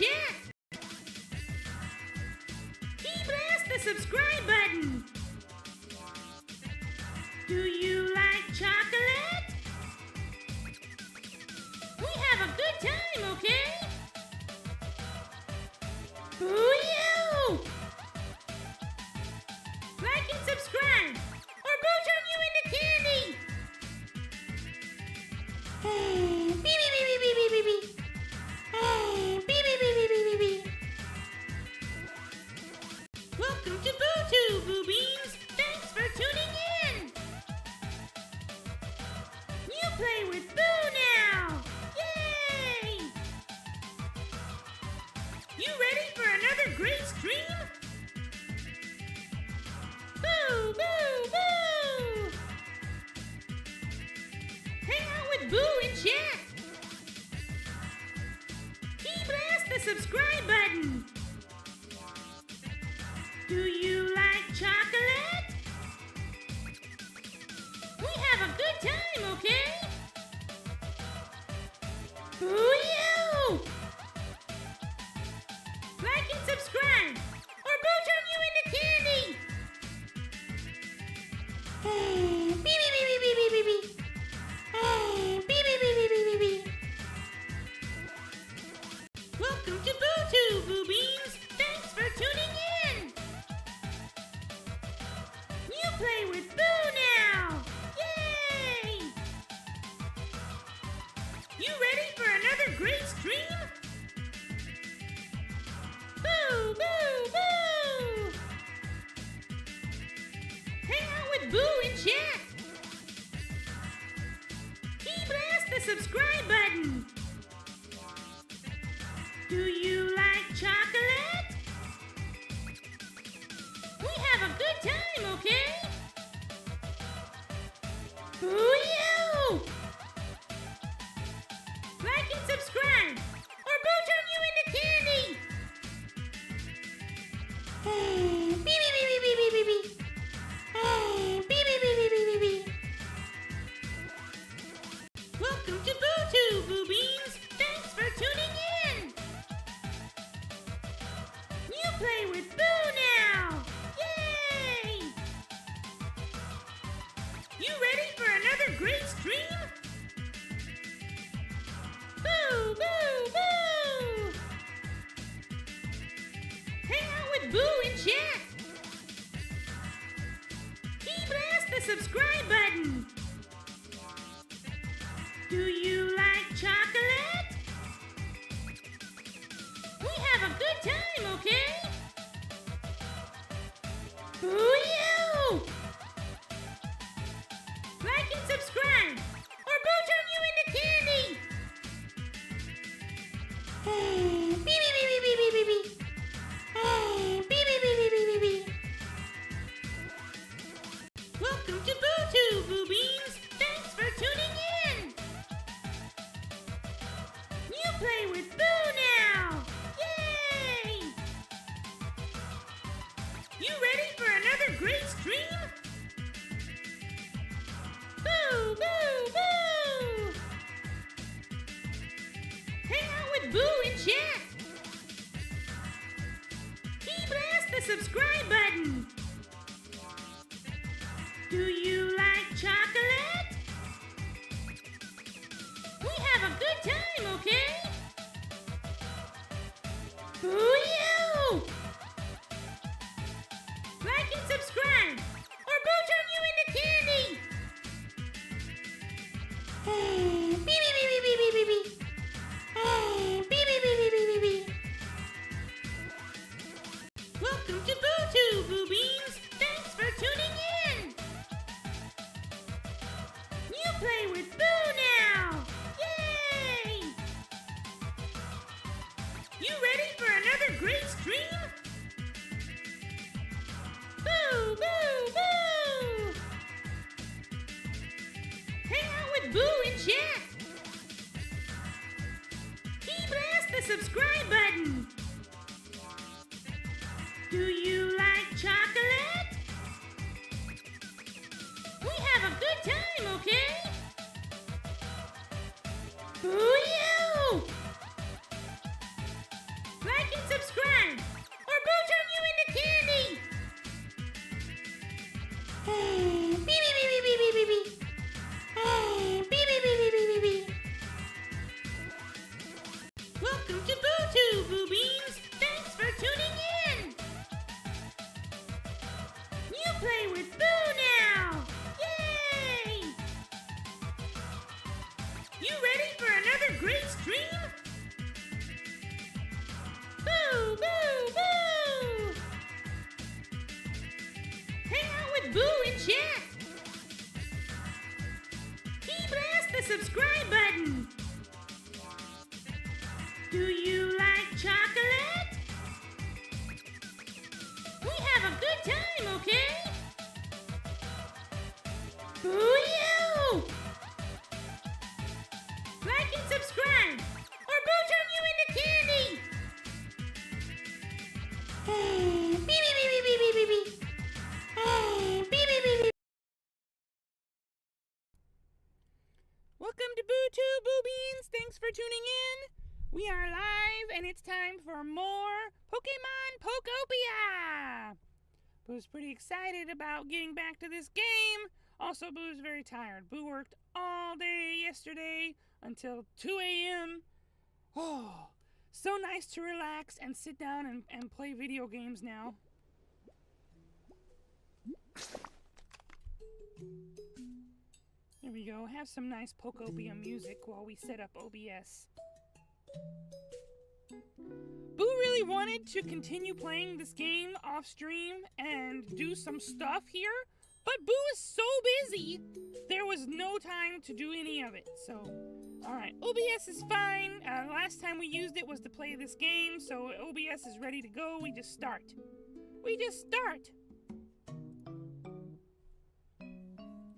chat. Key blast the subscribe button. Do you like chocolate? We have a good time, okay? Boo you! Like and subscribe, or Boo turn you into candy! Beep beep beep beep beep beep beep. Beep beep beep beep beep beep beep. Welcome to BuuTube, Buu Beans. Thanks for tuning in. You play with Boo now. Yay! You ready for another great stream? Boo, boo, boo! Hang out with Boo in chat. Key blast the subscribe button. Do you like chocolate? We have a good time, okay? Boo you! Like and subscribe, or Boo turn you into candy! Beep beep beep beep beep beep beep. Beep beep beep beep beep beep. Welcome to BuuTube, Buu Beans. Thanks for tuning in. You play with Boo now. Yay! You ready for another great stream? Boo, boo, boo! Hang out with Boo in chat. Key blast the subscribe button. Do you like chocolate? We have a good time, okay? Boo you! Like and subscribe, or Boo turn you into candy! Beep beep beep beep beep beep beep. Beep beep beep beep beep beep. Welcome to BuuTube, Buu Beans. Thanks for tuning in. You play with Boo now. Yay! You ready for another great stream? Boo, boo, boo! Hang out with Boo in chat. Key blast the subscribe button. Do you like chocolate? We have a good time, okay? Boo you! Like and subscribe, or Boo turn you into candy! Beep beep beep beep beep beep beep. Beep beep beep beep beep beep. Welcome to BuuTube, Buu Beans. Thanks for tuning in. You play with Boo now. Yay! You ready for another great stream? Boo, boo, boo! Hang out with Boo in chat. Key blast the subscribe button. Do you like chocolate? We have a good time, okay? Boo you! Like and subscribe, or Boo turn you into candy! Beep beep beep beep beep beep beep. Beep beep beep beep beep beep. Welcome to BuuTube, Buu Beans. Thanks for tuning in. You play with Boo now. Yay! You ready for another great stream? Boo, boo, boo! Hang out with Boo in chat. Key blast the subscribe button. Do you like chocolate? We have a good time, okay? Boo you! and subscribe, or Buu turn you into candy! Beep, beep, beep, beep, beep, beep, beep. Beep, beep, beep, beep, beep, beep, beep. Welcome to BuuTube, Buu Beans! Thanks for tuning in! You play with Buu now! Yay! You ready for another great stream? Boo! Boo! Boo! Hang out with Buu in chat! Key blast the subscribe button! Do you like chocolate? We have a good time, okay? Boo you! Like and subscribe, or Buu turn you into candy! Beep, beep, beep, beep, beep, beep, beep. Beep, beep, beep, beep. Welcome to BuuTube, Buu Beans. Thanks for tuning in. We are live, and it's time for more Pokemon Pokopia! Buu's pretty excited about getting back to this game. Also, Buu's very tired. Buu worked all day yesterday until 2 a.m. Oh, so nice to relax and sit down and play video games now. There we go. Have some nice Pokopia music while we set up OBS. Buu really wanted to continue playing this game off stream and do some stuff here, but Buu is so busy, there was no time to do any of it. So, alright, OBS is fine. Last time we used it was to play this game, so OBS is ready to go. We just start.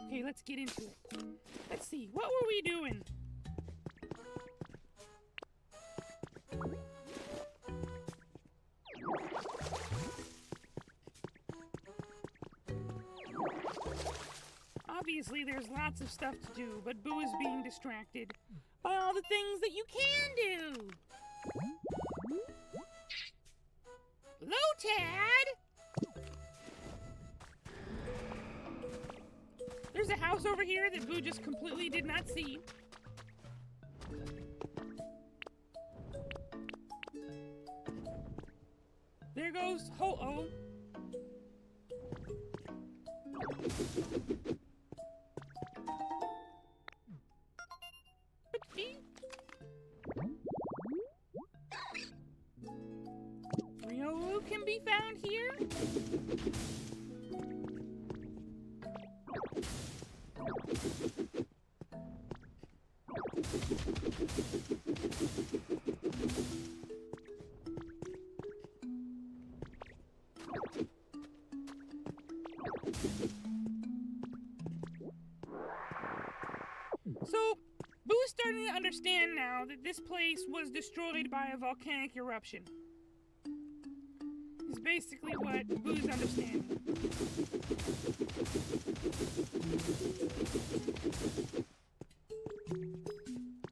Okay, let's get into it. Let's see, what were we doing? Obviously, there's lots of stuff to do, but Buu is being distracted by all the things that you can do. Lotad! There's a house over here that Buu just completely did not see. There goes Ho-Oh. Ryo can be found here. So, Buu is starting to understand now that this place was destroyed by a volcanic eruption. Is basically what Buu's understanding.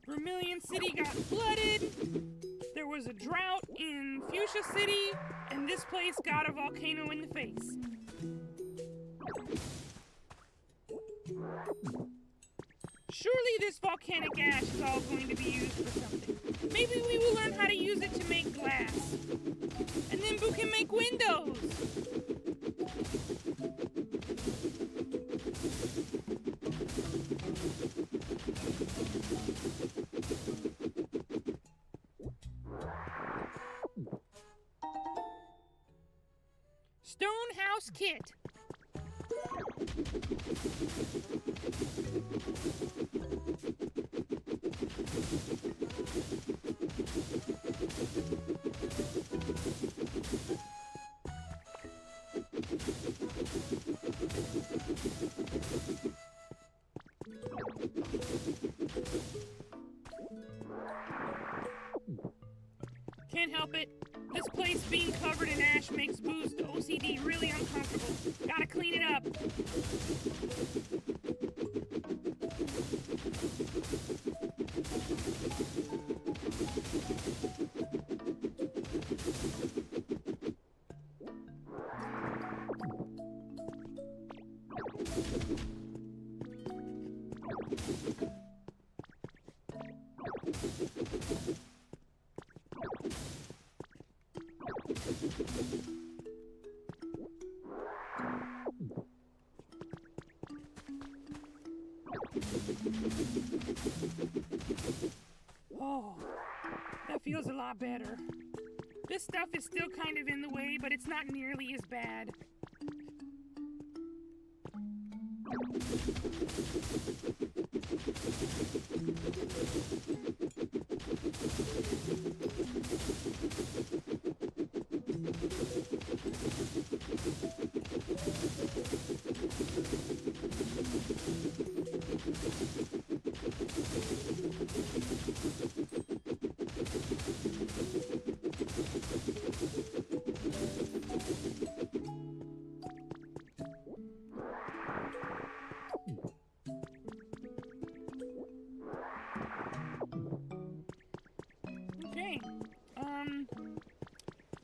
Vermilion City got flooded. There was a drought in Fuchsia City, and this place got a volcano in the face. Surely this volcanic ash is all going to be used for something. Maybe we will learn how to use it to make glass. And then Buu can make windows. Stone House Kit. Can't help it. This place being covered in ash makes Buu's OCD really uncomfortable. Gotta clean it up. Oh, that feels a lot better. This stuff is still kind of in the way, but it's not nearly as bad. Okay,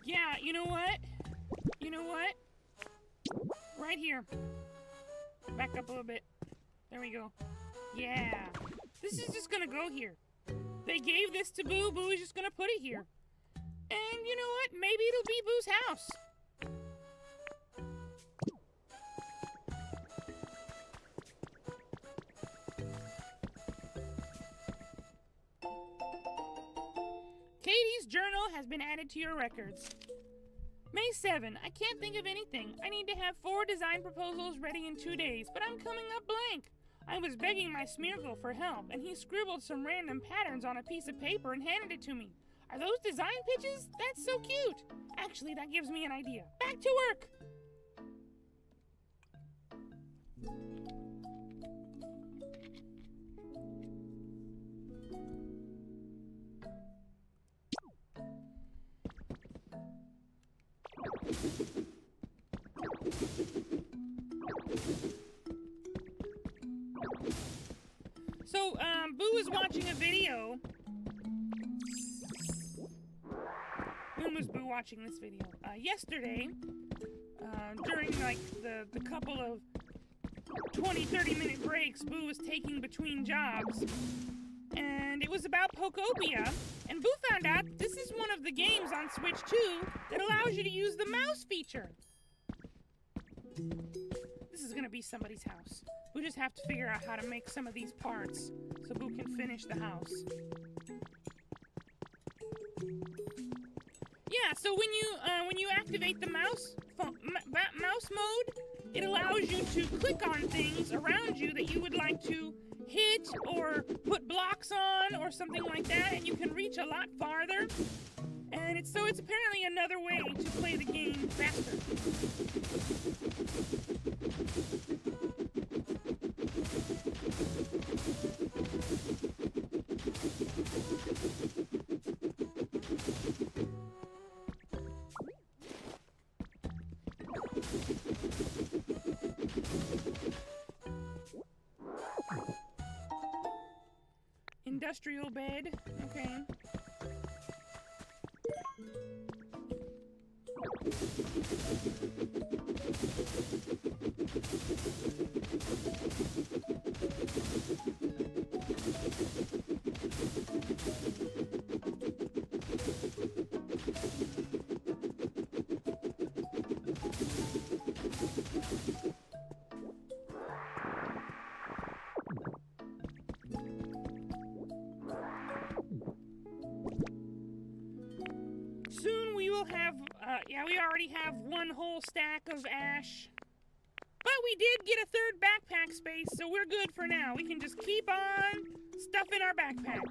yeah, you know what? You know what? Right here. Back up a little bit. There we go. Yeah. This is just gonna go here. They gave this to Boo. Boo is just gonna put it here. And you know what? Maybe it'll be Boo's house. Katie's journal has been added to your records. May 7. I can't think of anything. I need to have 4 design proposals ready in 2 days, but I'm coming up blank. I was begging my Smeargle for help, and he scribbled some random patterns on a piece of paper and handed it to me. Are those design pitches? That's so cute. Actually, that gives me an idea. Back to work. So, Boo was watching a video. When was Boo watching this video? Yesterday, during like the couple of 20-30 minute breaks Boo was taking between jobs. And it was about Pokopia. And Boo found out this is one of the games on Switch 2 that allows you to use the mouse feature. This is gonna be somebody's house. We just have to figure out how to make some of these parts so Boo can finish the house. Yeah, so when you activate the mouse mode, it allows you to click on things around you that you would like to hit or put blocks on or something like that, and you can reach a lot farther. And it's apparently another way to play the game faster. Industrial bed, okay. Soon we will have, yeah, we already have one whole stack of ash. But we did get a 3rd backpack space, so we're good for now. We can just keep on stuffing our backpack.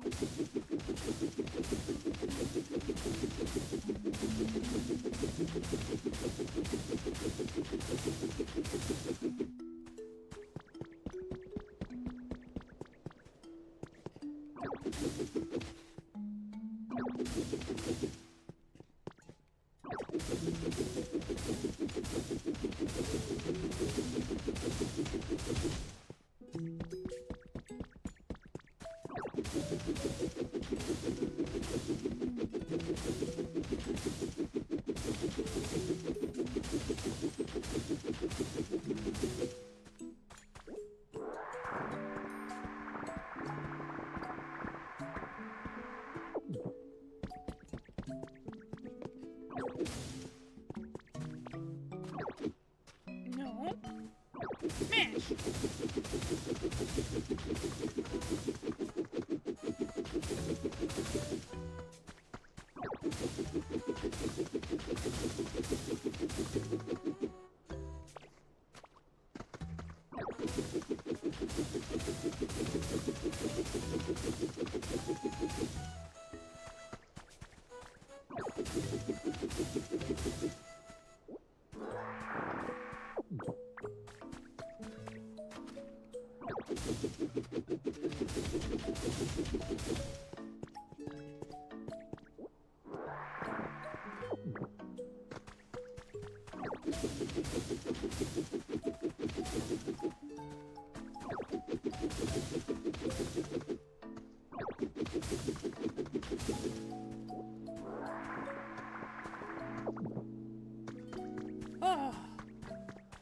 Oh.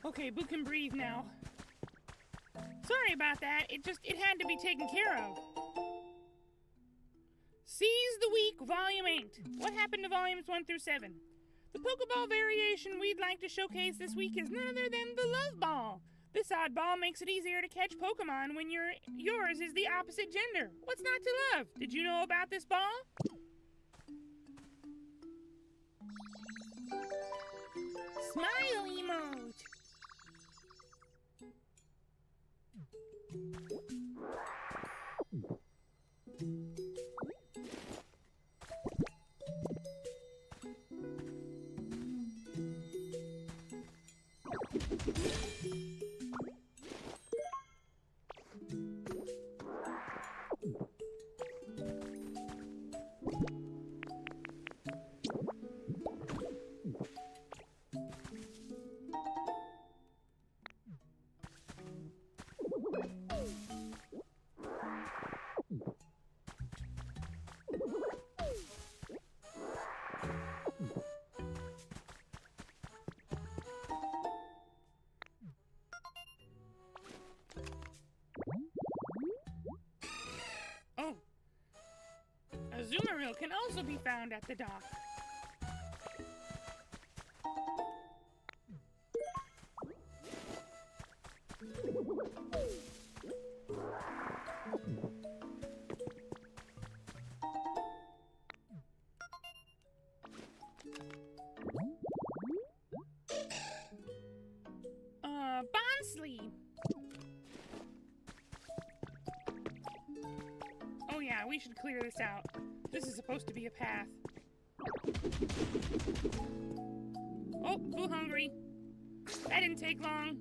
Okay, Buu can breathe now. Sorry about that. It had to be taken care of. Seize the Week, Volume 8. What happened to Volumes 1 through 7? The Pokeball variation we'd like to showcase this week is none other than the Love Ball. This oddball makes it easier to catch Pokemon when yours is the opposite gender. What's not to love? Did you know about this ball? Smile emote. Oh, a Zoomeril can also be found at the dock. Bonsley. Oh yeah, we should clear this out. This is supposed to be a path. Oh, Buu hungry. That didn't take long.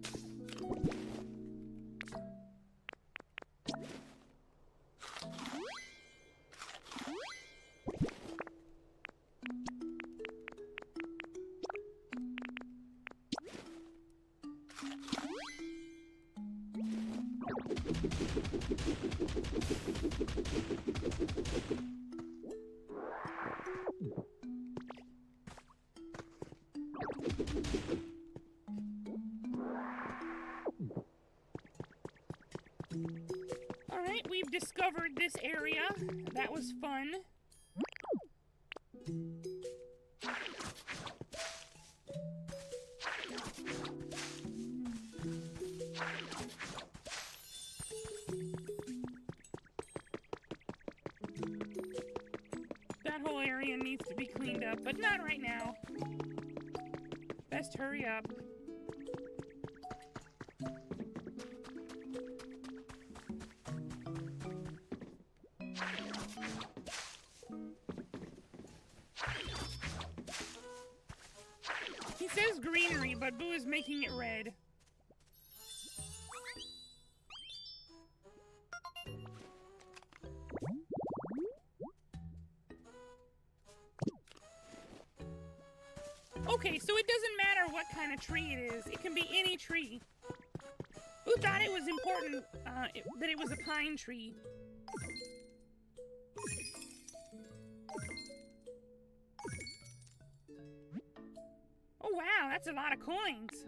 Alright, we've discovered this area. That was fun. That whole area needs to be cleaned up, but not right now. Best hurry up. He says greenery, but Buu is making it red. Okay, so it doesn't matter what kind of tree it is. It can be any tree. Buu thought it was important that it was a pine tree. Oh wow, that's a lot of coins.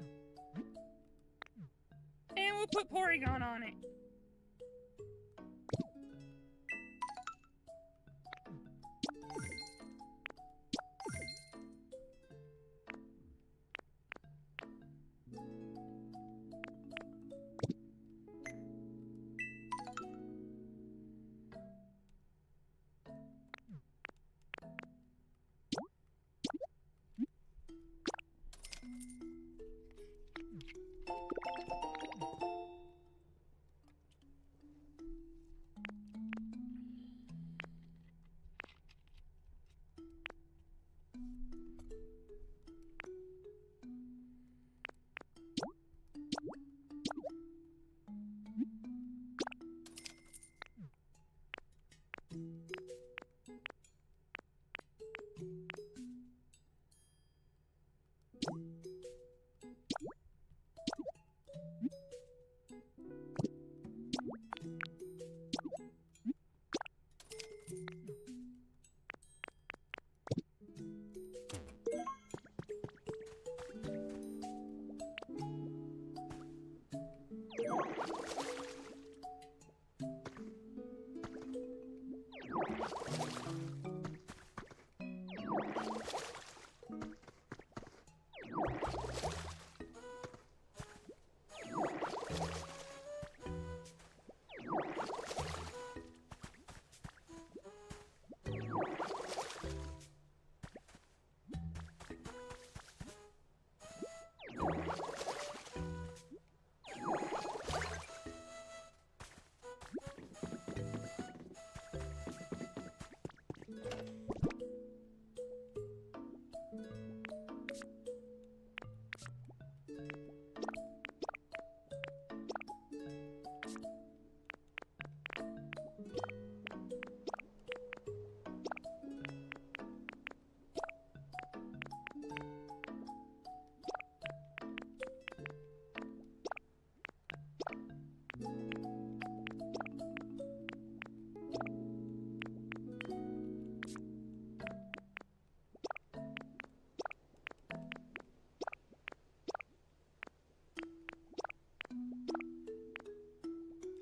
And we'll put Porygon on it.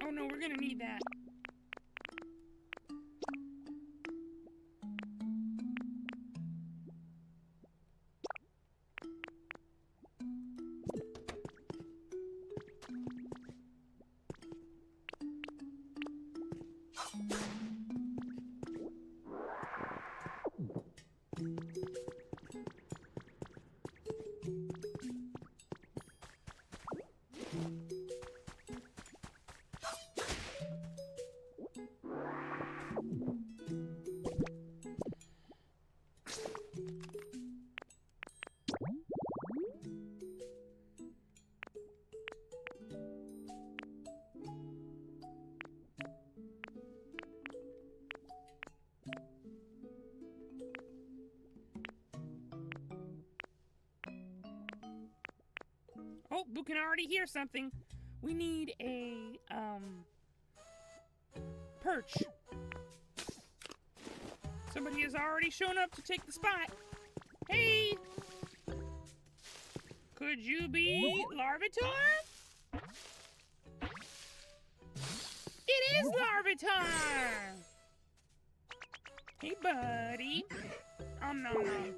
Oh no, we're gonna need that. Oh, Buu can already hear something. We need a, perch. Somebody has already shown up to take the spot. Hey! Could you be Larvitar? It is Larvitar! Hey, buddy. Nom nom.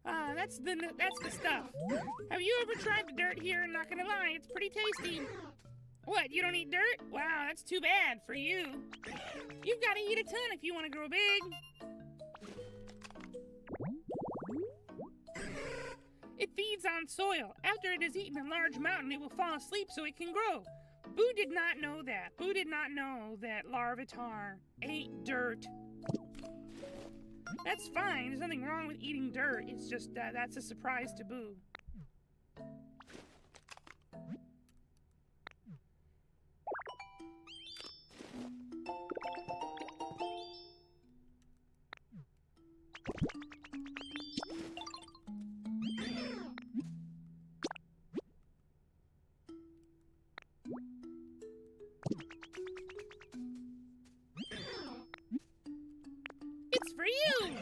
Ah, that's the stuff. Have you ever tried the dirt here? Not gonna lie, it's pretty tasty. What, you don't eat dirt? Wow, that's too bad for you. You've got to eat a ton if you want to grow big. It feeds on soil. After it has eaten a large mountain, it will fall asleep so it can grow. Buu did not know that. Buu did not know that Larvitar ate dirt. That's fine. There's nothing wrong with eating dirt. It's just that's a surprise to Buu. It's for you!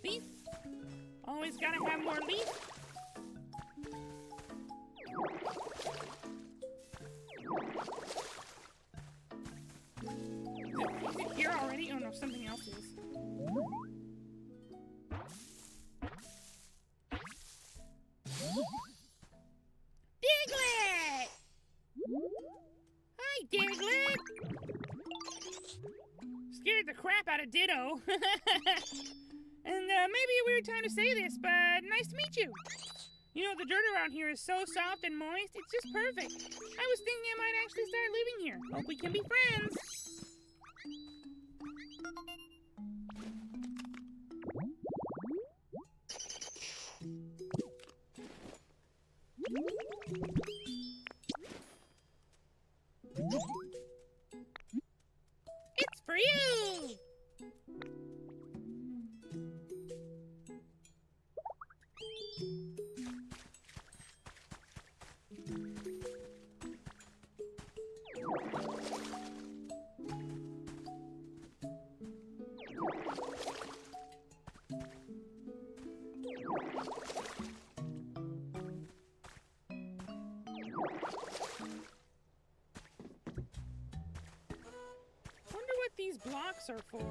Leaf. Always gotta have more leaf. if something else is. Diglett! Hi, Diglett! Scared the crap out of Ditto. And maybe a weird time to say this, but nice to meet you. You know, the dirt around here is so soft and moist, it's just perfect. I was thinking I might actually start living here. Hope we can be friends. It's for you! Wonder what these blocks are for.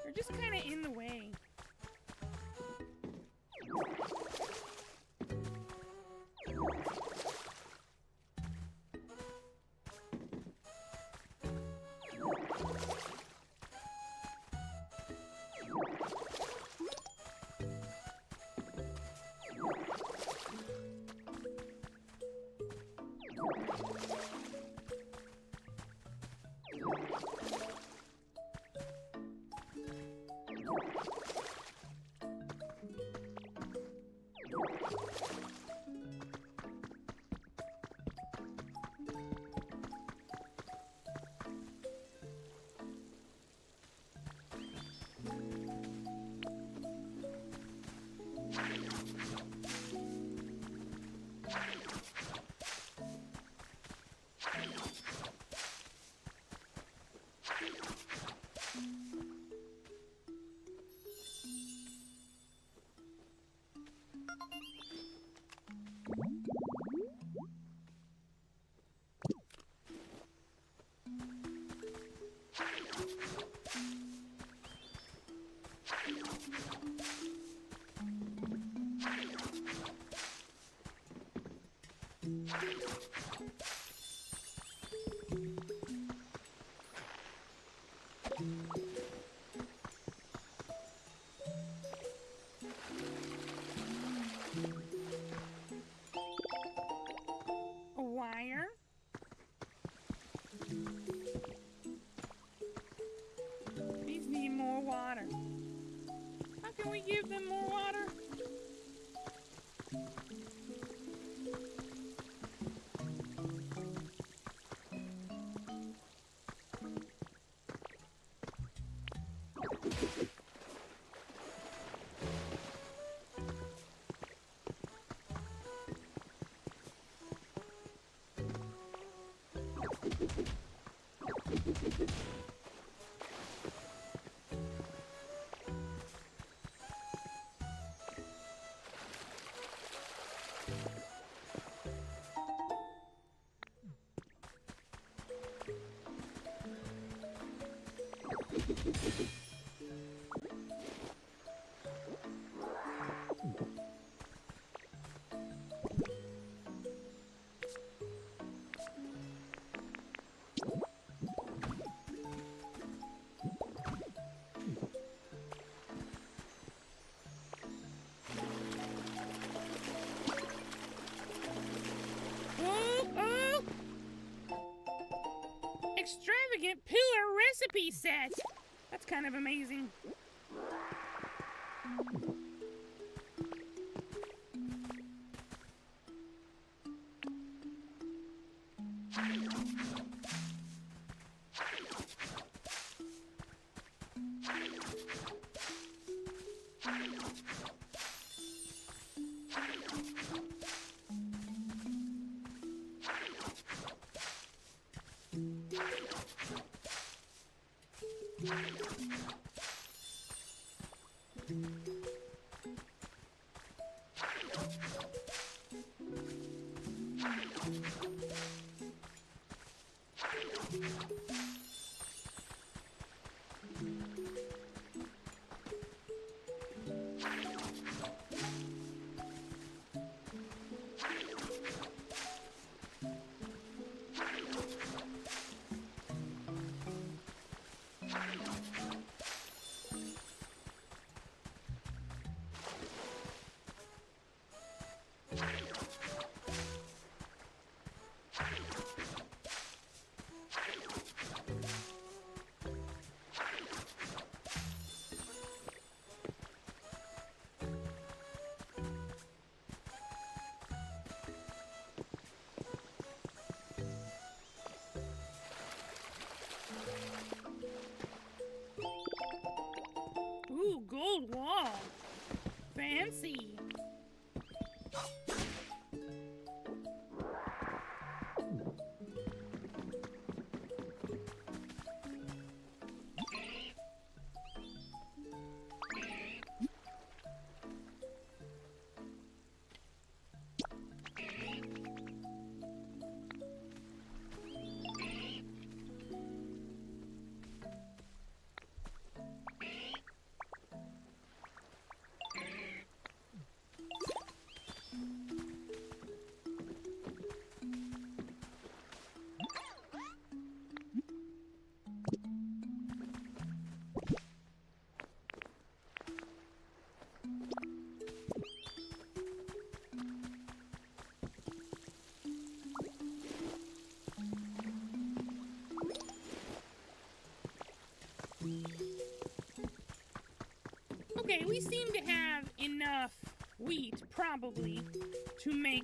They're just kind of in the way. A wire? These need more water. How can we give them more water? Extravagant pillar recipe set! That's kind of amazing. fancy. Okay, we seem to have enough wheat, probably, to make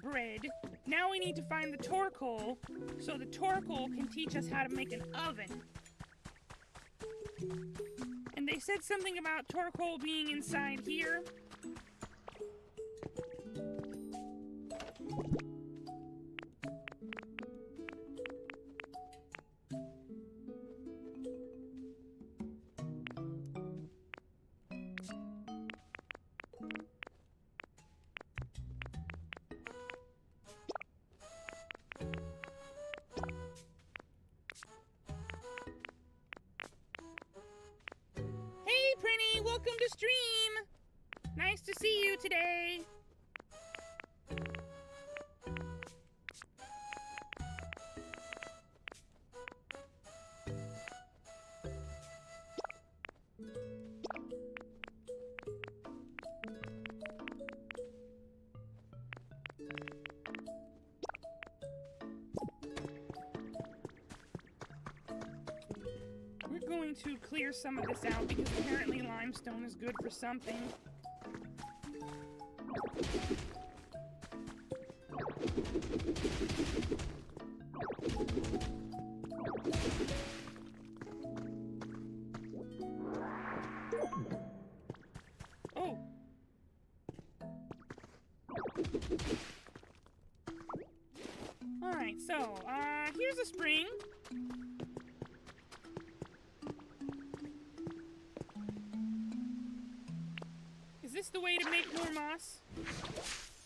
bread. Now we need to find the charcoal, so the charcoal can teach us how to make an oven. And they said something about charcoal being inside here. Prinny, welcome to stream. Nice to see you today. We're going to clear some of this out because apparently limestone is good for something. Oh. Alright, so, here's a spring. Is this the way to make more moss?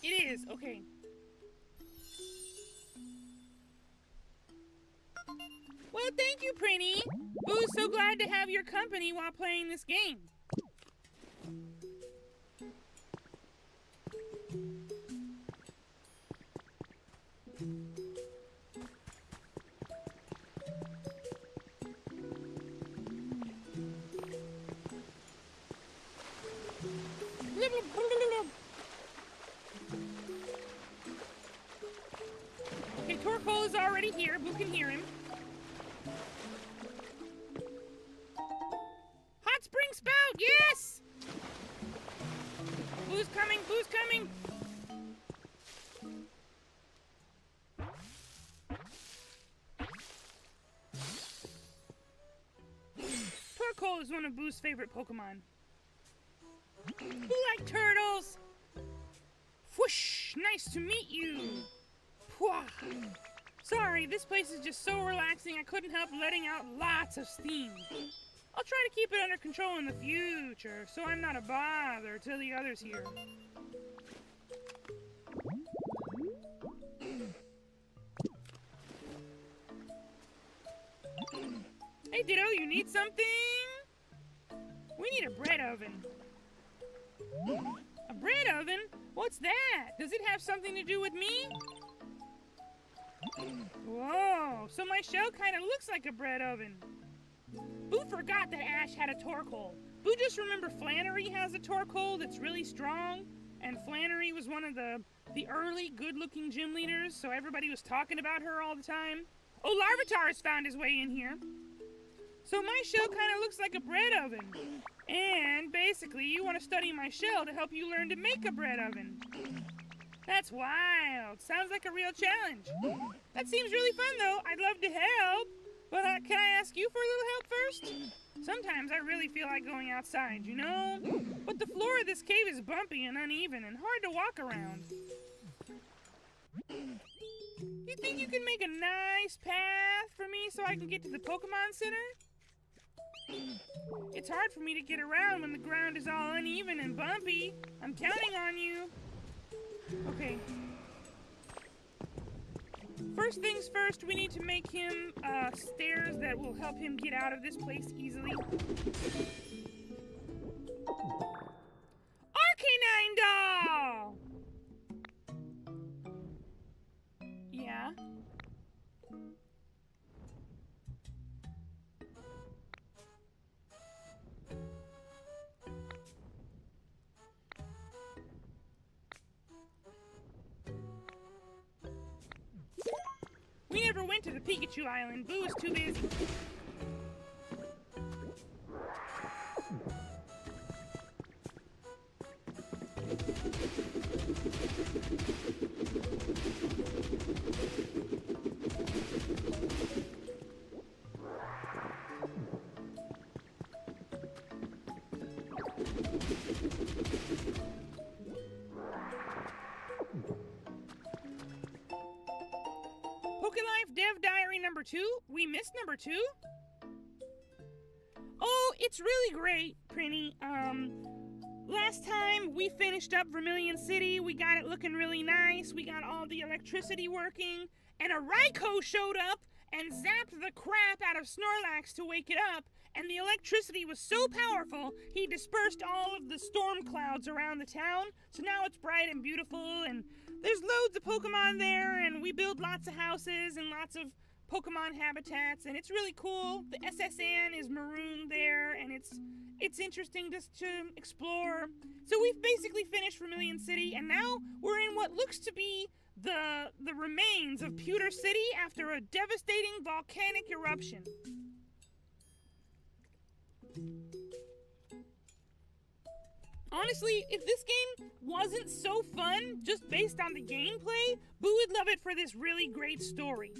It is, okay. Well, thank you, Prinny. Boo's so glad to have your company while playing this game. Okay, Torkoal is already here. Boo can hear him. Hot spring spout, yes! Boo's coming, Boo's coming! Torkoal is one of Boo's favorite Pokemon. Boo like turtles! Whoosh! Nice to meet you! Pwah! Sorry, this place is just so relaxing I couldn't help letting out lots of steam. I'll try to keep it under control in the future, so I'm not a bother to the others here. Hey Ditto, you need something? We need a bread oven. A bread oven? What's that? Does it have something to do with me? Whoa, so my shell kind of looks like a bread oven. Boo forgot that Ash had a Torkoal. Boo just remember Flannery has a Torkoal that's really strong, and Flannery was one of the early good-looking gym leaders, so everybody was talking about her all the time. Oh, Larvitar has found his way in here. So my shell kind of looks like a bread oven. And basically, you want to study my shell to help you learn to make a bread oven. That's wild. Sounds like a real challenge. That seems really fun, though. I'd love to help. But can I ask you for a little help first? Sometimes I really feel like going outside, you know? But the floor of this cave is bumpy and uneven and hard to walk around. You think you can make a nice path for me so I can get to the Pokemon Center? It's hard for me to get around when the ground is all uneven and bumpy. I'm counting on you. Okay. First things first, we need to make him stairs that will help him get out of this place easily. Arcanine doll! Yeah? We never went to the Pikachu Island. Boo was too busy. Pokelife Dev Diary number 2? We missed number 2? Oh, it's really great, Prinny. Last time we finished up Vermilion City, we got it looking really nice, we got all the electricity working, and a Raikou showed up and zapped the crap out of Snorlax to wake it up, and the electricity was so powerful, he dispersed all of the storm clouds around the town, so now it's bright and beautiful, and there's loads of Pokemon there, and we build lots of houses and lots of Pokemon habitats, and it's really cool. The SSN is marooned there, and it's interesting just to explore. So we've basically finished Vermilion City, and now we're in what looks to be the remains of Pewter City after a devastating volcanic eruption. Honestly, if this game wasn't so fun, just based on the gameplay, Boo would love it for this really great story.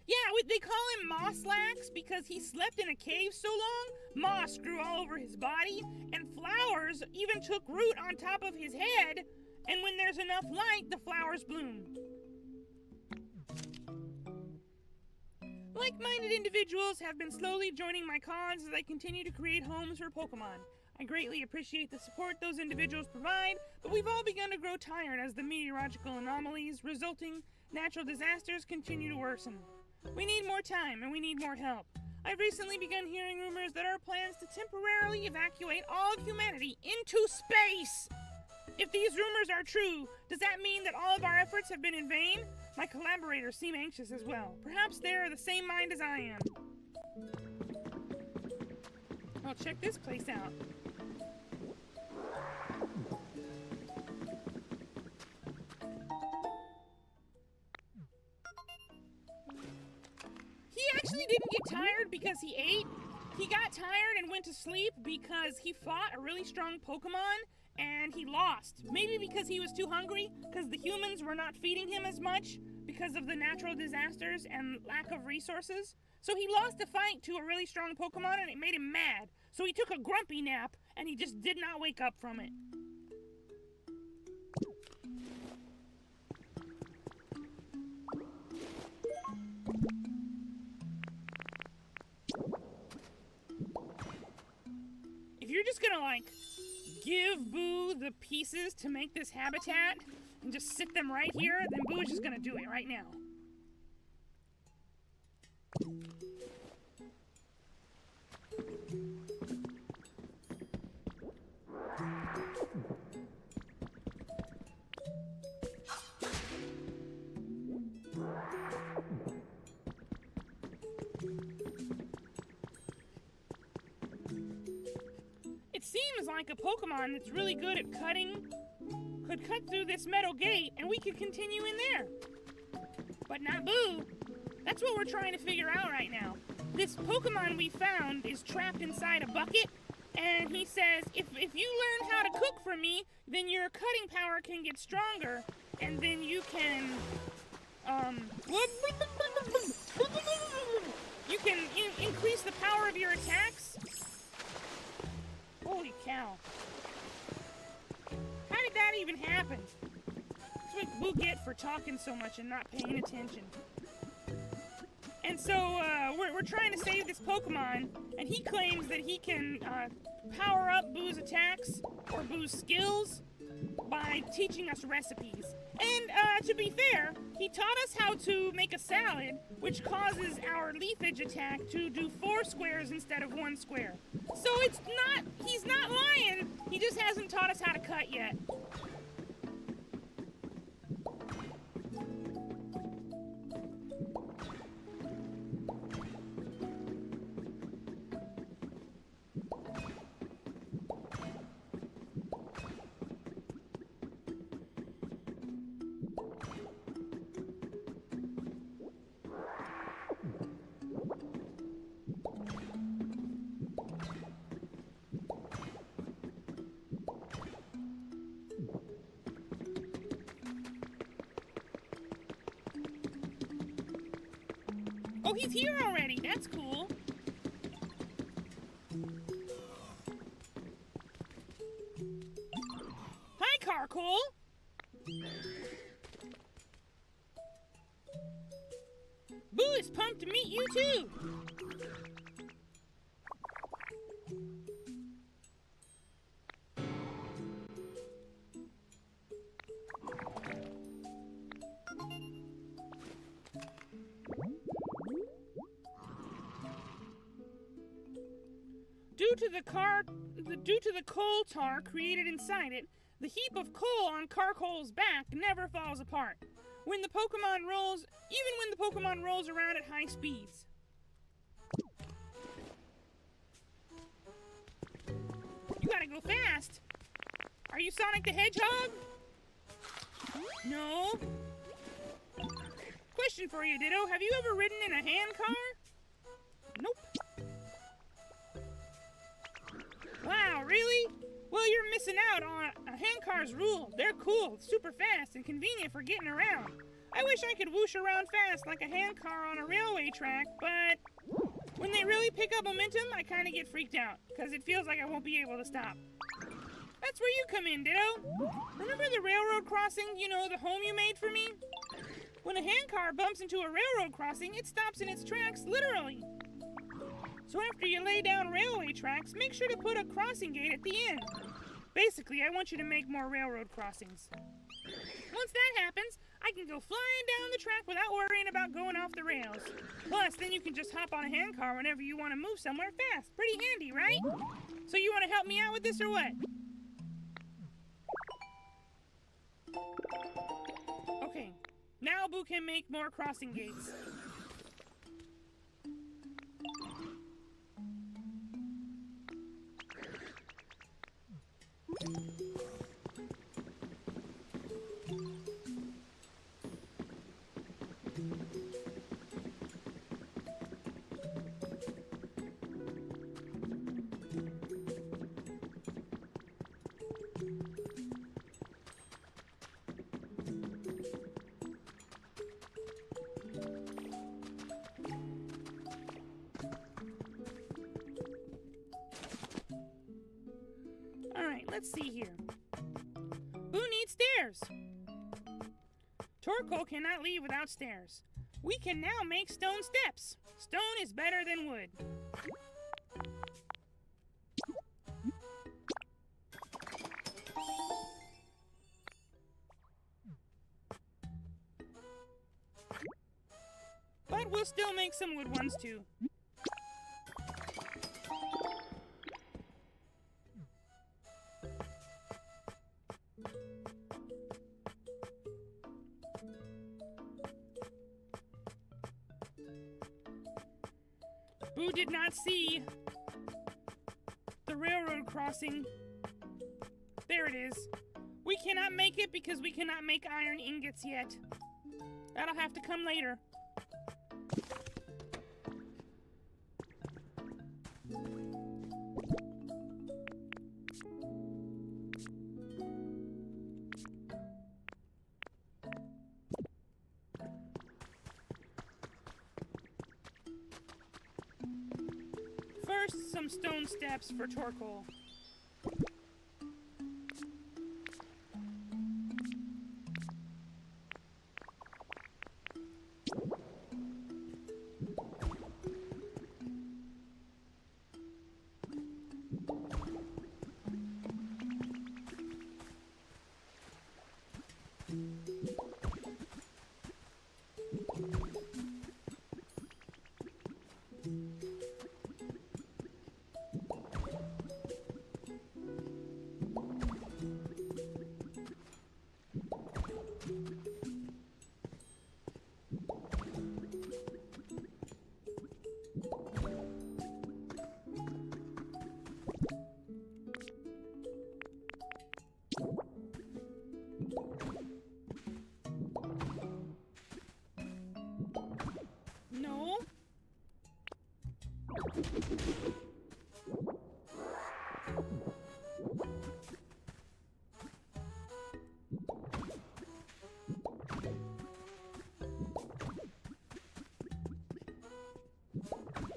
Yeah, they call him Mosslax because he slept in a cave so long, moss grew all over his body, and flowers even took root on top of his head, and when there's enough light, the flowers bloom. Like-minded individuals have been slowly joining my cause as I continue to create homes for Pokemon. I greatly appreciate the support those individuals provide, but we've all begun to grow tired as the meteorological anomalies resulting natural disasters continue to worsen. We need more time and we need more help. I've recently begun hearing rumors that our plans to temporarily evacuate all of humanity into space. If these rumors are true, does that mean that all of our efforts have been in vain? My collaborators seem anxious as well. Perhaps they're the same mind as I am. Well, check this place out. He actually didn't get tired because he ate. He got tired and went to sleep because he fought a really strong Pokemon and he lost. Maybe because he was too hungry, because the humans were not feeding him as much because of the natural disasters and lack of resources. So he lost a fight to a really strong Pokemon and it made him mad. So he took a grumpy nap and he just did not wake up from it. If you're just gonna like give Boo the pieces to make this habitat and just sit them right here, then Boo is just gonna do it right now. It seems like a Pokemon that's really good at cutting could cut through this metal gate and we could continue in there. But not Boo. That's what we're trying to figure out right now. This Pokemon we found is trapped inside a bucket, and he says, if you learn how to cook for me, then your cutting power can get stronger, and then you can cow. How did that even happen? That's what Buu get for talking so much and not paying attention. And so, we're trying to save this Pokemon, and he claims that he can power up Buu's attacks or Buu's skills by teaching us recipes. And to be fair, he taught us how to make a salad, which causes our leafage attack to do 4 squares instead of 1 square. So he's not lying, he just hasn't taught us how to cut yet. Oh, he's here already. That's cool. Hi, Carcoal. Buu is pumped to meet you, too. Due to the coal tar created inside it, the heap of coal on Carcoal's back never falls apart. Even when the Pokemon rolls around at high speeds. You gotta go fast. Are you Sonic the Hedgehog? No. Question for you, Ditto. Have you ever ridden in a hand car? Nope. Wow, really? Well, you're missing out on a hand car's rule. They're cool, super fast, and convenient for getting around. I wish I could whoosh around fast like a hand car on a railway track, but when they really pick up momentum, I kind of get freaked out, because it feels like I won't be able to stop. That's where you come in, Ditto. Remember the railroad crossing, you know, the home you made for me? When a hand car bumps into a railroad crossing, it stops in its tracks, literally. So after you lay down railway tracks, make sure to put a crossing gate at the end. Basically, I want you to make more railroad crossings. Once that happens, I can go flying down the track without worrying about going off the rails. Plus, then you can just hop on a hand car whenever you want to move somewhere fast. Pretty handy, right? So you want to help me out with this or what? Okay, now Buu can make more crossing gates. Let's see here. Buu needs stairs. Torkoal cannot leave without stairs. We can now make stone steps. Stone is better than wood. But we'll still make some wood ones too. Buu did not see the railroad crossing. There it is. We cannot make it because we cannot make iron ingots yet. That'll have to come later. First, some stone steps for Torkoal.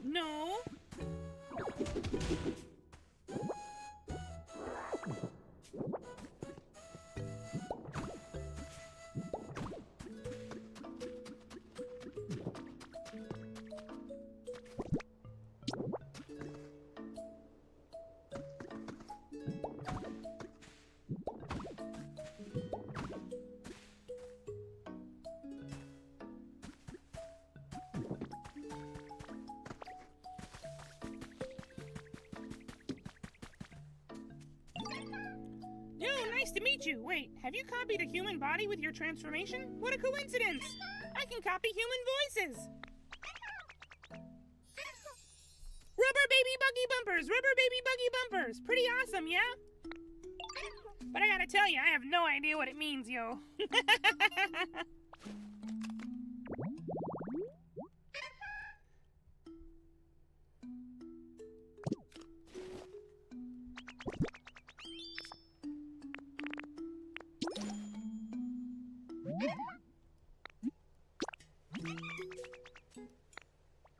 No. Nice to meet you. Wait, have you copied a human body with your transformation? What a coincidence! I can copy human voices! Rubber baby buggy bumpers! Rubber baby buggy bumpers! Pretty awesome, yeah? But I gotta tell you, I have no idea what it means, yo.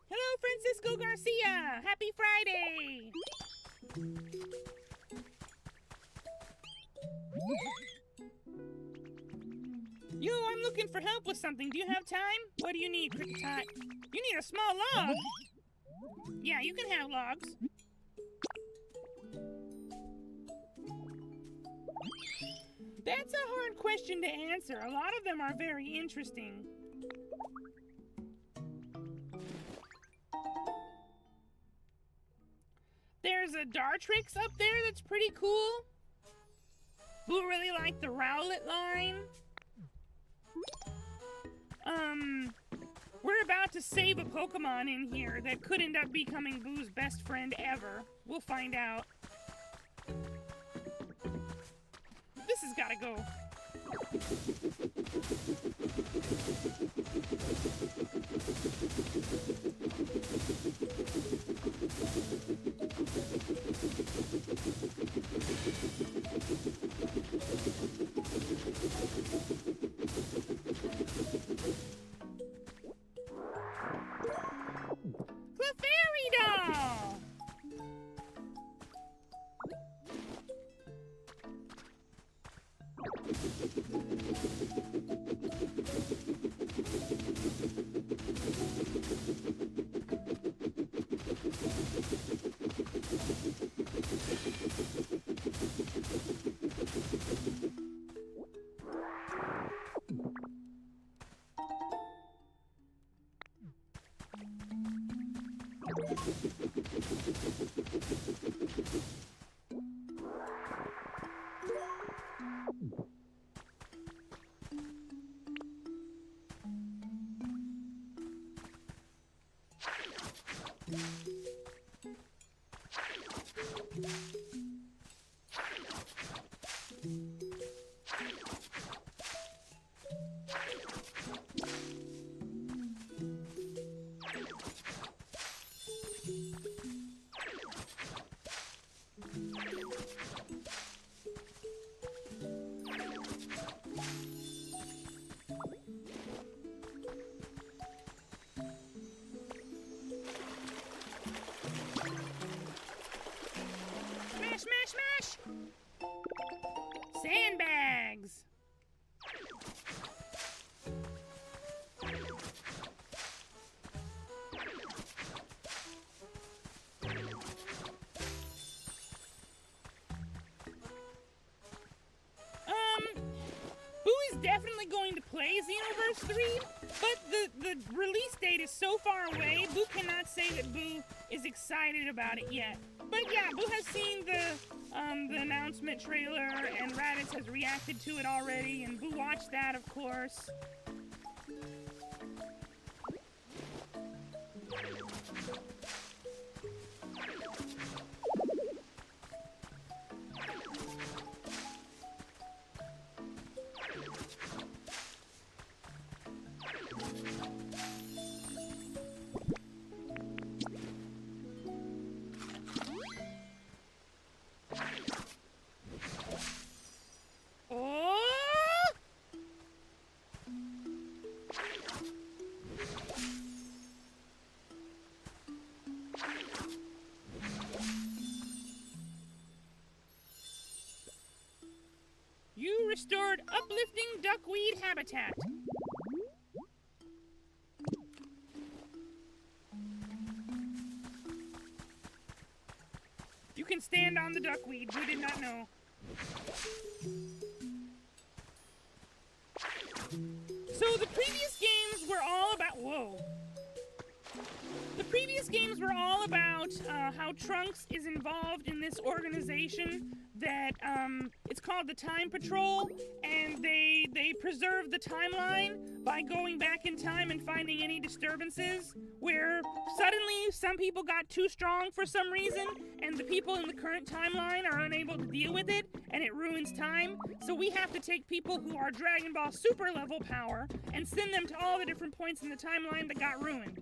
Hello, Francisco Garcia! Happy Friday! Yo, I'm looking for help with something. Do you have time? What do you need, Cricket? You need a small log? Yeah, you can have logs. That's a hard question to answer. A lot of them are very interesting. There's a Dartrix up there that's pretty cool. Boo really liked the Rowlet line. We're about to save a Pokemon in here that could end up becoming Boo's best friend ever. We'll find out. This has gotta go. Clefairy! Smash, smash! Sandbags! Boo is definitely going to play Xenoverse 3, but the release date is so far away, Boo cannot say that Boo is excited about it yet. But yeah, Boo has seen the announcement trailer, and Raditz has reacted to it already, and Boo watched that, of course. restored uplifting duckweed habitat. You can stand on the duckweed. We did not know. So the previous games were all about... Whoa. The previous games were all about how Trunks is involved in this organization that it's called the Time Patrol, and they preserve the timeline by going back in time and finding any disturbances where suddenly some people got too strong for some reason and the people in the current timeline are unable to deal with it and it ruins time. So we have to take people who are Dragon Ball Super level power and send them to all the different points in the timeline that got ruined.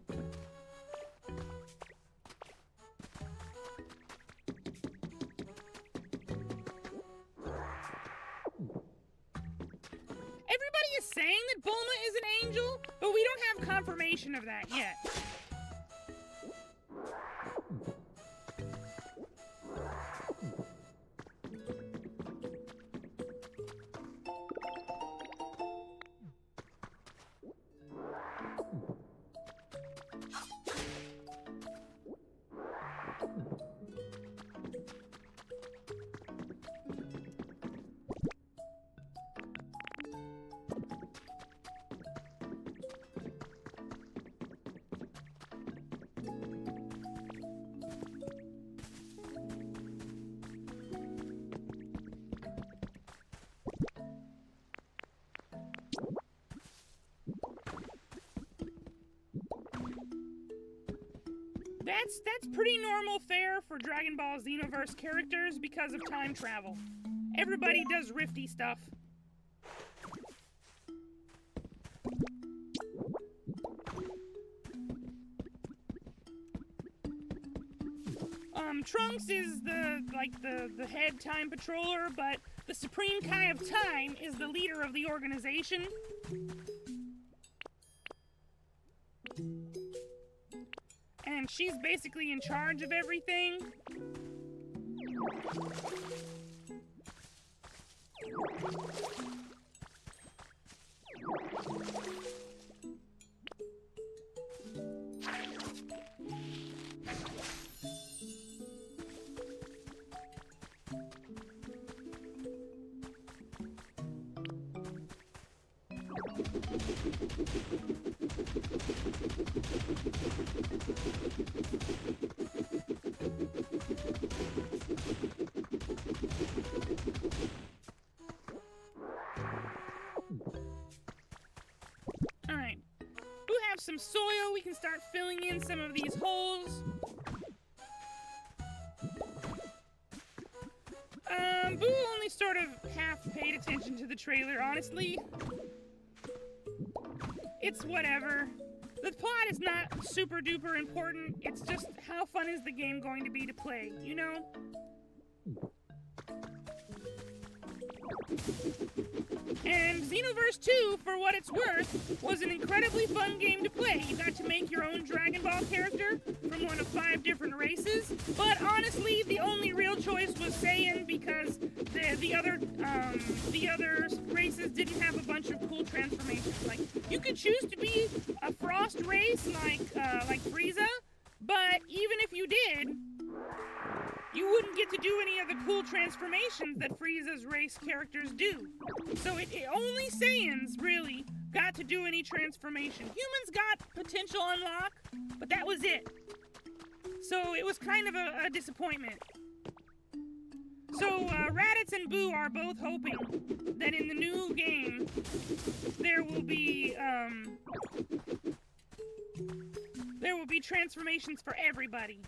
Everybody is saying that Bulma is an angel, but we don't have confirmation of that yet. That's pretty normal fare for Dragon Ball Xenoverse characters because of time travel. Everybody does rifty stuff. Trunks is the head time patroller, but the Supreme Kai of Time is the leader of the organization. And she's basically in charge of everything. Alright. We have some soil. We can start filling in some of these holes. Buu only sort of half paid attention to the trailer, honestly. It's whatever. The plot is not super duper important. It's just how fun is the game going to be to play, you know? And Xenoverse 2, for what it's worth, was an incredibly fun game to play. You got to make your own Dragon Ball character from one of 5 different races, but honestly, the only real choice was Saiyan because the other races didn't have a bunch of cool transformations. Like, you could choose to be a Frost race like Frieza, but even if you did, you wouldn't get to do any of the cool transformations that Frieza's race characters do. So it only Saiyans, really, got to do any transformation. Humans got potential unlock, but that was it. So it was kind of a disappointment. So Raditz and Buu are both hoping that in the new game, there will be transformations for everybody.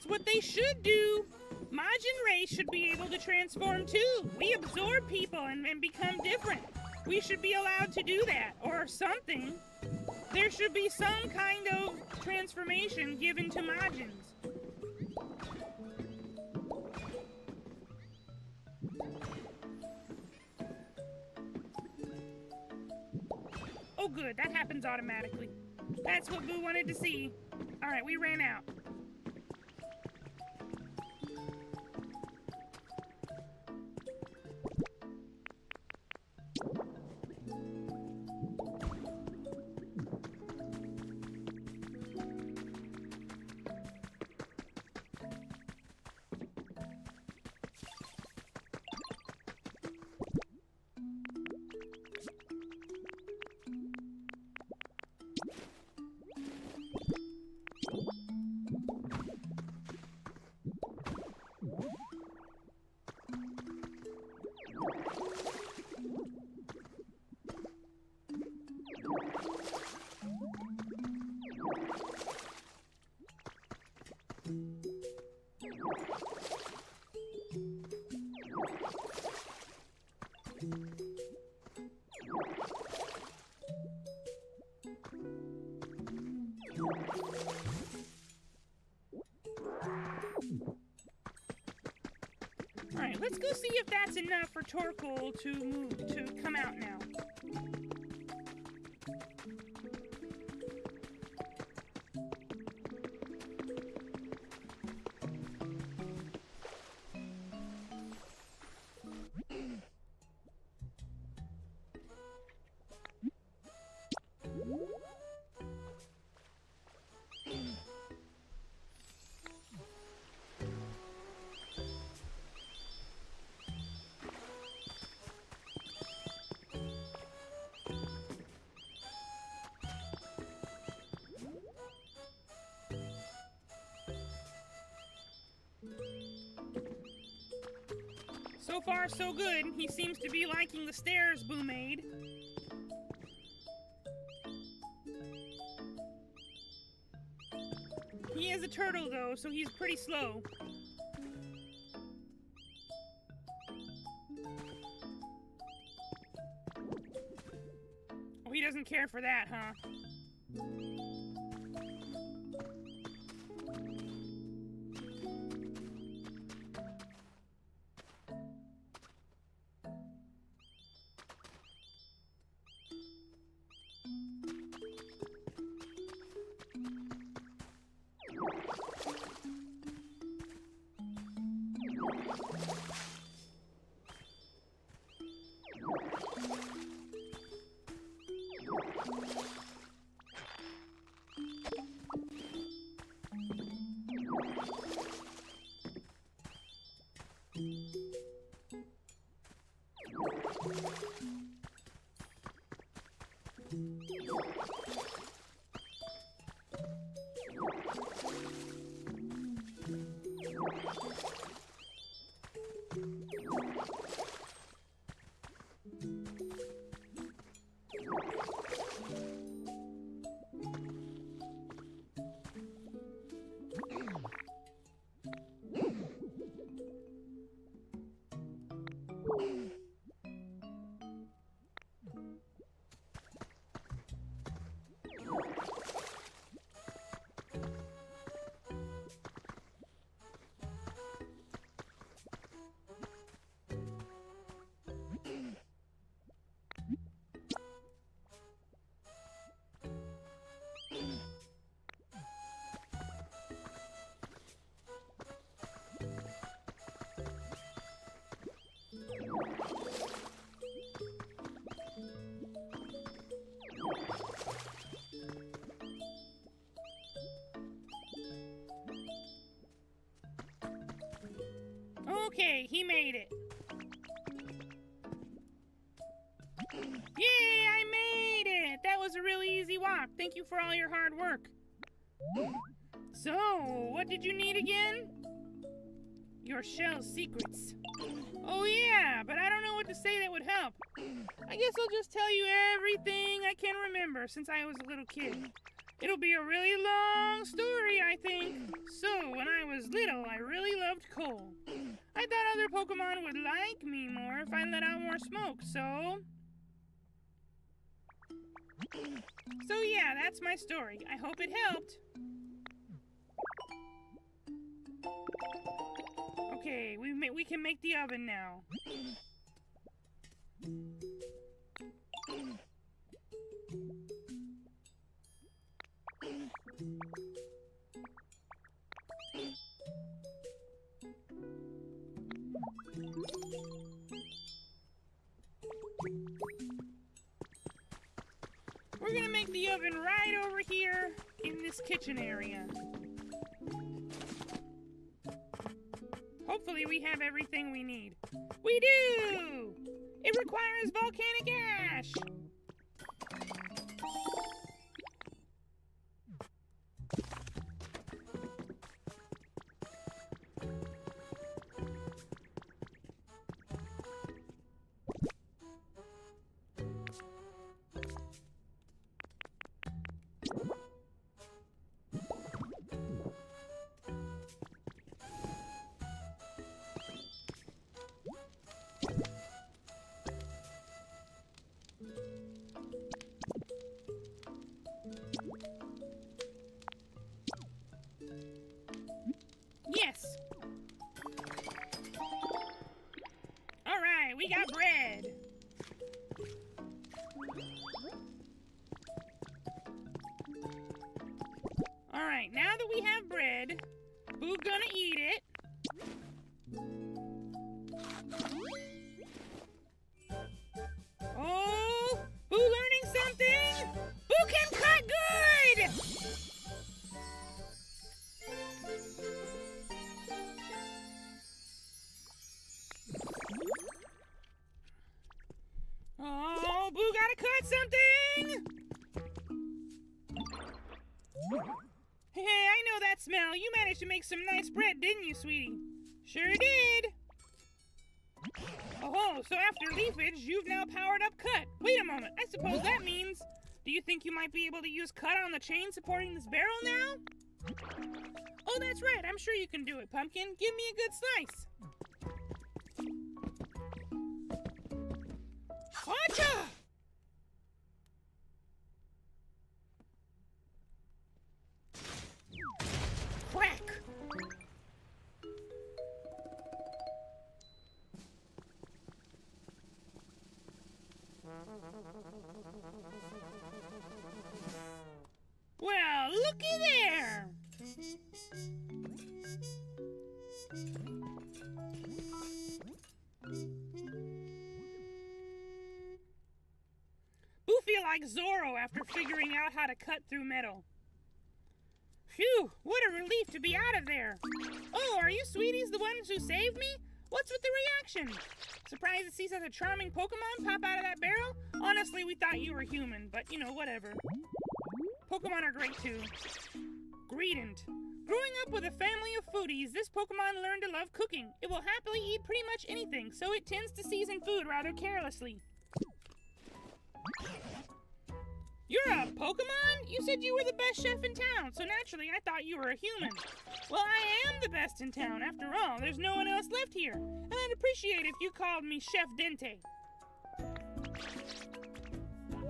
That's what they should do. Majin race should be able to transform too. We absorb people and become different. We should be allowed to do that, or something. There should be some kind of transformation given to Majins. Oh good, that happens automatically. That's what Buu wanted to see. Alright, we ran out. Alright, let's go see if that's enough for Torkoal to come out now. So far, so good. He seems to be liking the stairs Buu made. He is a turtle, though, so he's pretty slow. Oh, he doesn't care for that, huh? Okay, he made it. Yay, I made it! That was a really easy walk. Thank you for all your hard work. So, what did you need again? Your shell's secrets. Oh yeah, but I don't know what to say that would help. I guess I'll just tell you everything I can remember since I was a little kid. It'll be a really long story, I think. So, when I was little, I really loved coal. I thought other Pokemon would like me more if I let out more smoke, so yeah, that's my story. I hope it helped. Okay, we can make the oven now. We're gonna make the oven right over here in this kitchen area. Hopefully we have everything we need. We do! It requires volcanic ash! Yes! Alright, we got bread! Alright, now that we have bread, Boo gonna eat it. Oh! Boo learning something? Boo can cut good! Oh, Boo gotta cut something! Hey, I know that smell. You managed to make some nice bread, didn't you, sweetie? Sure did! Oh, so after leafage, you've now powered up Cut. Wait a moment, I suppose that means... Do you think you might be able to use Cut on the chain supporting this barrel now? Oh, that's right, I'm sure you can do it, Pumpkin. Give me a good slice. Hacha! Crack! Well, looky there! Boo feel like Zorro after figuring out how to cut through metal. Phew, what a relief to be out of there. Oh, are you sweeties the ones who saved me? What's with the reaction? Surprised to see such a charming Pokemon pop out of that barrel? Honestly, we thought you were human, but you know, whatever. Pokemon are great too. Greedent. Growing up with a family of foodies, this Pokemon learned to love cooking. It will happily eat pretty much anything, so it tends to season food rather carelessly. You're a Pokemon? You said you were the best chef in town, so naturally I thought you were a human. Well, I am the best in town. After all, there's no one else left here. And I'd appreciate if you called me Chef Dente.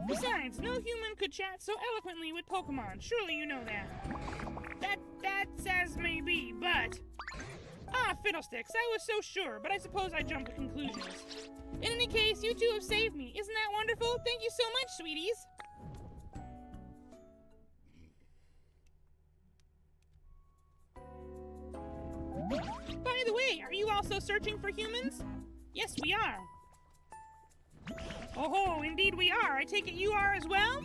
Besides, no human could chat so eloquently with Pokemon. Surely you know that. That's as may be, but... Ah, fiddlesticks, I was so sure, but I suppose I jumped to conclusions. In any case, you two have saved me. Isn't that wonderful? Thank you so much, sweeties. By the way, are you also searching for humans? Yes, we are. Oh, indeed we are. I take it you are as well?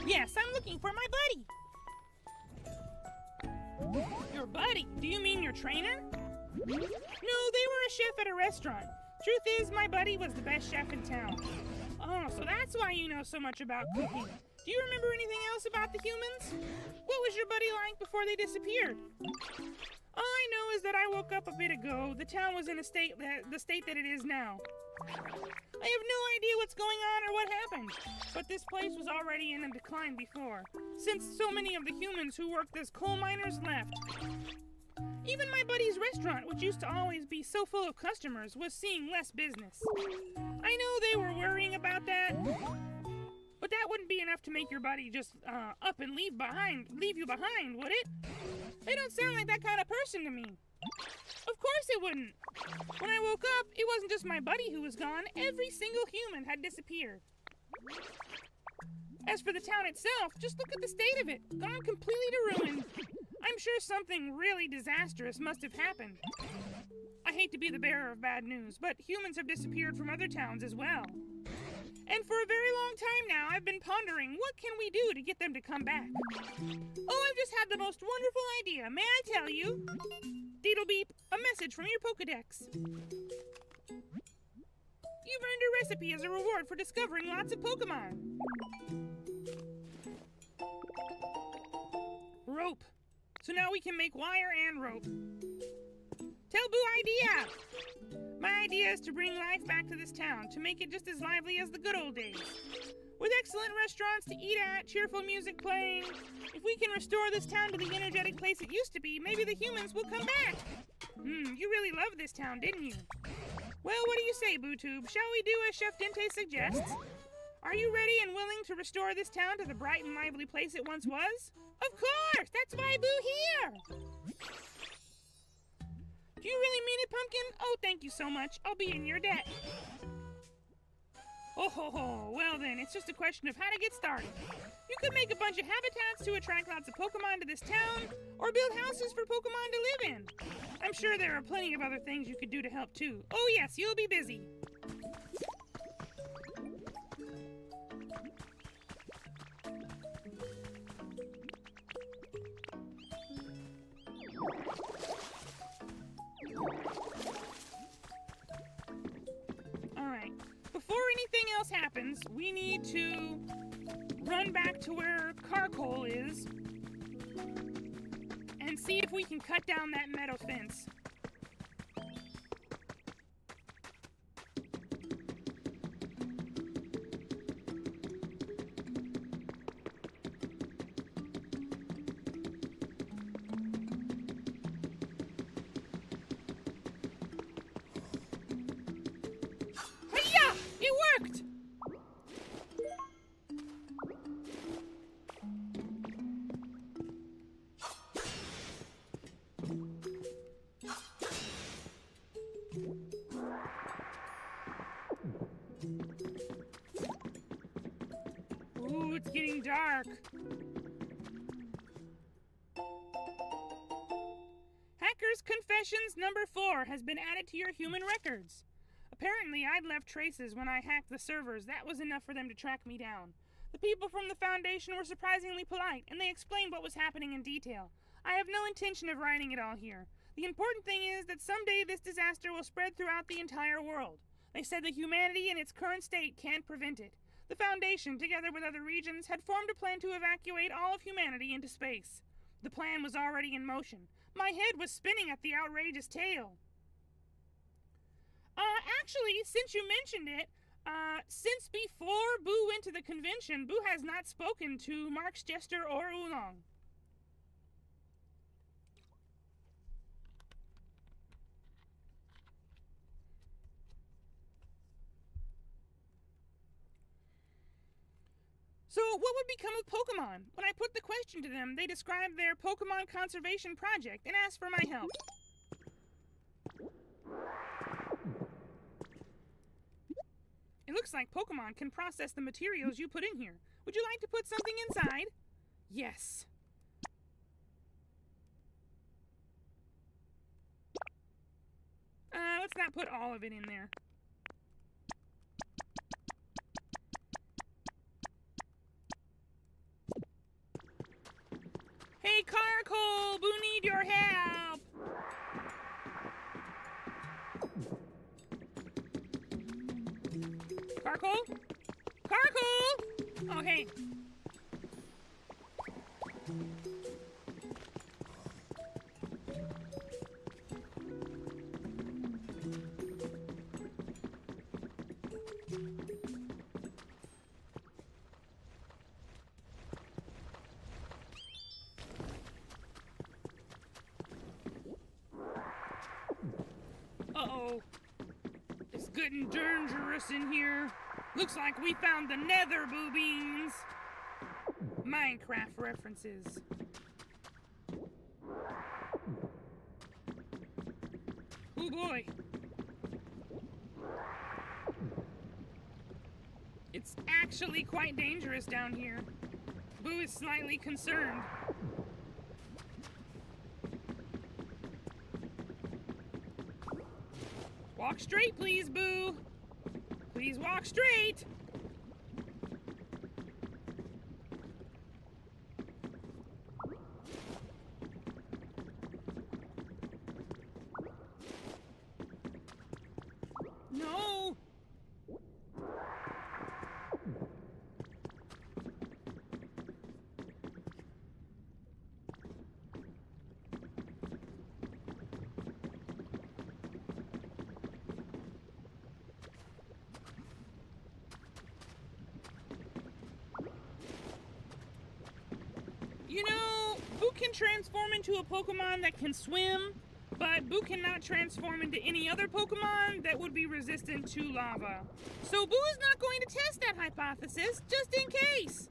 Yes, I'm looking for my buddy. Your buddy? Do you mean your trainer? No, they were a chef at a restaurant. Truth is, my buddy was the best chef in town. Oh, so that's why you know so much about cooking. Do you remember anything else about the humans? What was your buddy like before they disappeared? All I know is that I woke up a bit ago. The town was in the state that it is now. I have no idea what's going on or what happened, but this place was already in a decline before, since so many of the humans who worked as coal miners left. Even my buddy's restaurant, which used to always be so full of customers, was seeing less business. I know they were worrying about that, but that wouldn't be enough to make your buddy just up and leave you behind, would it? They don't sound like that kind of person to me. Of course it wouldn't. When I woke up, it wasn't just my buddy who was gone. Every single human had disappeared. As for the town itself, just look at the state of it. Gone completely to ruin. I'm sure something really disastrous must have happened. I hate to be the bearer of bad news, but humans have disappeared from other towns as well. And for a very long time now, I've been pondering, what can we do to get them to come back? Oh, I've just had the most wonderful idea. May I tell you? Deedle beep, a message from your Pokedex. You've earned a recipe as a reward for discovering lots of Pokemon. Rope. So now we can make wire and rope. Tell Boo idea! My idea is to bring life back to this town, to make it just as lively as the good old days. With excellent restaurants to eat at, cheerful music playing, if we can restore this town to the energetic place it used to be, maybe the humans will come back. You really loved this town, didn't you? Well, what do you say, BuuTube? Shall we do as Chef Dente suggests? Are you ready and willing to restore this town to the bright and lively place it once was? Of course! That's why Boo here! Do you really mean it, Pumpkin? Oh, thank you so much. I'll be in your debt. Oh ho ho, well then, it's just a question of how to get started. You could make a bunch of habitats to attract lots of Pokemon to this town, or build houses for Pokemon to live in. I'm sure there are plenty of other things you could do to help too. Oh yes, you'll be busy. Alright, before anything else happens, we need to run back to where Carcoal is and see if we can cut down that metal fence. Hiya! It worked! Ooh, it's getting dark. Hacker's Confessions number 4 has been added to your human records. Apparently, I'd left traces when I hacked the servers. That was enough for them to track me down. The people from the Foundation were surprisingly polite, and they explained what was happening in detail. I have no intention of writing it all here. The important thing is that someday this disaster will spread throughout the entire world. They said that humanity in its current state can't prevent it. The Foundation, together with other regions, had formed a plan to evacuate all of humanity into space. The plan was already in motion. My head was spinning at the outrageous tale. Actually, since you mentioned it, since before Boo went to the convention, Boo has not spoken to Marks, Jester, or Oolong. So, what would become of Pokemon? When I put the question to them, they described their Pokemon conservation project and asked for my help. It looks like Pokemon can process the materials you put in here. Would you like to put something inside? Yes. Let's not put all of it in there. Hey, Carcoal! Boo need your help! Carcoal? Carcoal! Okay. Uh-oh. It's getting dangerous in here. Looks like we found the nether, Buu Beans. Minecraft references. Oh boy. It's actually quite dangerous down here. Buu is slightly concerned. Walk straight, please, Buu. Please walk straight. No. You know, Buu can transform into a Pokemon that can swim, but Buu cannot transform into any other Pokemon that would be resistant to lava. So Buu is not going to test that hypothesis, just in case.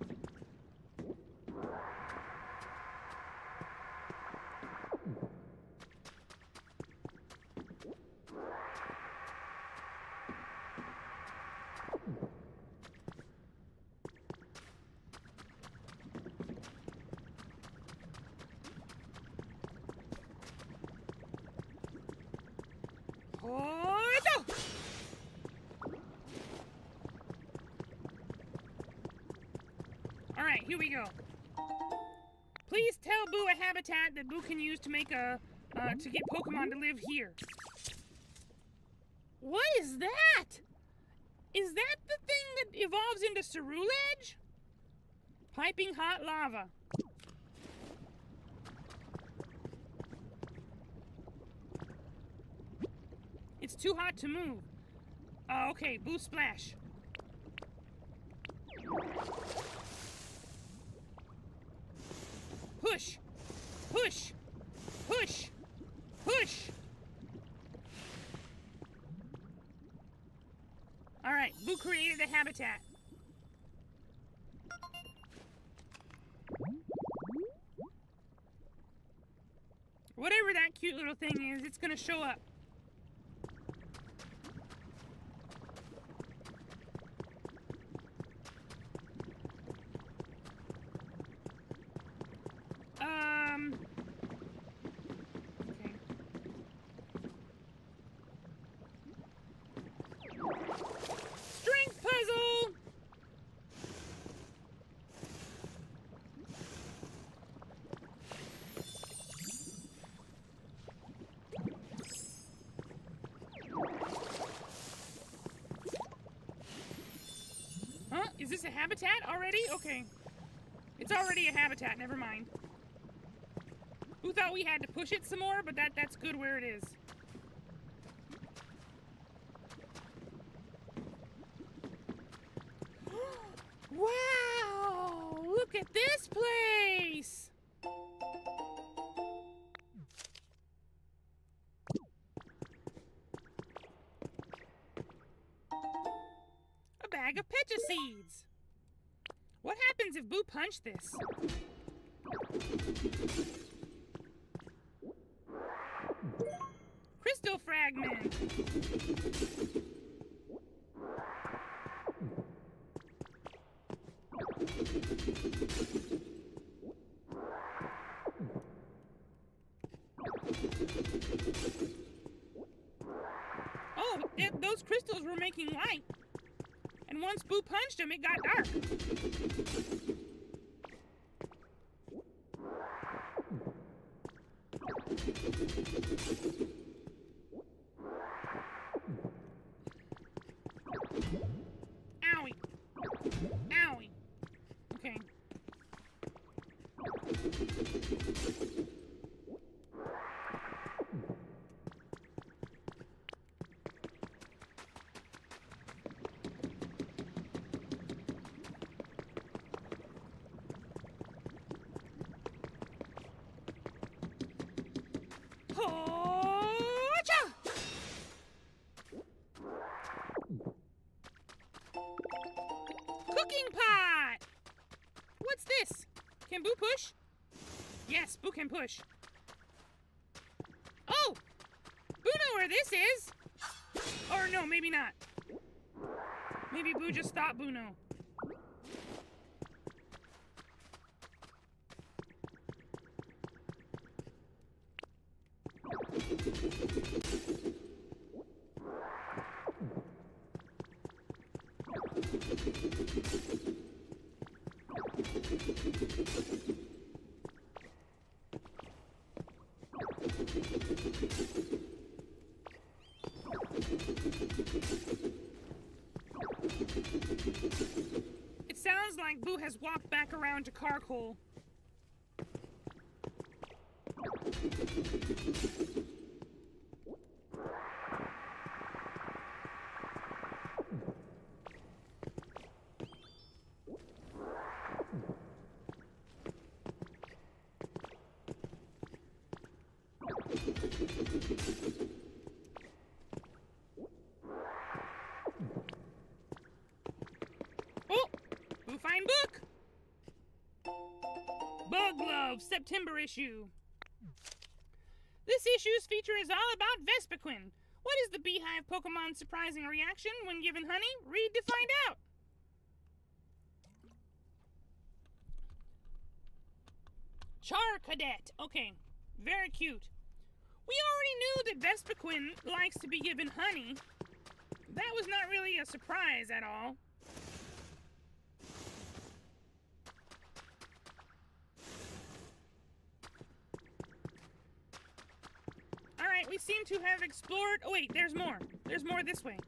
Alright, here we go. Please tell Buu a habitat that Buu can use to make to get Pokemon to live here. What is that? Is that the thing that evolves into Cerulege? Piping hot lava. It's too hot to move. Okay, Buu Splash. Push! Push! Push! Push! Alright, Buu created a habitat. Whatever that cute little thing is, it's gonna show up. Okay. Strength puzzle! Huh? Is this a habitat already? Okay. It's already a habitat, never mind. Who thought we had to push it some more, but that's good where it is. Wow! Look at this place! A bag of Pecha seeds. What happens if Buu punched this? Crystal fragment. Oh, those crystals were making light. And once Buu punched him, it got dark. Owie. Owie. Okay. cooking pot! What's this? Can Buu push? Yes, Buu can push. Oh! Buu know where this is! Or no, maybe not. Maybe Buu just thought Buu know. It sounds like Buu has walked back around to Carcoal. Oh! Buu find book! Bug Love, September issue. This issue's feature is all about Vespiquen. What is the beehive Pokemon's surprising reaction when given honey? Read to find out. Char Cadet. Okay, very cute. We already knew that Vespiquen likes to be given honey. That was not really a surprise at all. Alright, we seem to have explored... Oh wait, there's more. There's more this way.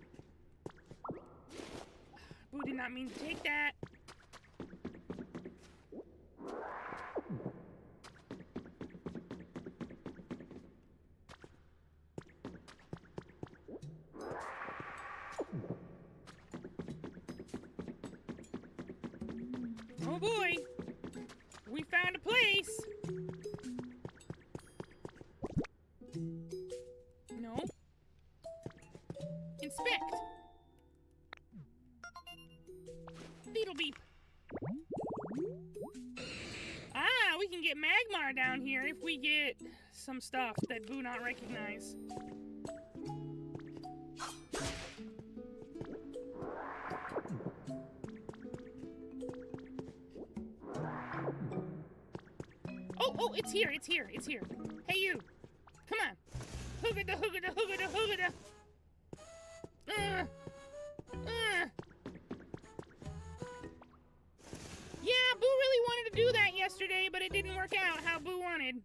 Buu did not mean to take that. Oh boy, we found a place. No. Inspect. Beetle beep. Ah, we can get Magmar down here if we get some stuff that Buu not recognize. Oh, it's here, it's here, it's here. Hey, you. Come on. Hoogada, hoogada, hoogada, hoogada. Yeah, Buu really wanted to do that yesterday, but it didn't work out how Buu wanted.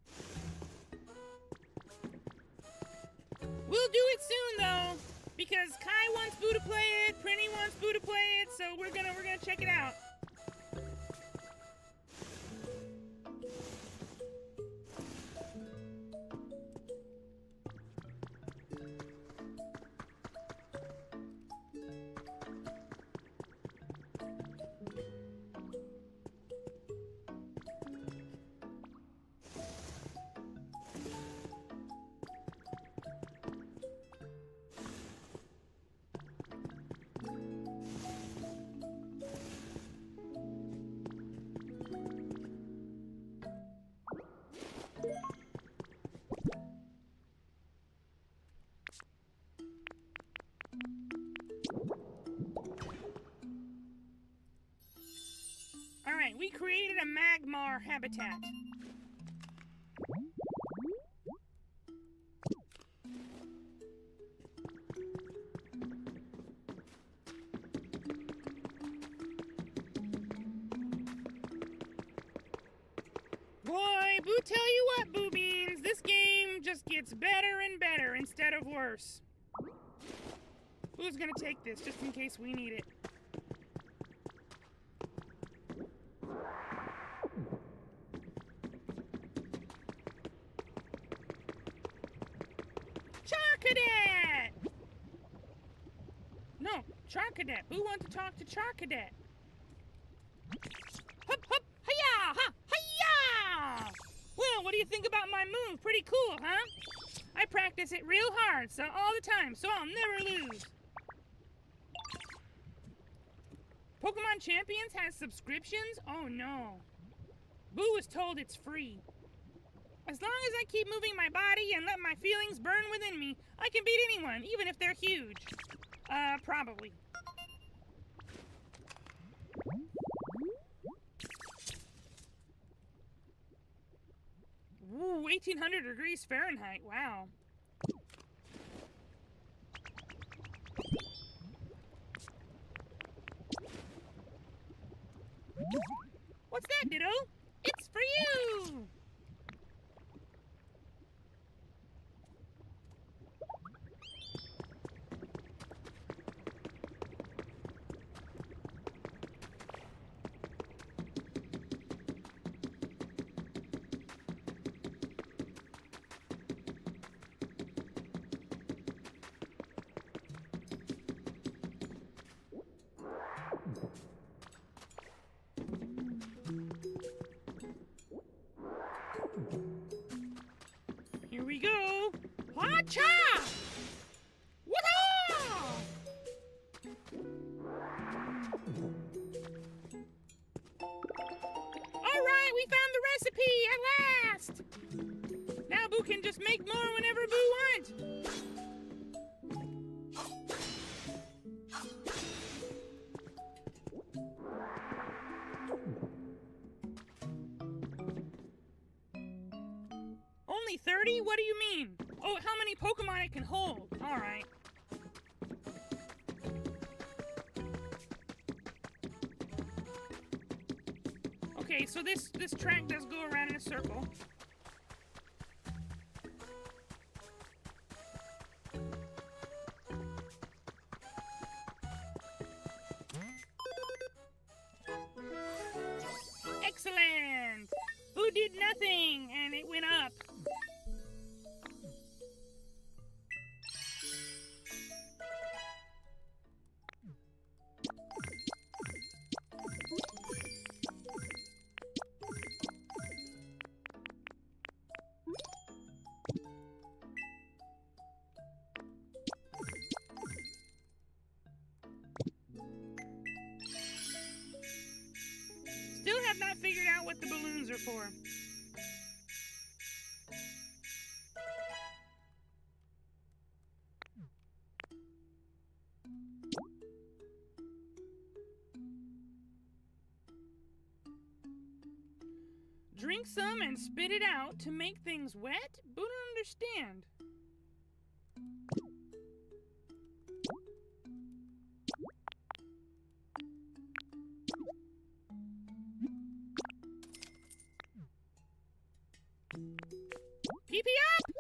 We'll do it soon, though, because Kai wants Buu to play it, Prinny wants Buu to play it, so we're gonna check it out. Alright, we created a Magmar habitat. Boy, Buu tell you what, Buu Beans, this game just gets better and better instead of worse. Buu's gonna take this just in case we need it. Cadet! No, Char Cadet. Buu wants to talk to Char Cadet. Hup, hup, hiya, ha, hiya! Well, what do you think about my move? Pretty cool, huh? I practice it real hard, so all the time, so I'll never lose. Pokemon Champions has subscriptions? Oh no. Buu was told it's free. As long as I keep moving my body and let my feelings burn within me, I can beat anyone, even if they're huge. Probably. Ooh, 1800 degrees Fahrenheit, wow. What's that, Ditto? It's for you! Here we go! Hacha! Whoa! Alright, we found the recipe at last! Now Buu can just make more whenever Buu wants. Only 30? What do you mean? Oh, how many Pokemon it can hold. Alright. Okay, so this track does go around in a circle. Excellent! Buu did nothing, and it went up. Still have not figured out what the balloons are for. Drink some and spit it out to make things wet? Buu don't understand. Pee-pee up!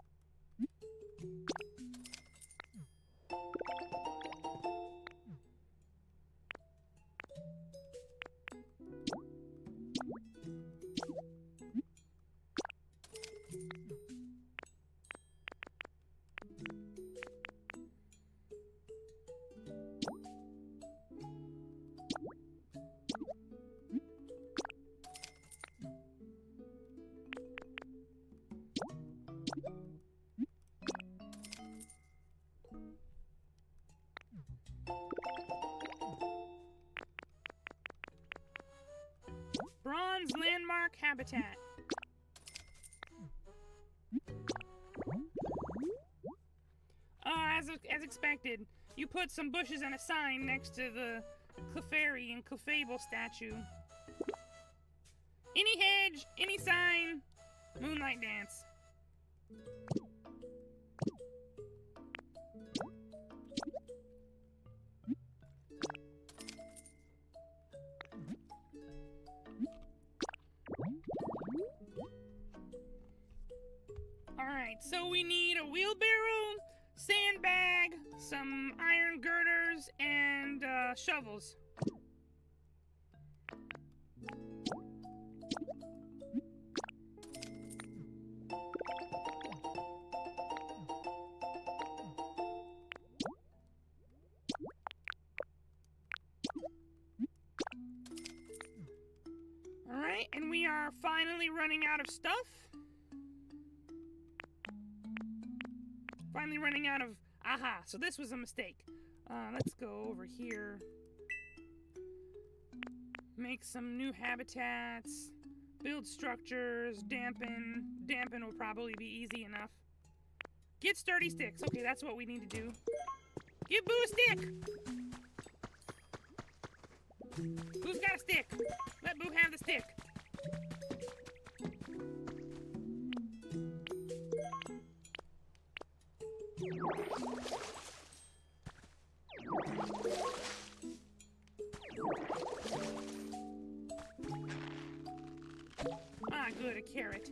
Bronze landmark habitat. As expected, you put some bushes and a sign next to the Clefairy and Clefable statue. Any hedge, any sign, moonlight dance. Alright, so we need a wheelbarrow, sandbag, some iron girders, and shovels. Alright, and we are finally running out of stuff. Finally running out of... Aha, so this was a mistake. Let's go over here. Make some new habitats. Build structures. Dampen. Dampen will probably be easy enough. Get sturdy sticks. Okay, that's what we need to do. Give Buu a stick! Boo's got a stick. Let Buu have the stick. Ah, good, a carrot.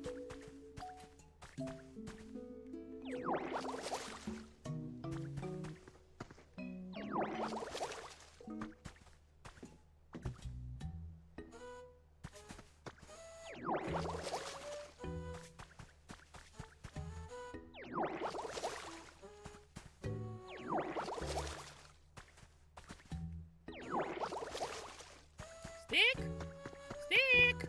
Stick! Stick!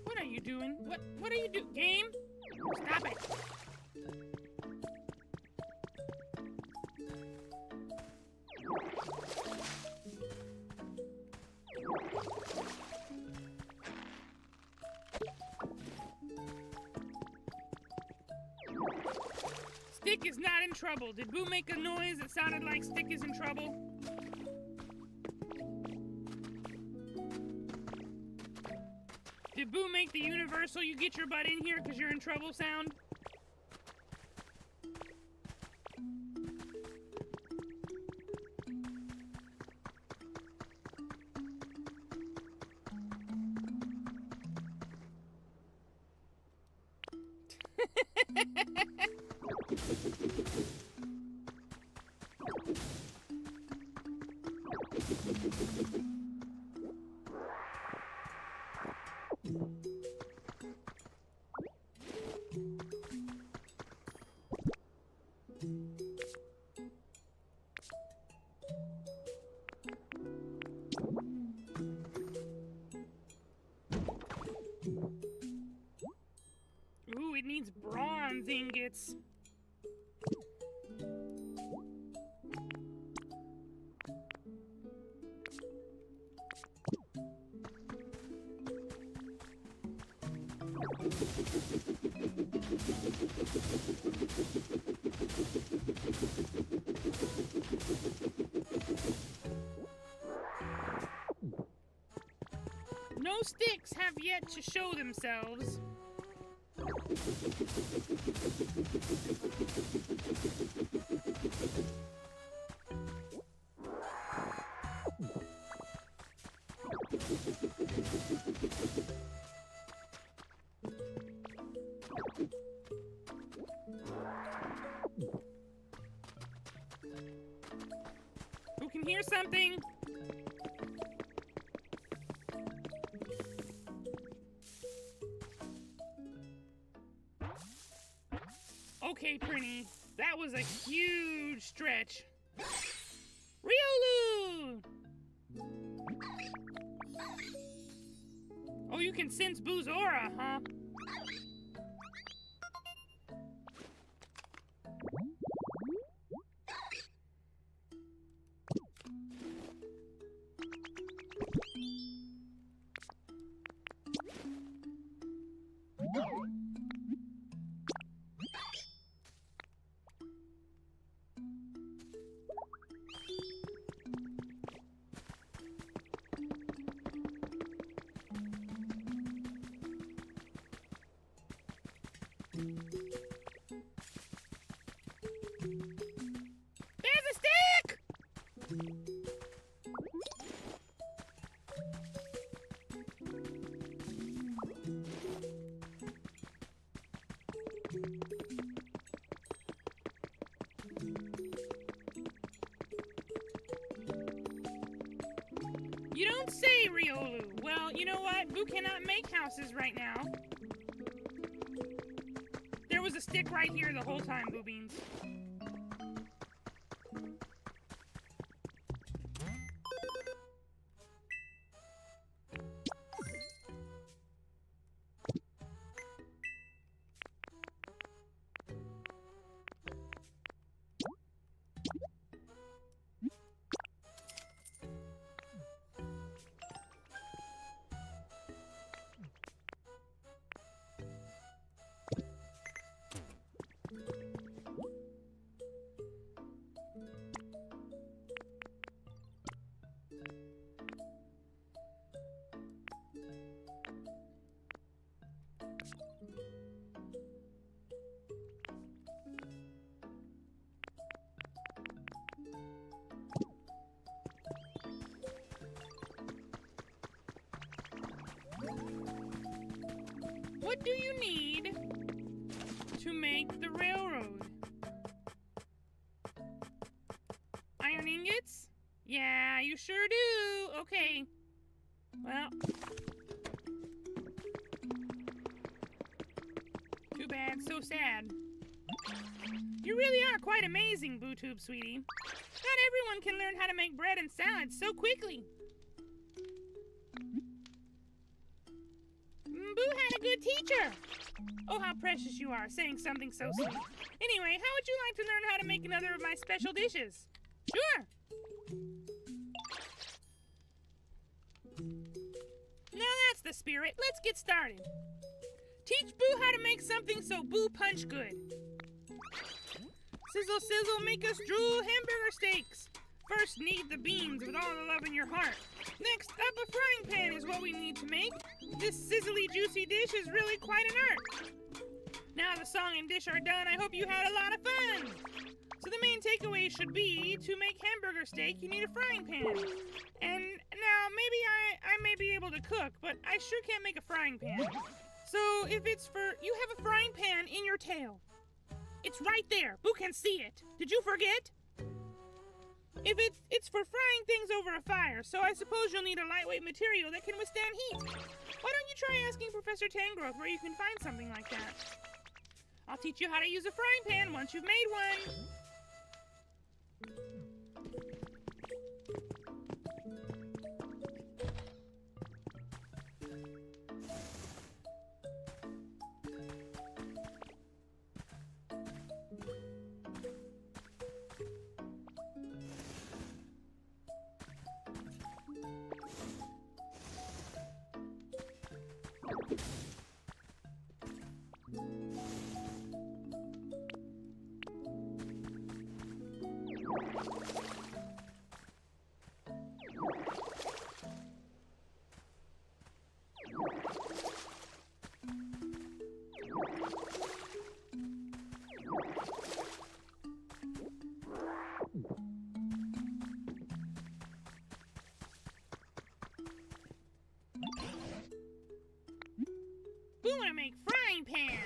What are you doing? What are you doing? Game? Stop it! Stick is not in trouble. Did Buu make a noise that sounded like Stick is in trouble? Did Buu make the universal "you get your butt in here because you're in trouble" sound? Ooh, it needs bronze ingots. No sticks have yet to show themselves. Who can hear something? Okay, Prinny, that was a huge stretch. Riolu! Oh, you can sense Buu's aura, huh? There's a stick! You don't say, Riolu. Well, you know what? Buu cannot make houses right now. There was a stick right here the whole time, Buu Beans. What do you need to make the railroad? Iron ingots? Yeah, you sure do. Okay. Well. Too bad, so sad. You really are quite amazing, BuuTube, sweetie. Not everyone can learn how to make bread and salads so quickly. Boo had a good teacher. Oh, how precious you are, saying something so sweet. Anyway, how would you like to learn how to make another of my special dishes? Sure. Now that's the spirit. Let's get started. Teach Boo how to make something so Boo punch good. Sizzle, sizzle, make us drool hamburger steaks. First, knead the beans with all the love in your heart. Next up, a frying pan is what we need to make. This sizzly, juicy dish is really quite an art. Now the song and dish are done, I hope you had a lot of fun. So the main takeaway should be, to make hamburger steak, you need a frying pan. And now, maybe I may be able to cook, but I sure can't make a frying pan. So if it's for, you have a frying pan in your tail. It's right there. Boo can see it. Did you forget? If it's for frying things over a fire, so I suppose you'll need a lightweight material that can withstand heat. Why don't you try asking Professor Tangrowth where you can find something like that? I'll teach you how to use a frying pan once you've made one. We want to make frying pan.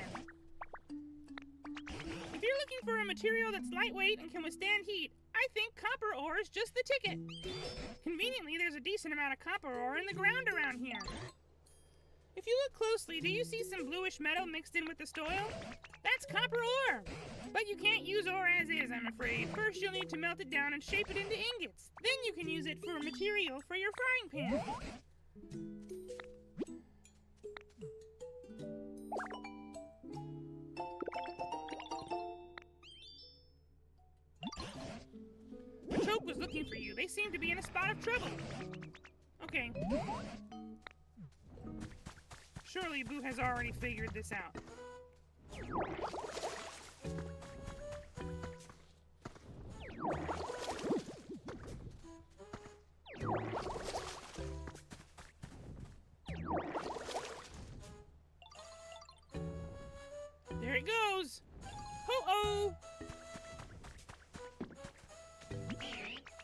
If you're looking for a material that's lightweight and can withstand heat, I think copper ore is just the ticket. Conveniently, there's a decent amount of copper ore in the ground around here. If you look closely, do you see some bluish metal mixed in with the soil? That's copper ore. But you can't use ore as is, I'm afraid. First, you'll need to melt it down and shape it into ingots. Then you can use it for material for your frying pan. The choke was looking for you. They seem to be in a spot of trouble. Okay. Surely Boo has already figured this out. There it goes. Ho-oh!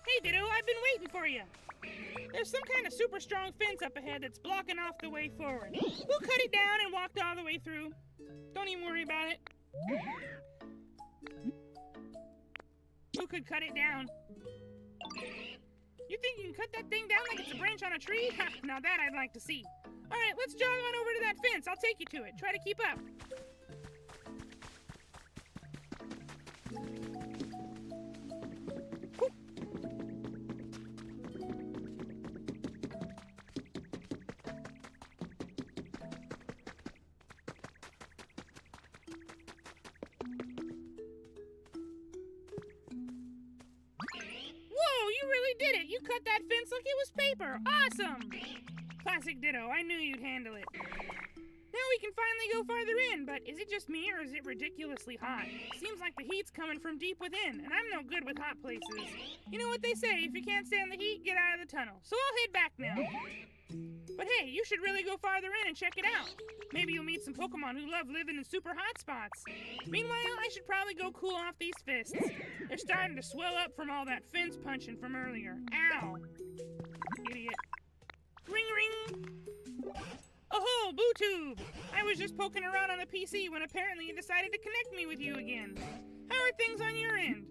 Hey, Ditto, I've been waiting for you. There's some kind of super strong fence up ahead that's blocking off the way forward. We'll cut it down and walked all the way through. Don't even worry about it. Who could cut it down? You think you can cut that thing down like it's a branch on a tree? Ha, now that I'd like to see. All right, let's jog on over to that fence. I'll take you to it. Try to keep up. You really did it! You cut that fence like it was paper! Awesome! Classic Ditto, I knew you'd handle it. Now we can finally go farther in, but is it just me or is it ridiculously hot? Seems like the heat's coming from deep within, and I'm no good with hot places. You know what they say, if you can't stand the heat, get out of the tunnel. So I'll head back now. But hey, you should really go farther in and check it out. Maybe you'll meet some Pokemon who love living in super hot spots. Meanwhile, I should probably go cool off these fists. They're starting to swell up from all that fence punching from earlier. Ow. Idiot. Ring ring. BuuTube. I was just poking around on the PC when apparently you decided to connect me with you again. How are things on your end?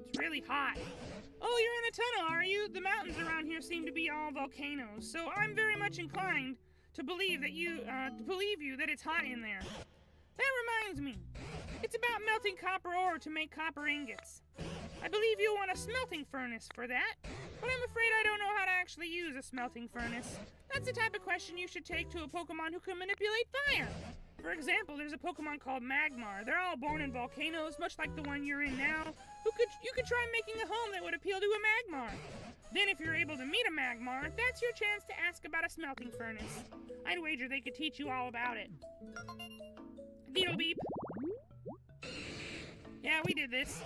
It's really hot. Oh, you're in a tunnel, are you? The mountains around here seem to be all volcanoes, so I'm very much inclined to believe that you that it's hot in there. That reminds me. It's about melting copper ore to make copper ingots. I believe you'll want a smelting furnace for that, but I'm afraid I don't know how to actually use a smelting furnace. That's the type of question you should take to a Pokemon who can manipulate fire. For example, there's a Pokemon called Magmar. They're all born in volcanoes, much like the one you're in now. You could try making a home that would appeal to a Magmar. Then if you're able to meet a Magmar, that's your chance to ask about a smelting furnace. I'd wager they could teach you all about it. Beetle beep. Yeah, we did this.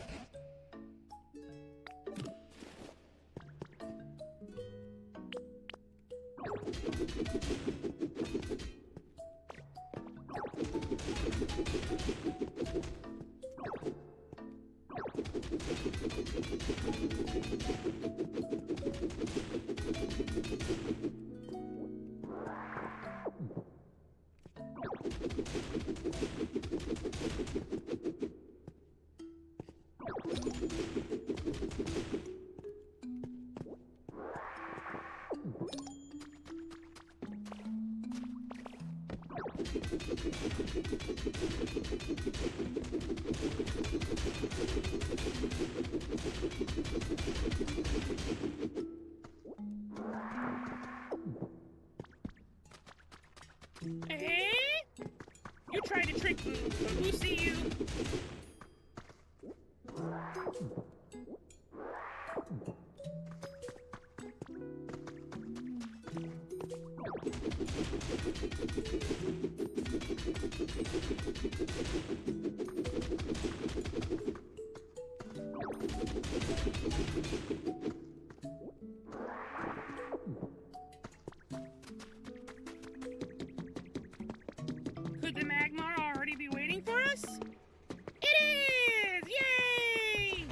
Hey? You tried to trick Buu, but Buu see you. Could the Magmar already be waiting for us? It is! Yay!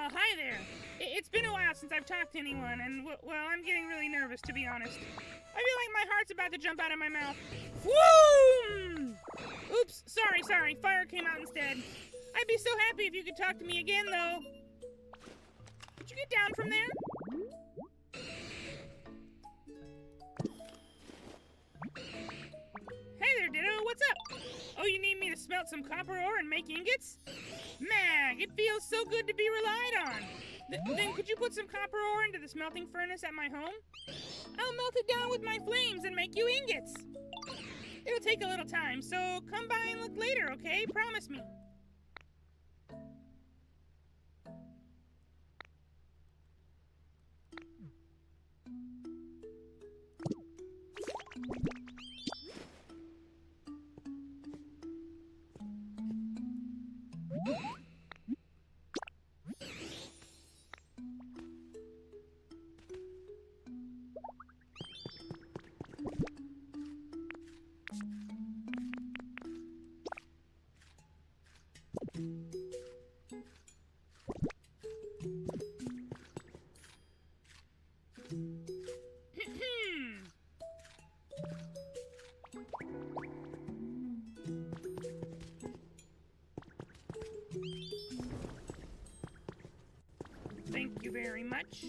Hi there. It's been a while since I've talked to anyone, and, well, I'm getting really nervous, to be honest. I feel like my heart's about to jump out of my mouth. Woo! Oops, sorry, fire came out instead. I'd be so happy if you could talk to me again, though. Could you get down from there? Hey there, Ditto, what's up? Oh, you need me to smelt some copper ore and make ingots? Mag, it feels so good to be relied on. Then could you put some copper ore into the smelting furnace at my home? I'll melt it down with my flames and make you ingots. It'll take a little time, so come by and look later, okay? Promise me. Thank you very much.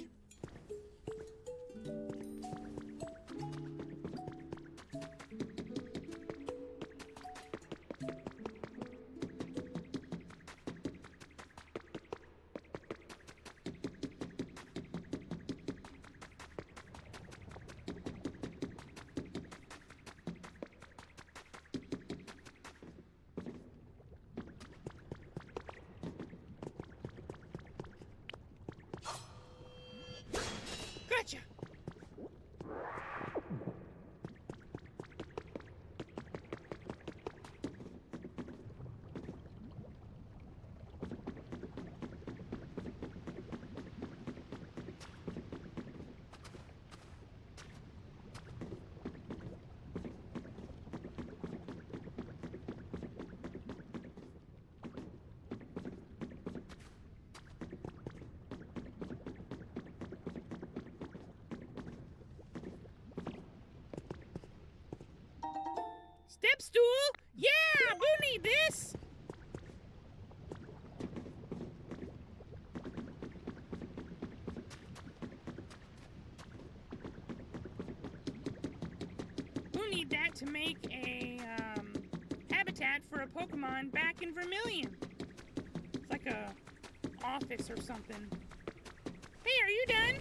Gotcha! Step stool? Yeah, Boo need this. Boo need that to make a habitat for a Pokemon back in Vermilion. It's like a office or something. Hey, are you done?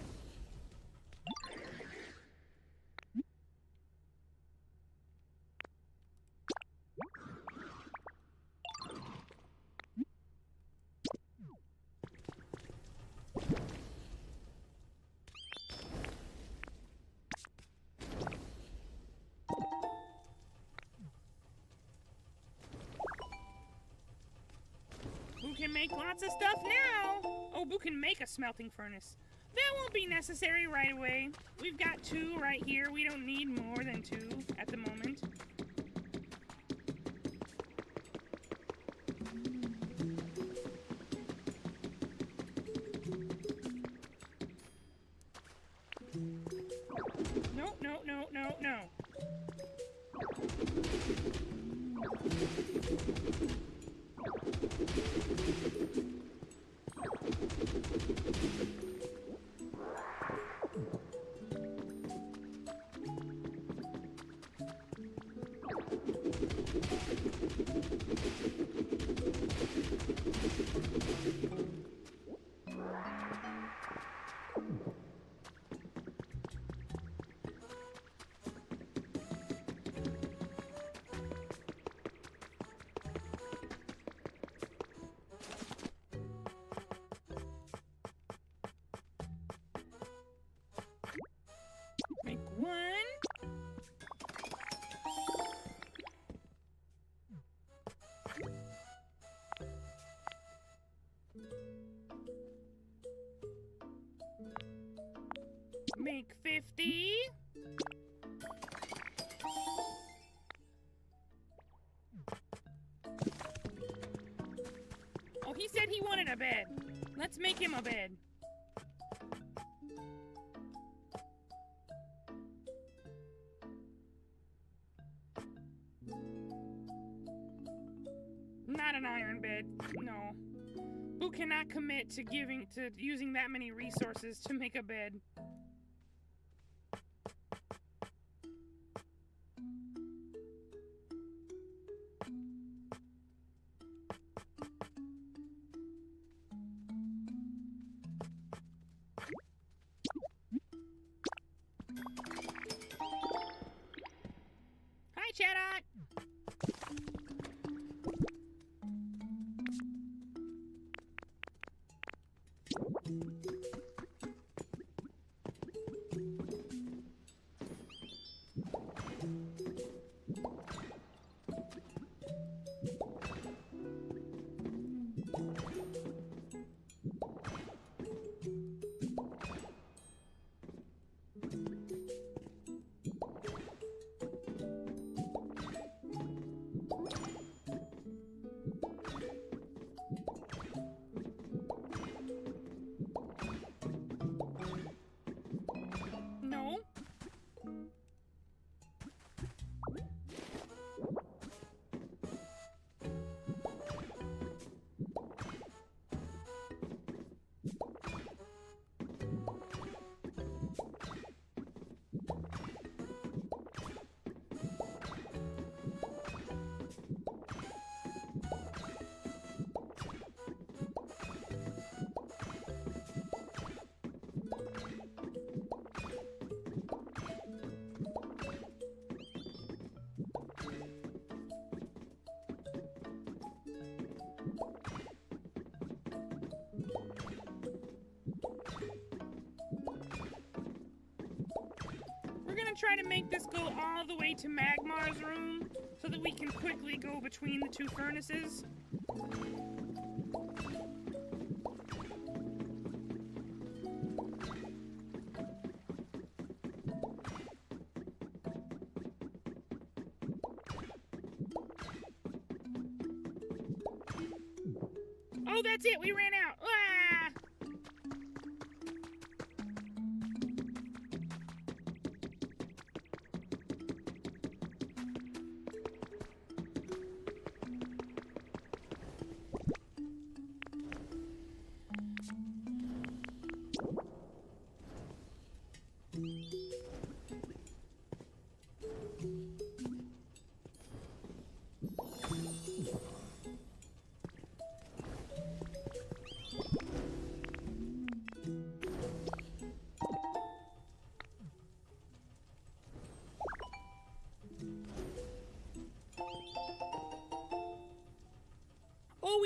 Boo can make lots of stuff now. Oh, Boo can make a smelting furnace. That won't be necessary right away. We've got 2 right here. We don't need more than 2 at the moment. No, no, no, no, no. Make 1. Make 50. Oh, he said he wanted a bed. Let's make him a bed. Not an iron bed, no. Boo cannot commit to using that many resources to make a bed. Hi, Chatot! No. We're gonna try to make this go all the way to Magmar's room so that we can quickly go between the 2 furnaces. Oh, that's it. We ran out. Ah!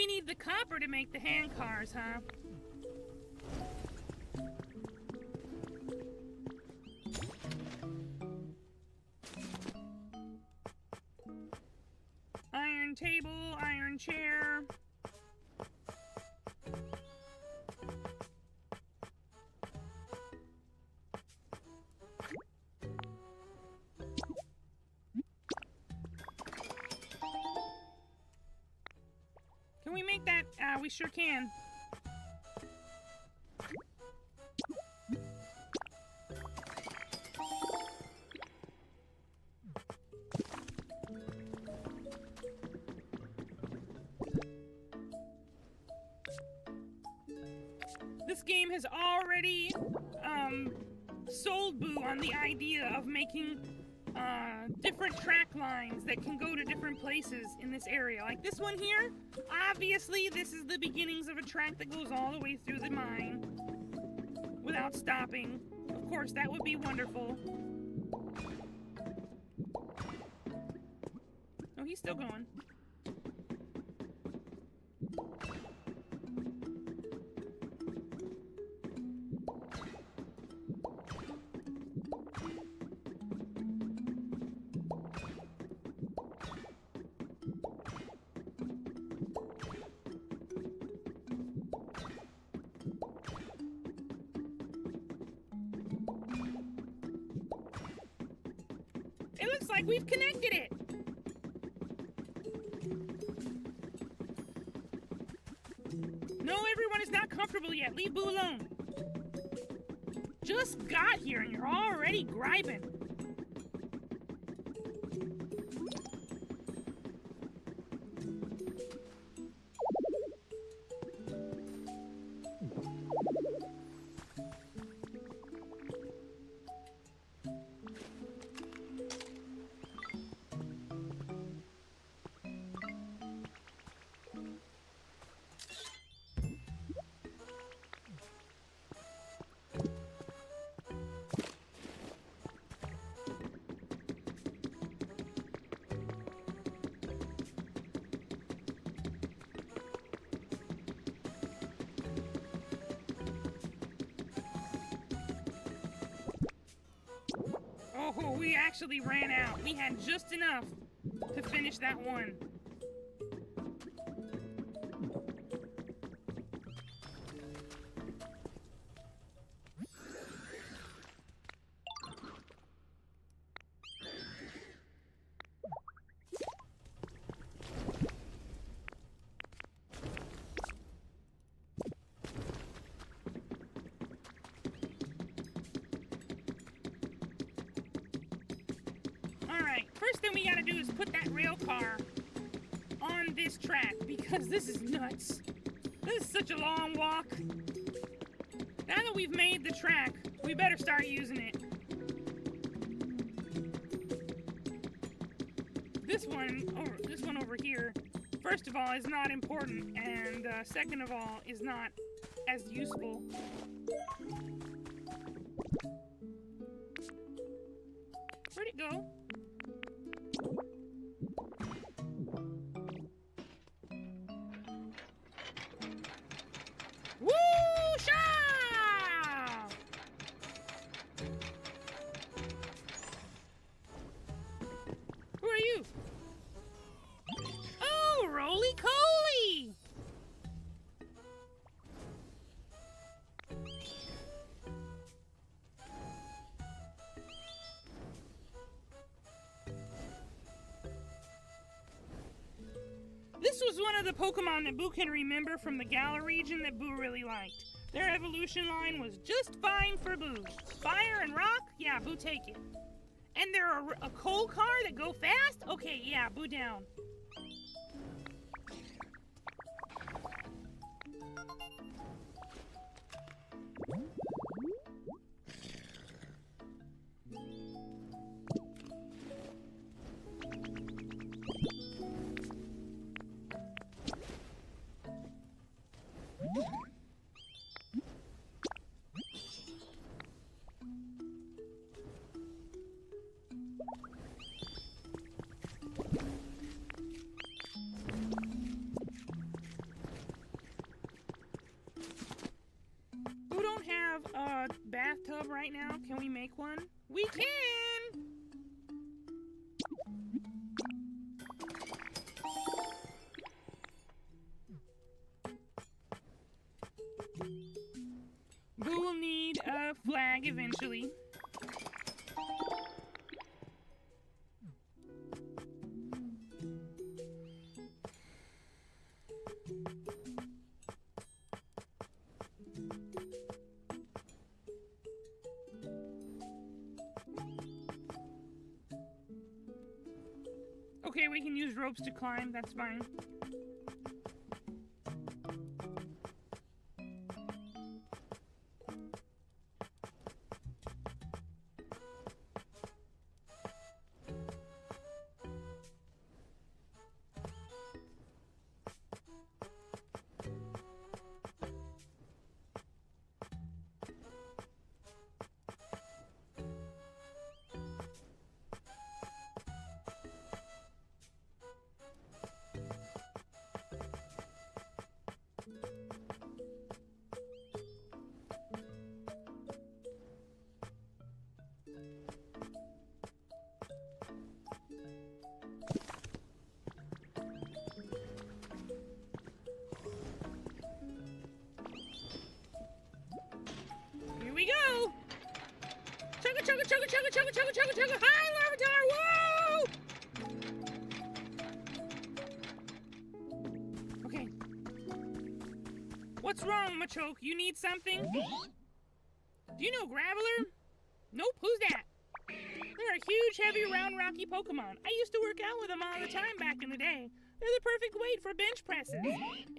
we need the copper to make the hand cars, huh? Iron table, iron chair. Can we make that? We sure can. This game has already sold Buu on the idea of making different track lines that can go to different places in this area. Like this one here, obviously this is the beginnings of a track that goes all the way through the mine without stopping. Of course, that would be wonderful. Oh, he's still going. It looks like we've connected it. No, everyone is not comfortable yet. Leave Buu alone. Just got here and you're already griping. Oh, we actually ran out. We had just enough to finish that one. First thing we gotta do is put that rail car on this track because this is nuts. This is such a long walk. Now that we've made the track, we better start using it. This one over here, first of all, is not important, and second of all, is not as useful. Where'd it go? Who are you? Oh, roly-coly! This was one of the Pokemon that Buu can remember from the Galar region that Buu really liked. Their evolution line was just fine for Buu. Fire and rock? Yeah, Buu take it. And they're a coal car that go fast? Okay, yeah, Buu down. make one? We can! Boo will need a flag eventually. Okay, we can use ropes to climb, that's fine. Here we go! Chugga, chugga, chugga, chugga, chugga, chugga, chugga, chugga! Hi, Larvitar! Whoa! Okay. What's wrong, Machoke? You need something? Do you know Graveler? Nope, who's that? They're a huge, heavy, round, rocky Pokemon. I used to work out with them all the time back in the day. They're the perfect weight for bench presses.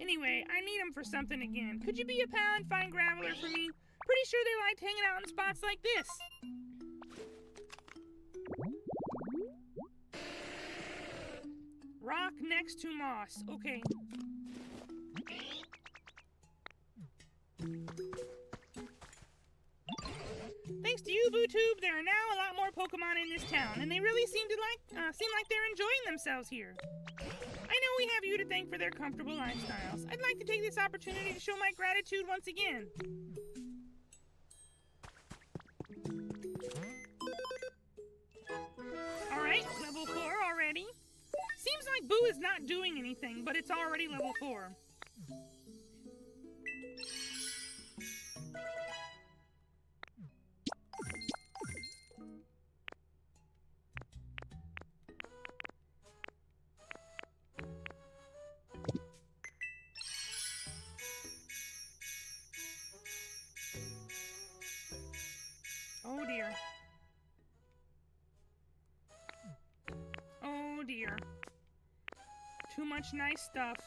Anyway, I need them for something again. Could you be a pal and find Graveler for me? Pretty sure they liked hanging out in spots like this. Rock next to moss. Okay. Thanks to you, BuuTube, there are now a lot more Pokemon in this town, and they really seem like they're enjoying themselves here. I know we have you to thank for their comfortable lifestyles. I'd like to take this opportunity to show my gratitude once again. Alright, level 4 already. Seems like Buu is not doing anything, but it's already level 4. Oh dear. Oh dear. Too much nice stuff.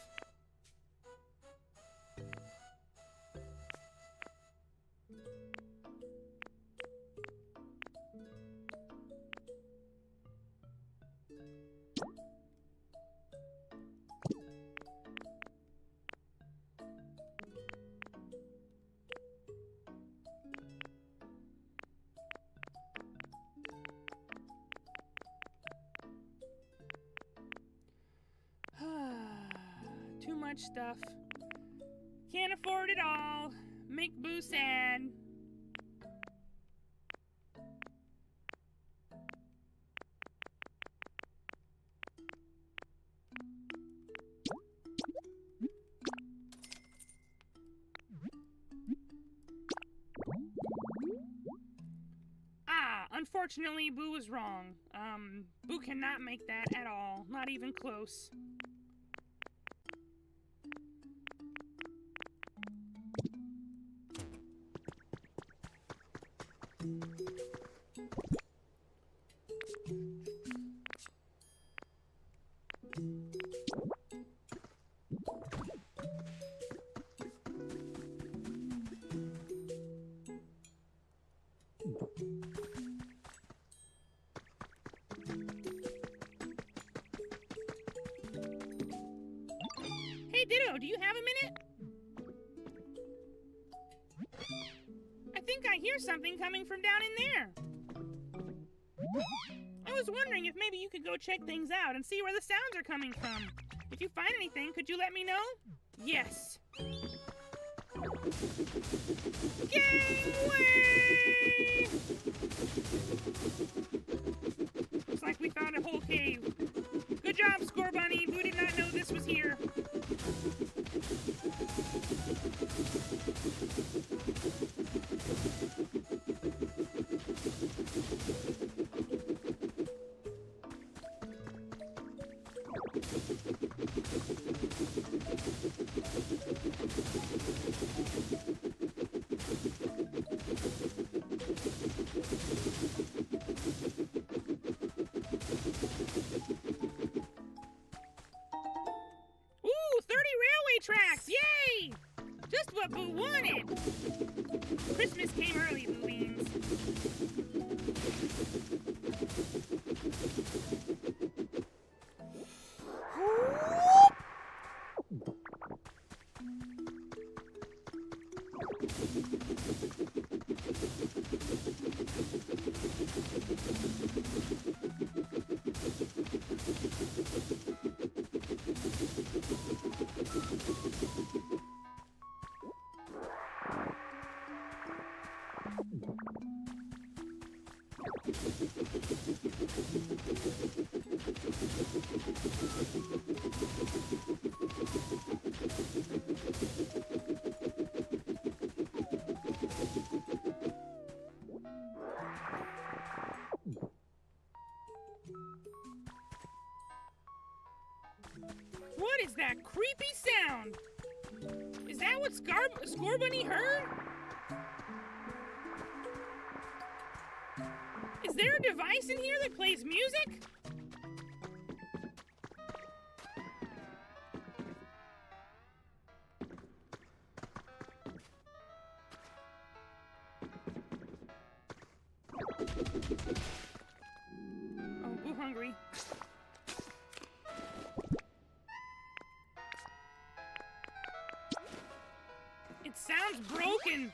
Too much stuff. Can't afford it all. Make Buu sad. Unfortunately, Buu was wrong. Buu cannot make that at all. Not even close. Hey Ditto, do you have a minute? I think I hear something coming from down in there. I was wondering if maybe you could go check things out and see where the sounds are coming from. If you find anything, could you let me know? Yes. Gangway! Looks like we found a whole cave. Good job, Score Bunny. Boo did not know this was here. Ooh, 30 railway tracks! Yay! Just what Boo wanted! Christmas came early, Buu Beans. What is that creepy sound? Is that what Score Bunny heard? Is there a device in here that plays music? Oh, Boo hungry. It sounds broken.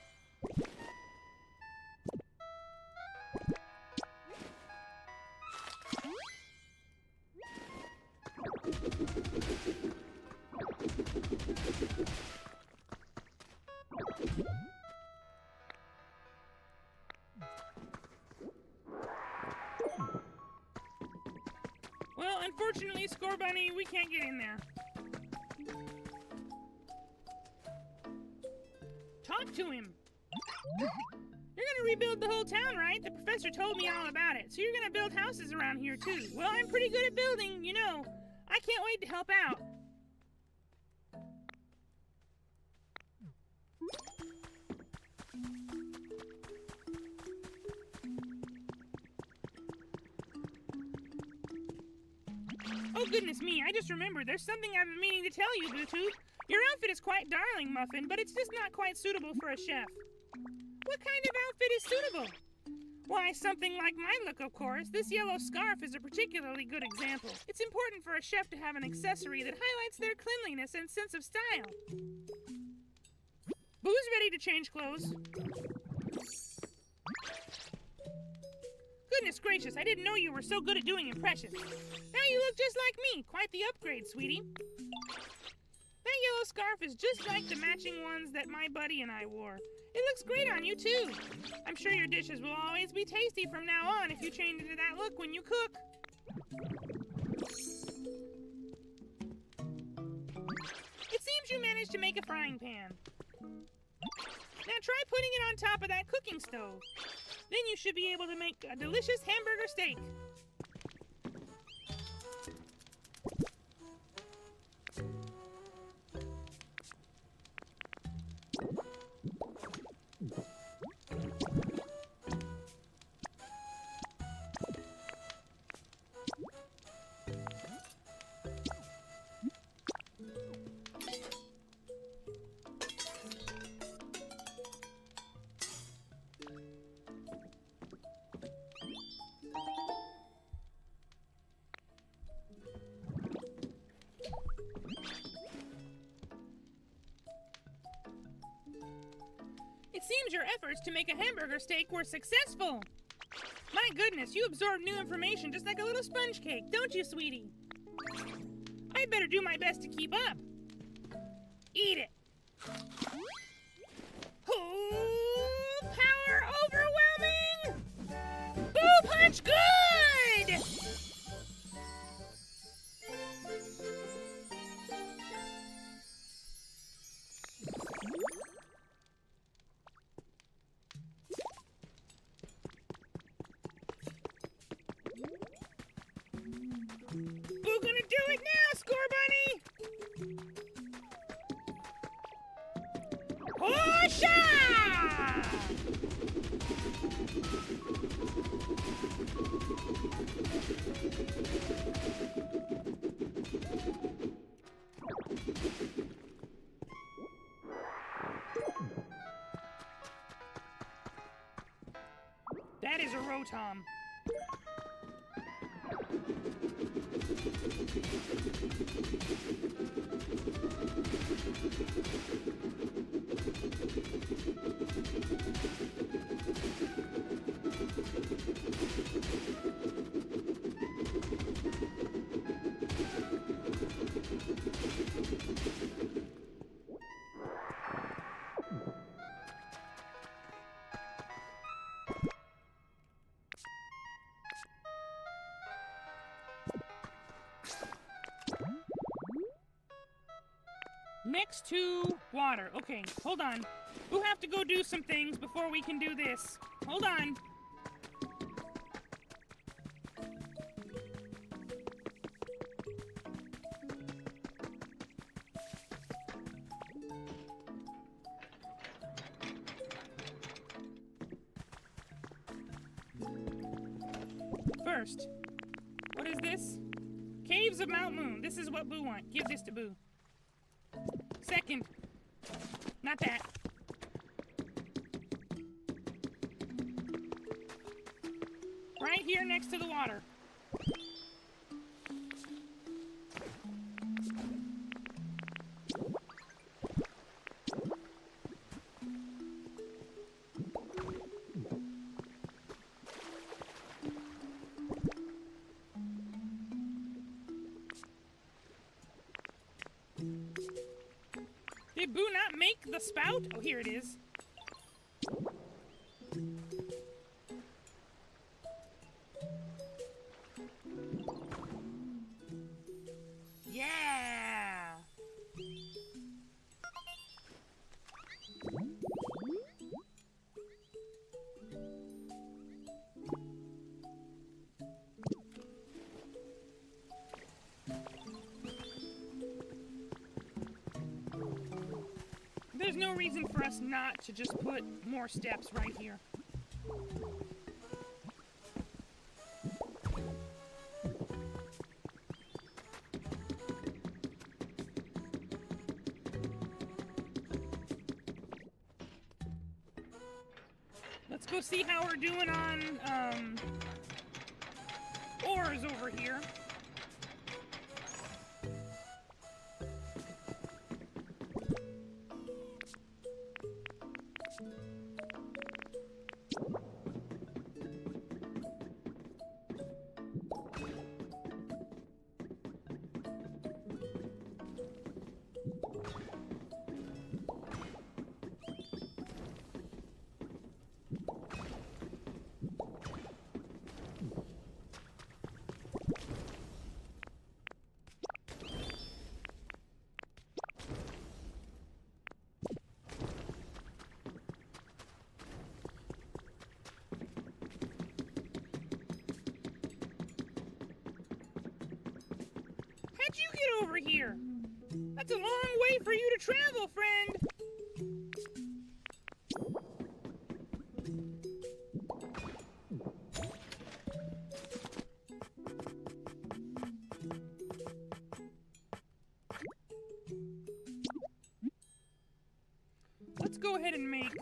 Well, unfortunately, Score Bunny, we can't get in there. Talk to him. You're gonna rebuild the whole town, right? The professor told me all about it. So you're gonna build houses around here, too. Well, I'm pretty good at building, you know. I can't wait to help out. Oh, goodness me, I just remembered. There's something I've been meaning to tell you, BuuTube. Your outfit is quite darling, Muffin, but it's just not quite suitable for a chef. What kind of outfit is suitable? Why, something like my look, of course. This yellow scarf is a particularly good example. It's important for a chef to have an accessory that highlights their cleanliness and sense of style. Boo's ready to change clothes. Goodness gracious, I didn't know you were so good at doing impressions. Now you look just like me. Quite the upgrade, sweetie. That yellow scarf is just like the matching ones that my buddy and I wore. It looks great on you, too. I'm sure your dishes will always be tasty from now on if you change into that look when you cook. It seems you managed to make a frying pan. Now try putting it on top of that cooking stove. Then you should be able to make a delicious hamburger steak. It seems your efforts to make a hamburger steak were successful. My goodness, you absorb new information just like a little sponge cake, don't you, sweetie? I'd better do my best to keep up. Eat it. Oh, power overwhelming! Boo punch good! Boo gonna do it now, Score Bunny! Hosha! That is a Rotom. Next to water. Okay, hold on. We'll have to go do some things before we can do this. Hold on. First, what is this? Caves of Mount Moon. This is what Boo wants. Give this to Boo. Second. Not that. Right here next to the water. Did Boo not make the spout? Oh, here it is. Yeah! There's no reason for us not to just put more steps right here. Let's go see how we're doing on ores over here. How'd you get over here? That's a long way for you to travel, friend. Let's go ahead and make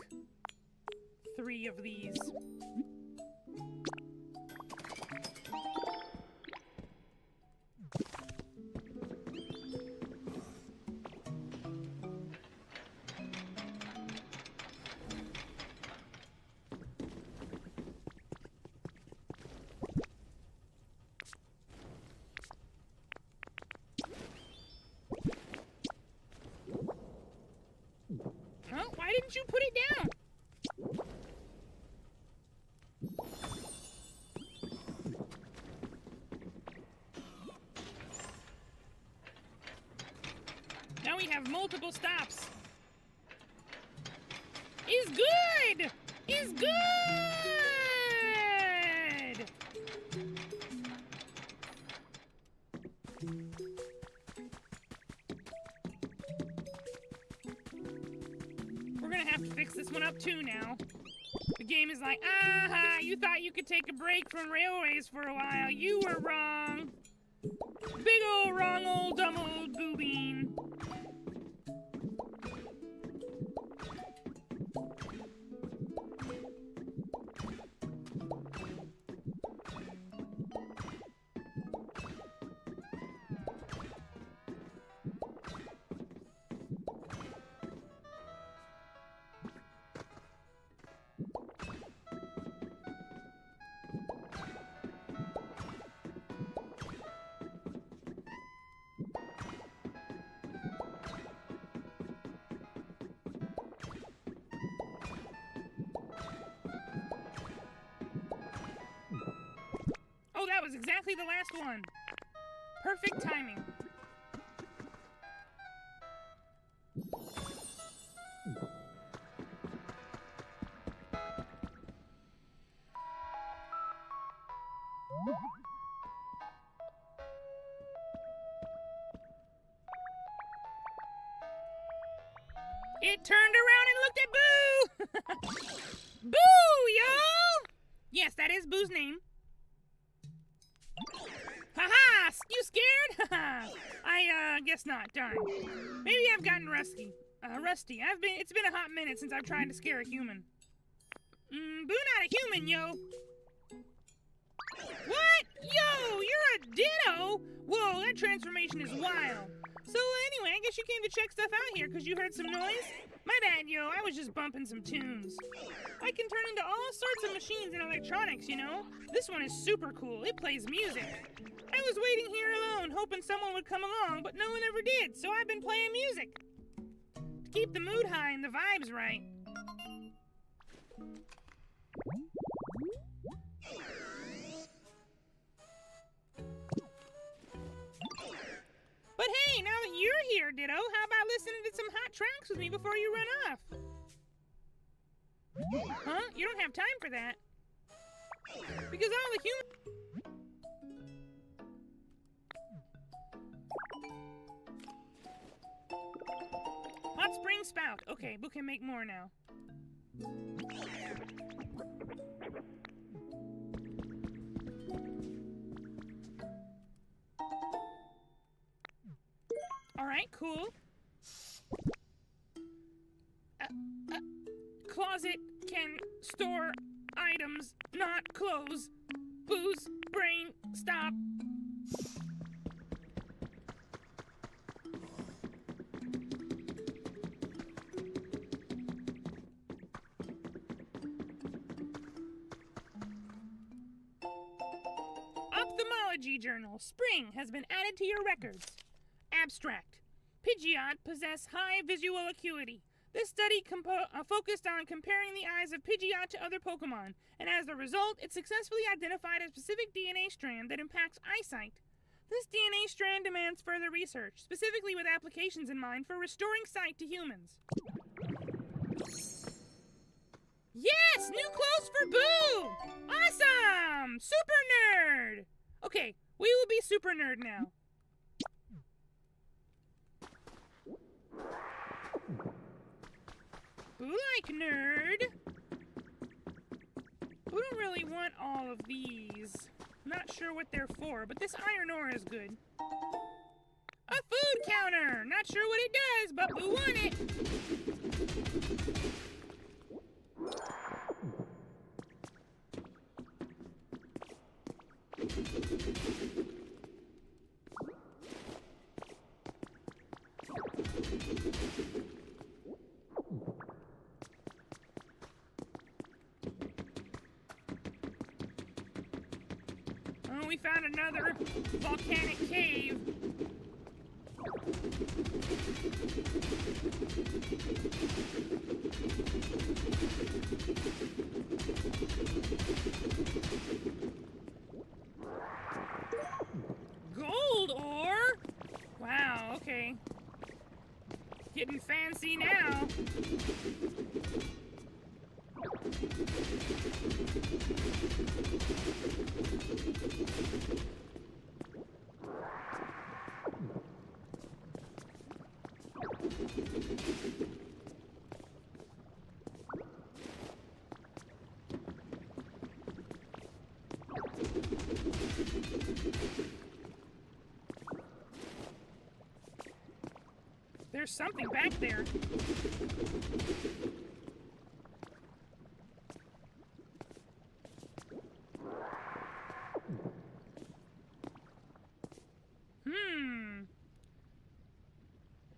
3 of these. don't you put it down? Now we have multiple stops. Is good! Is good! We're gonna have to fix this one up too now. The game is like, aha, you thought you could take a break from railways for a while. You were wrong. Big old wrong old dumb old Buu Bean. Oh, that was exactly the last one. Perfect timing. It turned around and looked at Buu! Boo, yo! Yes, that is Boo's name. Haha! You scared? Haha! I guess not. Darn. Maybe I've gotten rusty. It's been a hot minute since I've tried to scare a human. Boo not a human, yo. What? Yo, you're a ditto? Whoa, that transformation is wild. So anyway, I guess you came to check stuff out here because you heard some noise? My bad, yo, I was just bumping some tunes. I can turn into all sorts of machines and electronics, you know? This one is super cool. It plays music. I was waiting here alone, hoping someone would come along, but no one ever did, so I've been playing music. To keep the mood high and the vibes right. But hey, now that you're here, Ditto, how about listening to some hot tracks with me before you run off? Huh? You don't have time for that. Because all the Hot spring spout. Okay, Buu can make more now. Alright, cool. Closet can store items, not clothes. Buu's brain, stop. Ophthalmology Journal. Spring has been added to your records. Abstract. Pidgeot possess high visual acuity. This study focused on comparing the eyes of Pidgeot to other Pokemon, and as a result, it successfully identified a specific DNA strand that impacts eyesight. This DNA strand demands further research, specifically with applications in mind for restoring sight to humans. Yes! New clothes for Buu! Awesome! Super nerd! Okay, we will be super nerd now. Buu like nerd. Buu don't really want all of these. I'm not sure what they're for, but this iron ore is good. A food counter! Not sure what it does, but Buu want it. Oh, we found another volcanic cave. Getting fancy now. There's something back there.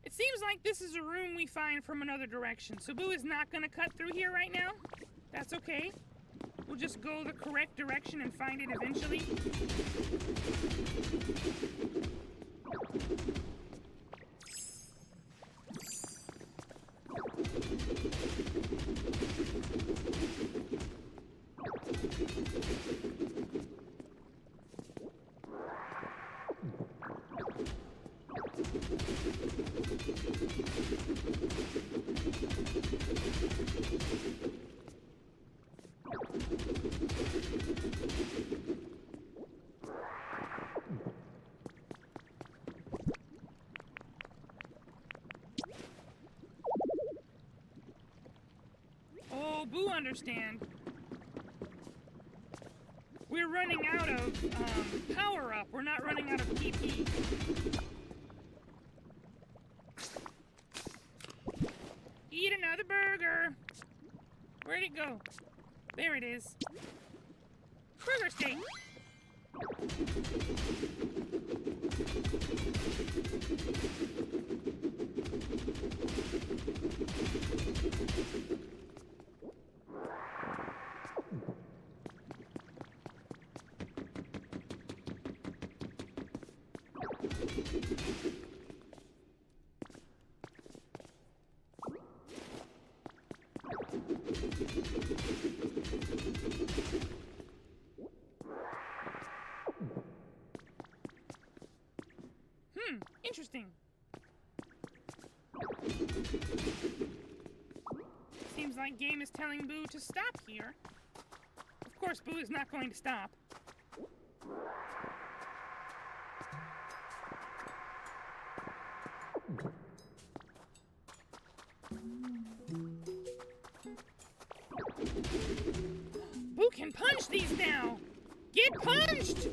It seems like this is a room we find from another direction. So Buu is not going to cut through here right now. That's okay. We'll just go the correct direction and find it eventually. Oh, Buu understand. We're running out of power-up. We're not running out of PP. Eat another burger. Where'd it go? There it is. Burger steak. Interesting. Seems like game is telling Buu to stop here. Of course, Buu is not going to stop. Buu can punch these now! Get punched!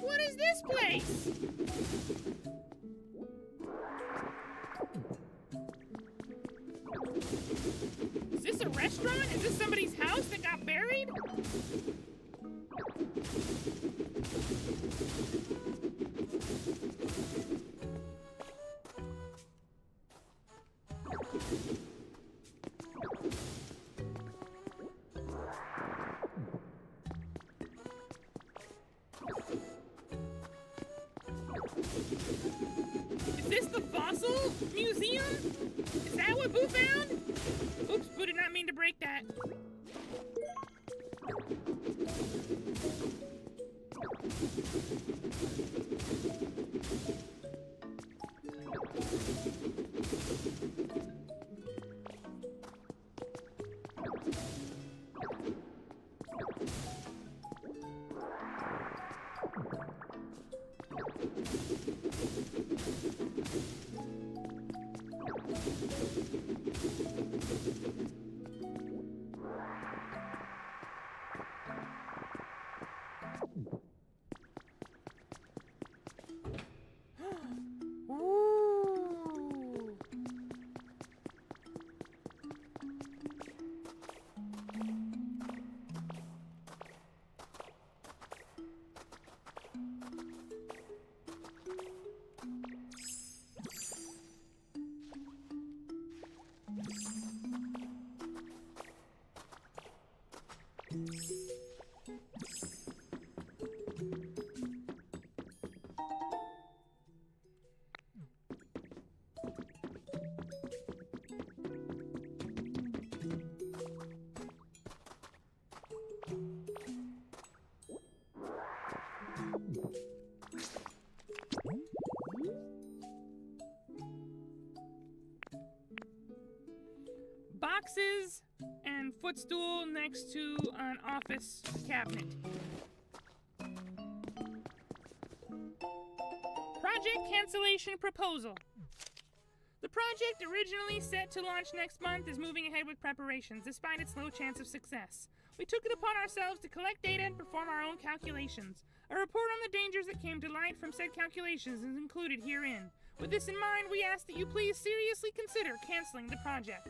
What is this place? Is this a restaurant? Is this somebody's house that got buried? Is this the fossil museum? Is that what Buu found? Oops, Buu did not mean to break that. Ooh. boxes and footstool next to an office cabinet. Project cancellation proposal. The project, originally set to launch next month, is moving ahead with preparations, despite its low chance of success. We took it upon ourselves to collect data and perform our own calculations. A report on the dangers that came to light from said calculations is included herein. With this in mind, we ask that you please seriously consider canceling the project.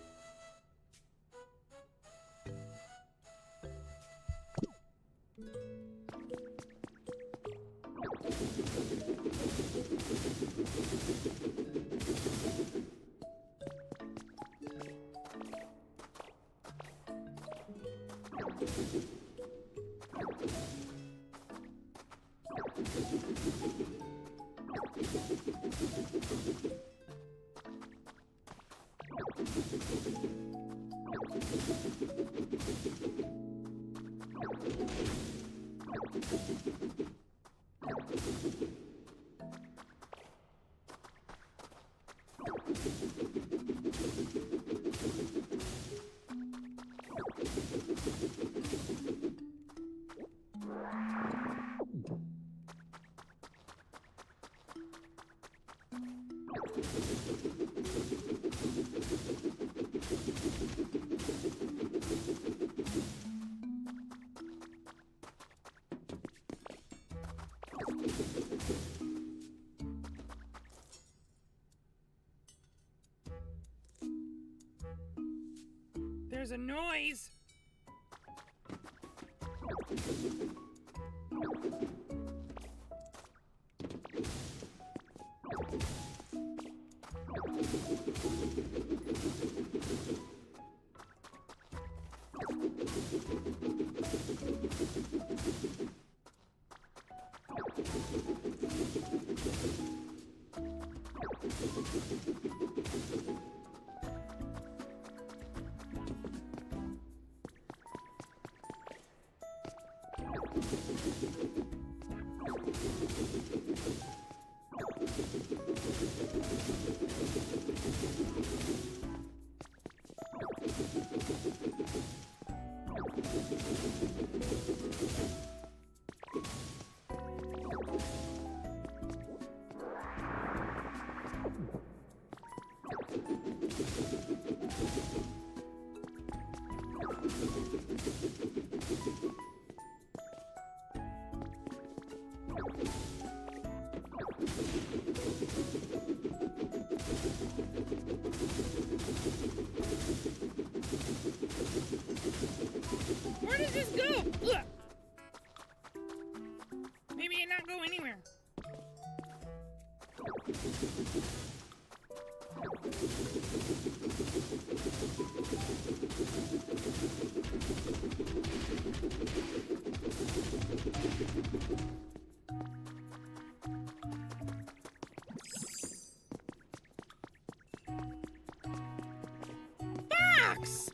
There's a noise. Where does this go? Ugh. Maybe it not go anywhere. Box!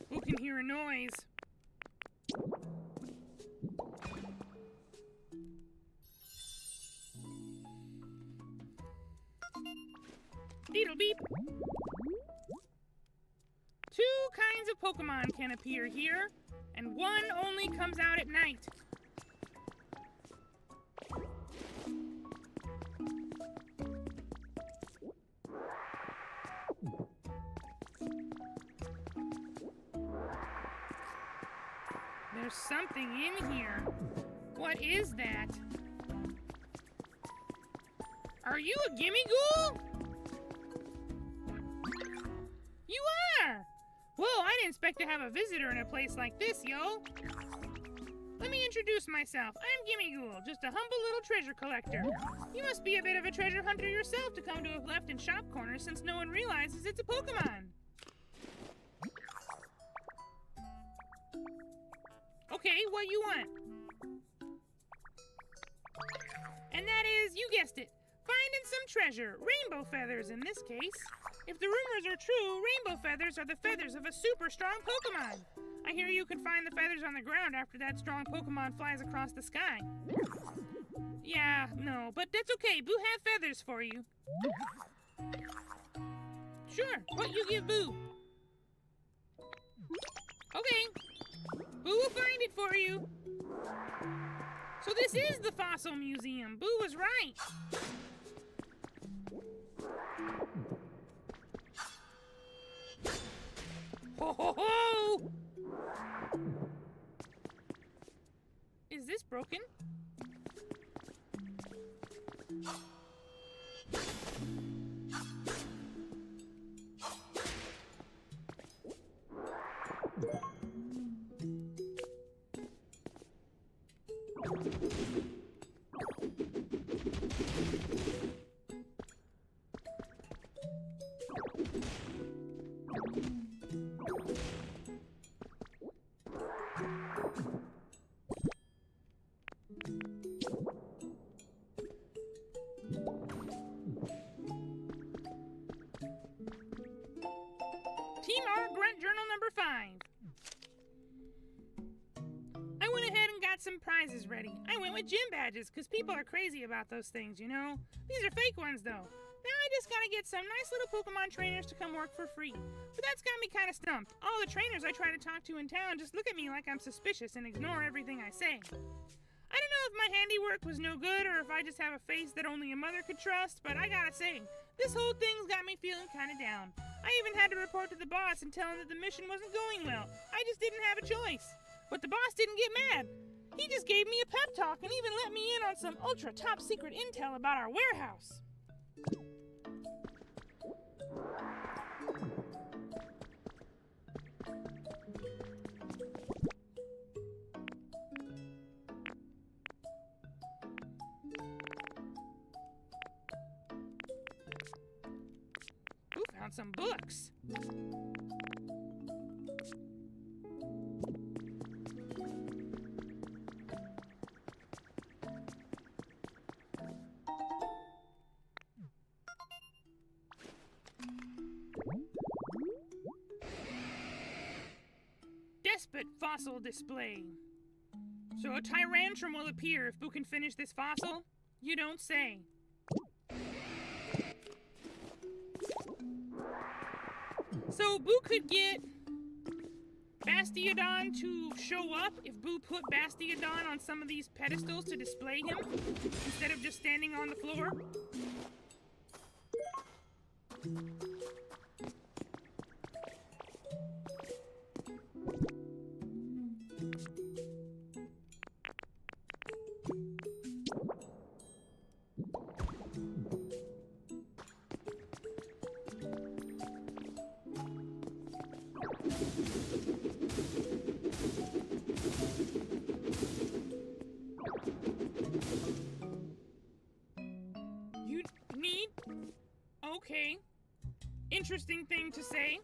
Who can hear a noise? Beetle beep. Two kinds of Pokemon can appear here, and one only comes out at night. There's something in here. What is that? Are you a gimme ghoul? You are! Whoa, I didn't expect to have a visitor in a place like this, yo. Let me introduce myself. I'm Gimme Ghoul, just a humble little treasure collector. You must be a bit of a treasure hunter yourself to come to have left in shop corners since no one realizes it's a Pokemon. Okay, what you want? And that is, you guessed it, Finding some treasure. Rainbow feathers in this case. If the rumors are true, rainbow feathers are the feathers of a super strong Pokemon. I hear you can find the feathers on the ground after that strong Pokemon flies across the sky. Yeah, no, but that's okay. Buu have feathers for you. Sure, what you give Buu? Okay, Buu will find it for you. So this is the fossil museum. Buu was right. Ho ho ho! Is this broken? Team R Grunt Journal number 5. I went ahead and got some prizes ready. I went with gym badges because people are crazy about those things, you know? These are fake ones though. Now I just gotta get some nice little Pokemon trainers to come work for free. But that's got me kind of stumped. All the trainers I try to talk to in town just look at me like I'm suspicious and ignore everything I say. I don't know if my handiwork was no good or if I just have a face that only a mother could trust, but I gotta say, this whole thing's got me feeling kind of down. I even had to report to the boss and tell him that the mission wasn't going well. I just didn't have a choice. But the boss didn't get mad. He just gave me a pep talk and even let me in on some ultra top secret intel about our warehouse. Ooh, found some books. Despot fossil display. So a Tyrantrum will appear if Buu can finish this fossil? You don't say. So Buu could get Bastiodon to show up if Buu put Bastiodon on some of these pedestals to display him instead of just standing on the floor? You need? Okay. Interesting thing to say.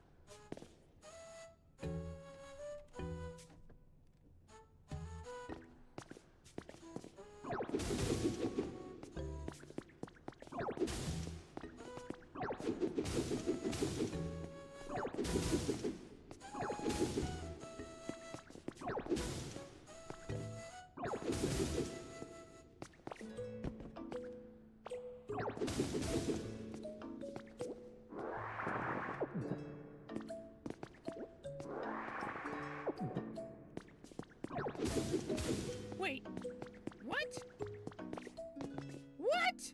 Wait, what? What?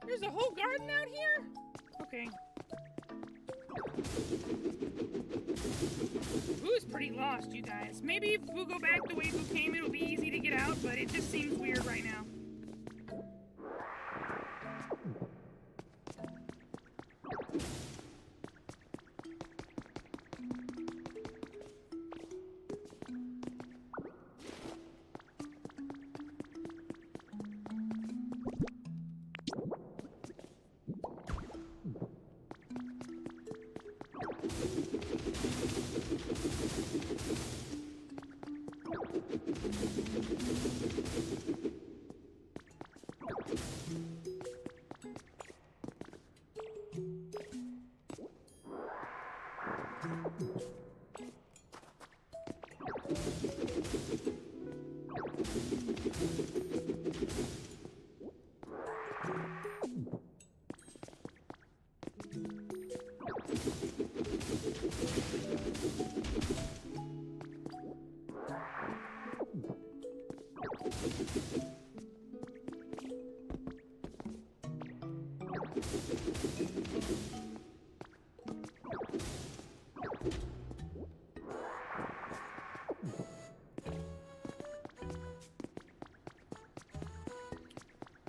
There's a whole garden out here? Okay. Buu's pretty lost, you guys. Maybe if Buu go back the way Buu came, it'll be easy to get out, but it just seems weird right now.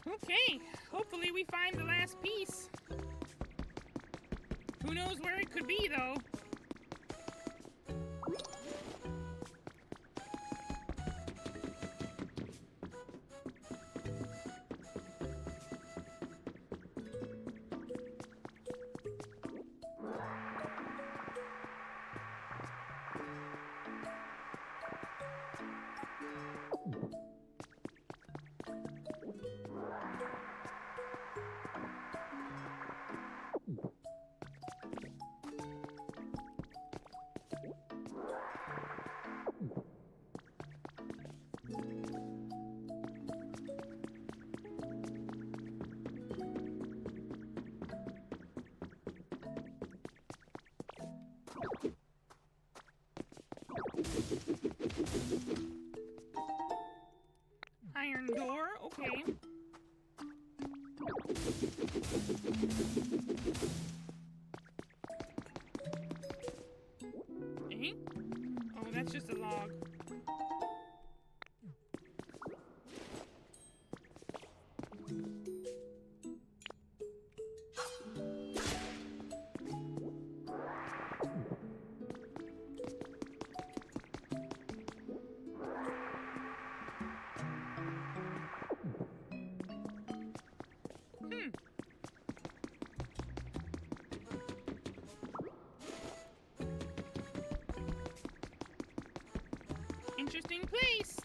Okay, hopefully we find the last piece. Who knows where it could be, though? Iron door, okay. Eh? Oh, that's just a log. Interesting place.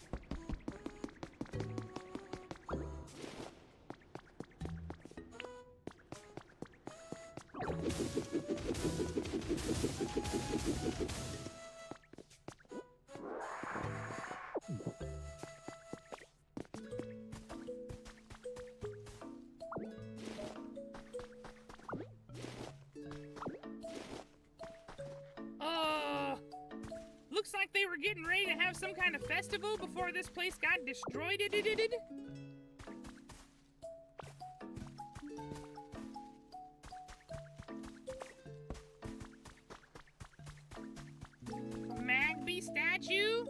Looks like they were getting ready to have some kind of festival before this place got destroyed. Magby statue?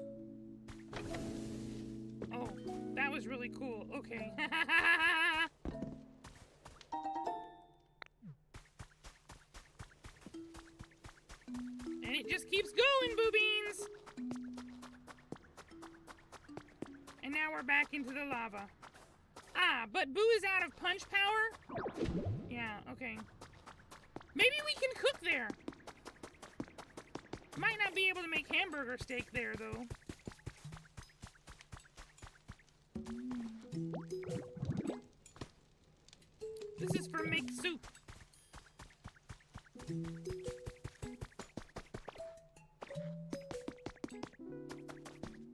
Oh, that was really cool. Okay. And it just keeps going, Buu Beans! And now we're back into the lava. Ah, but Buu is out of punch power? Yeah, okay. Maybe we can cook there. Might not be able to make hamburger steak there, though. This is for make soup.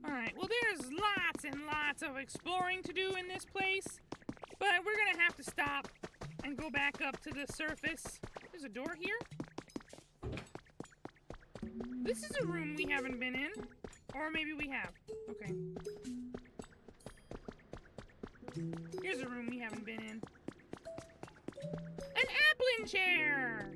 Alright, well there's lots and lots of exploring to do in this place, but we're gonna have to stop and go back up to the surface. There's a door here? This is a room we haven't been in. Or maybe we have. Okay. Here's a room we haven't been in. An Applin chair!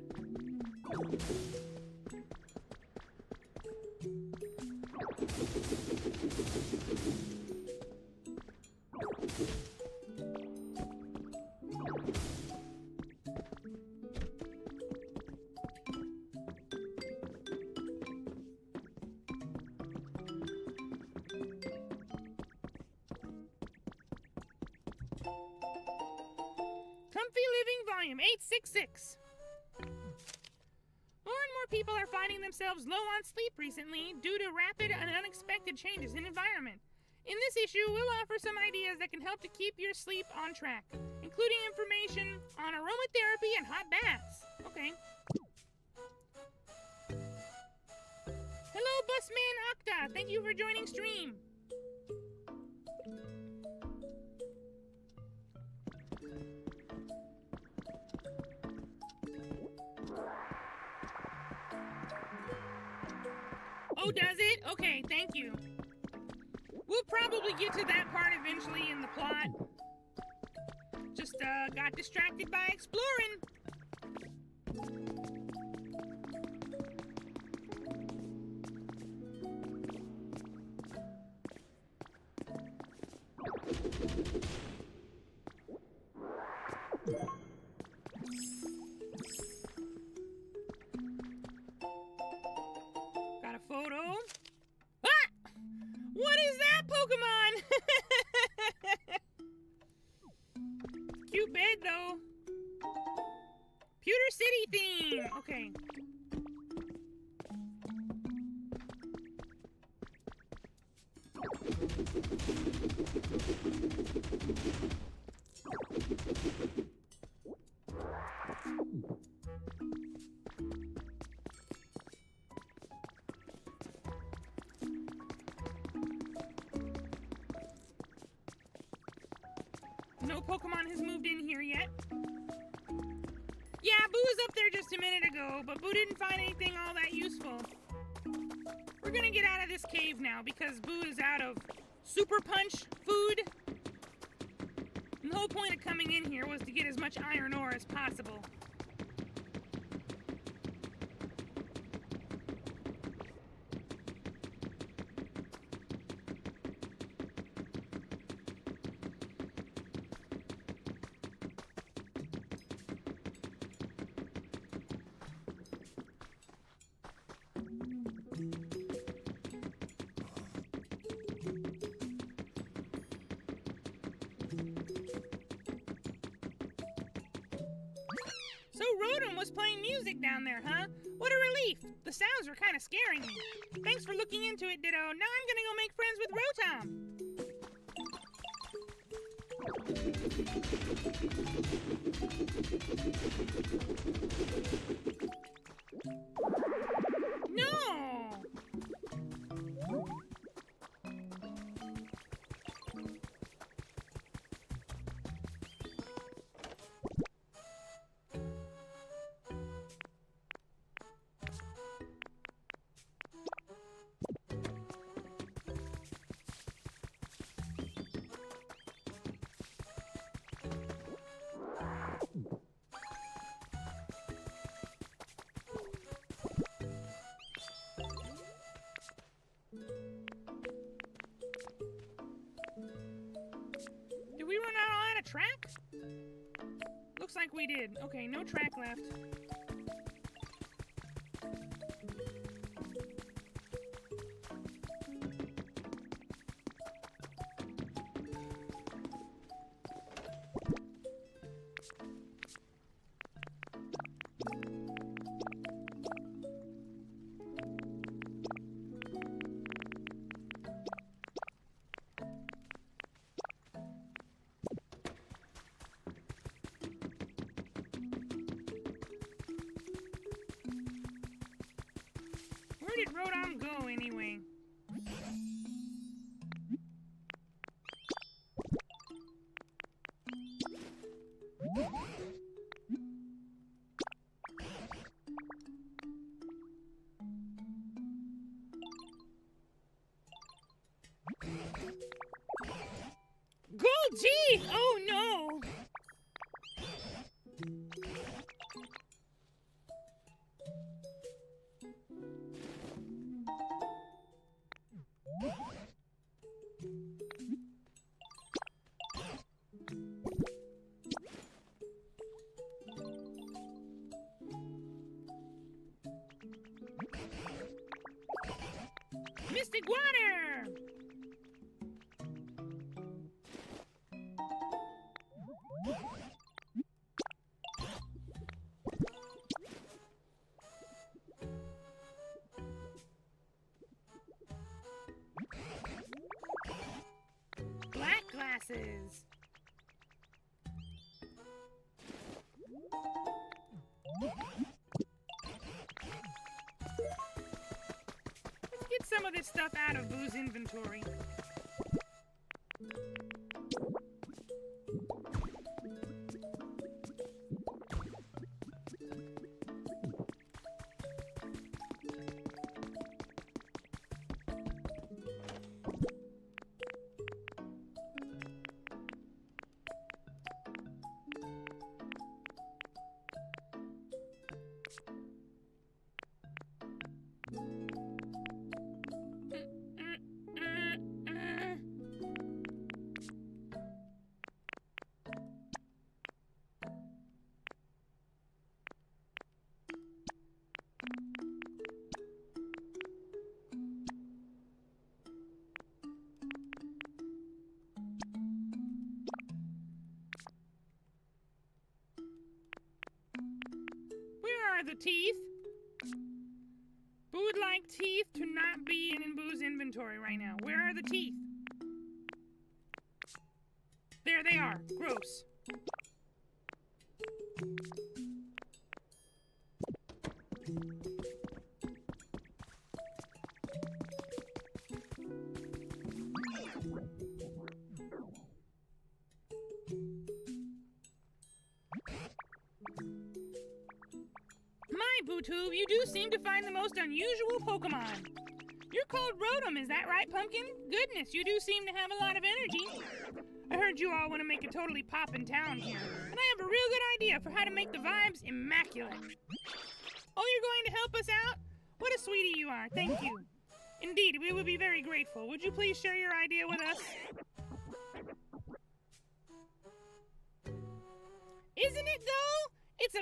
Comfy Living Volume 866. More and more people are finding themselves low on sleep recently due to rapid and unexpected changes in environment. In this issue, we'll offer some ideas that can help to keep your sleep on track, including information on aromatherapy and hot baths. Okay. Hello, Busman Octa. Thank you for joining stream. Oh, does it? Okay, thank you. We'll probably get to that part eventually in the plot. Just, got distracted by exploring. cute bed, though. Pewter City theme. Okay. No Pokemon has moved in here yet. Yeah, Boo was up there just a minute ago, but Boo didn't find anything all that useful. We're gonna get out of this cave now because Boo is out of Super Punch food. And the whole point of coming in here was to get as much iron ore as possible. So Rotom was playing music down there, huh? What a relief! The sounds were kind of scaring me. Thanks for looking into it, Ditto. Now I'm gonna go make friends with Rotom. No! Did we run out of track? Looks like we did. Okay, no track left. Where did Rotom go anyway? Gold teeth! Oh no! Mystic water! Black glasses. Let's get some of this stuff out of Boo's inventory. are the teeth. Buu would like teeth to not be in Buu's inventory right now. Where are the teeth? There they are. Gross. BuuTube, you do seem to find the most unusual Pokemon. You're called Rotom, is that right, Pumpkin? Goodness, you do seem to have a lot of energy. I heard you all want to make a totally poppin' town here, and I have a real good idea for how to make the vibes immaculate. Oh, you're going to help us out? What a sweetie you are, thank you. Indeed, we would be very grateful. Would you please share your idea with us? Isn't it though? It's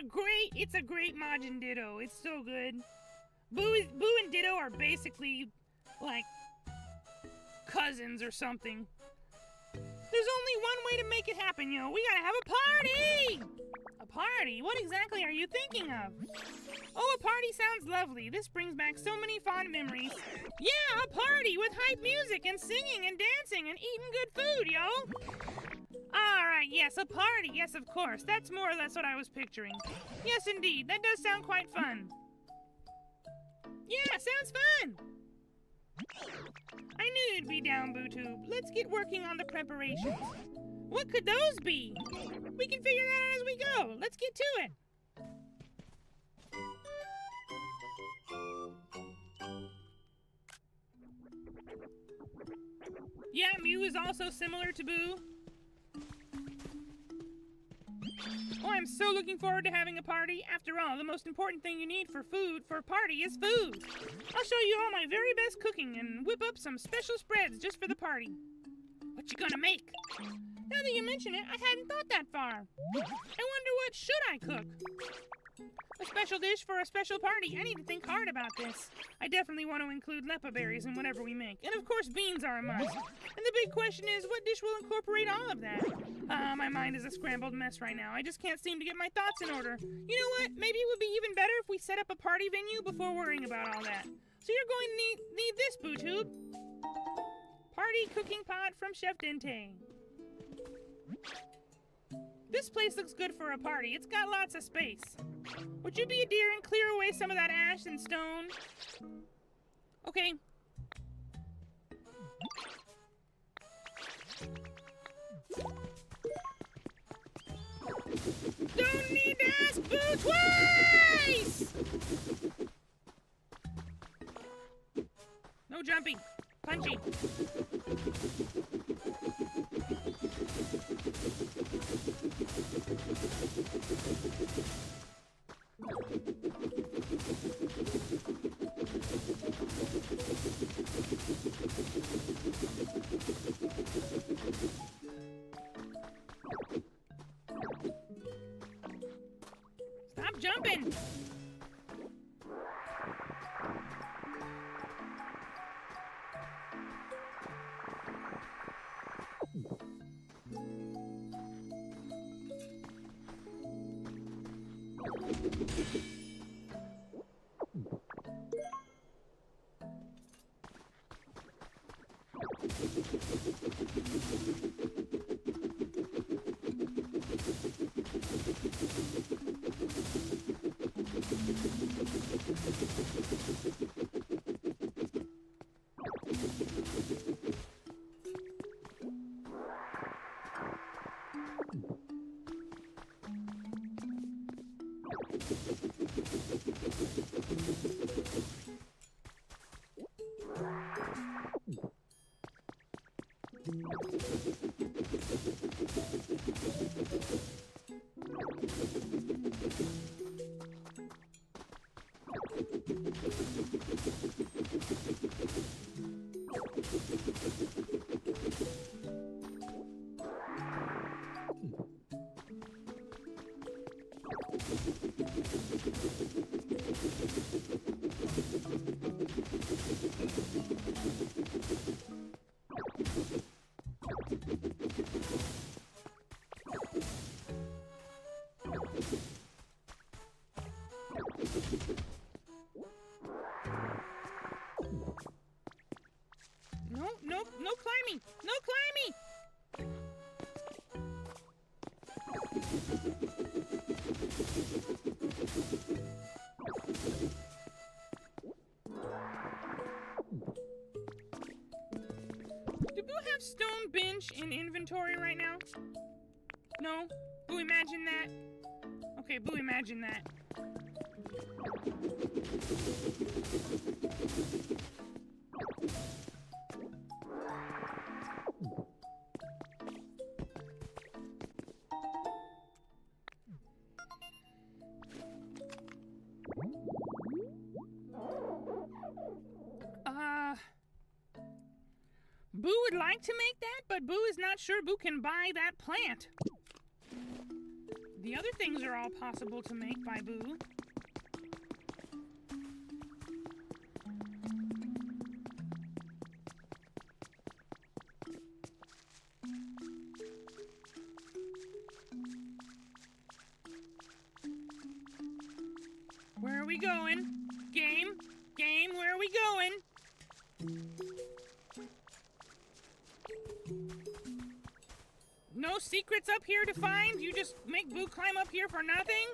a great Majin Ditto. It's so good. Buu and Ditto are basically like cousins or something. There's only one way to make it happen, yo. We gotta have a party! A party? What exactly are you thinking of? Oh, a party sounds lovely. This brings back so many fond memories. Yeah, a party with hype music and singing and dancing and eating good food, yo. Alright, yes, a party. Yes, of course. That's more or less what I was picturing. Yes, indeed. That does sound quite fun. Yeah, sounds fun! I knew you'd be down, BuuTube. Let's get working on the preparations. What could those be? We can figure that out as we go. Let's get to it. Yeah, Mew is also similar to Buu. Oh, I'm so looking forward to having a party. After all, the most important thing you need for a party is food. I'll show you all my very best cooking and whip up some special spreads just for the party. What you gonna make? Now that you mention it, I hadn't thought that far. I wonder what should I cook? A special dish for a special party. I need to think hard about this. I definitely want to include lepa berries in whatever we make. And of course, beans are a must. And the big question is, what dish will incorporate all of that? My mind is a scrambled mess right now. I just can't seem to get my thoughts in order. You know what? Maybe it would be even better if we set up a party venue before worrying about all that. So you're going to need this, BuuTube. Party cooking pot from Chef Dente. This place looks good for a party. It's got lots of space. Would you be a dear and clear away some of that ash and stone? Okay. Don't need to ask Buu twice! No jumping. Punchy. Stop jumping! Do Buu have stone bench in inventory right now? No? Buu, imagine that. Okay, Buu, imagine that. Buu would like to make that, but Buu is not sure Buu can buy that plant. The other things are all possible to make by Buu. Where are we going? Game? Game, where are we going? No secrets up here to find? You just make Buu climb up here for nothing?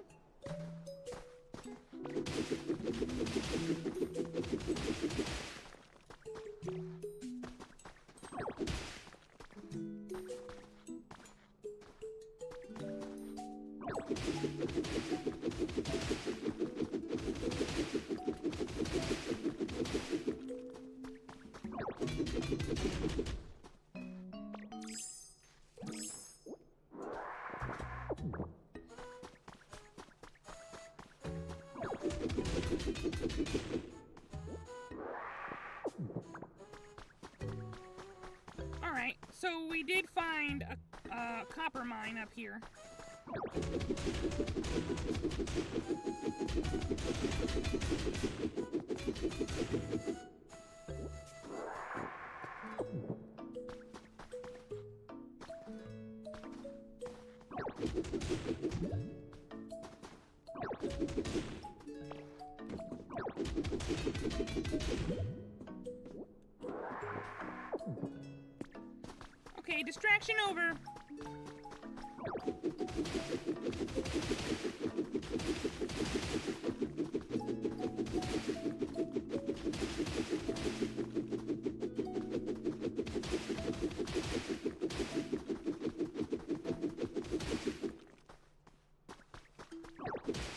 Alright, so we did find a copper mine up here. Okay, distraction over.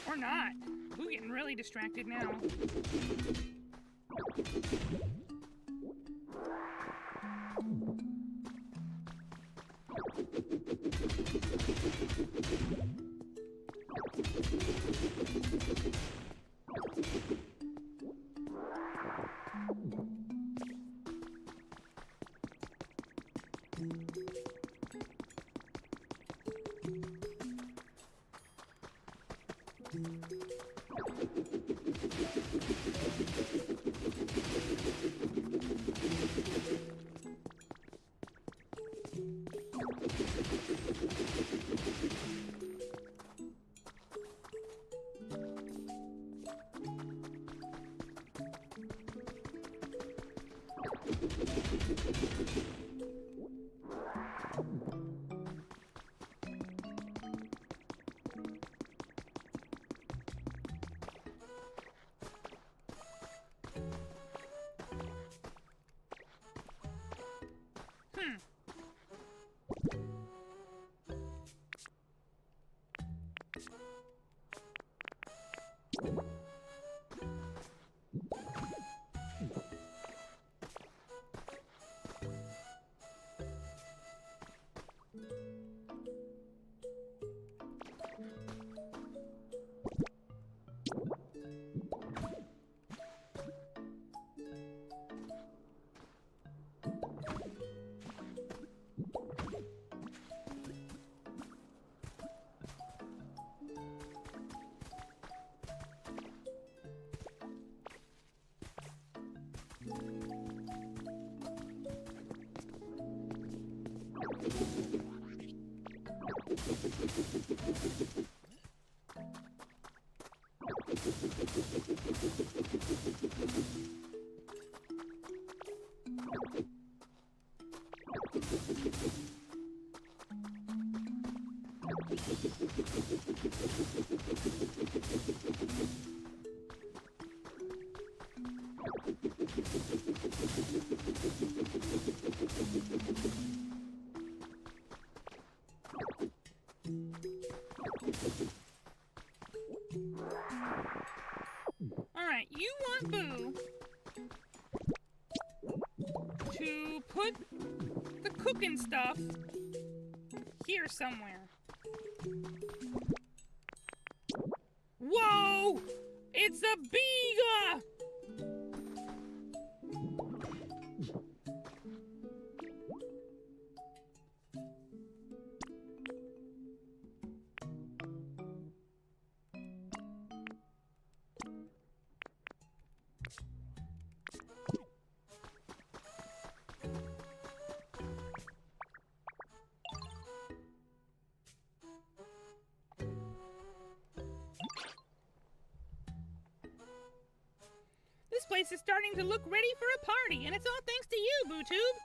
Or not. Buu getting really distracted now. Alright, you want Boo to put the cooking stuff here somewhere. Whoa! It's a beaga! This place is starting to look ready for a party, and it's all thanks to you, BuuTube.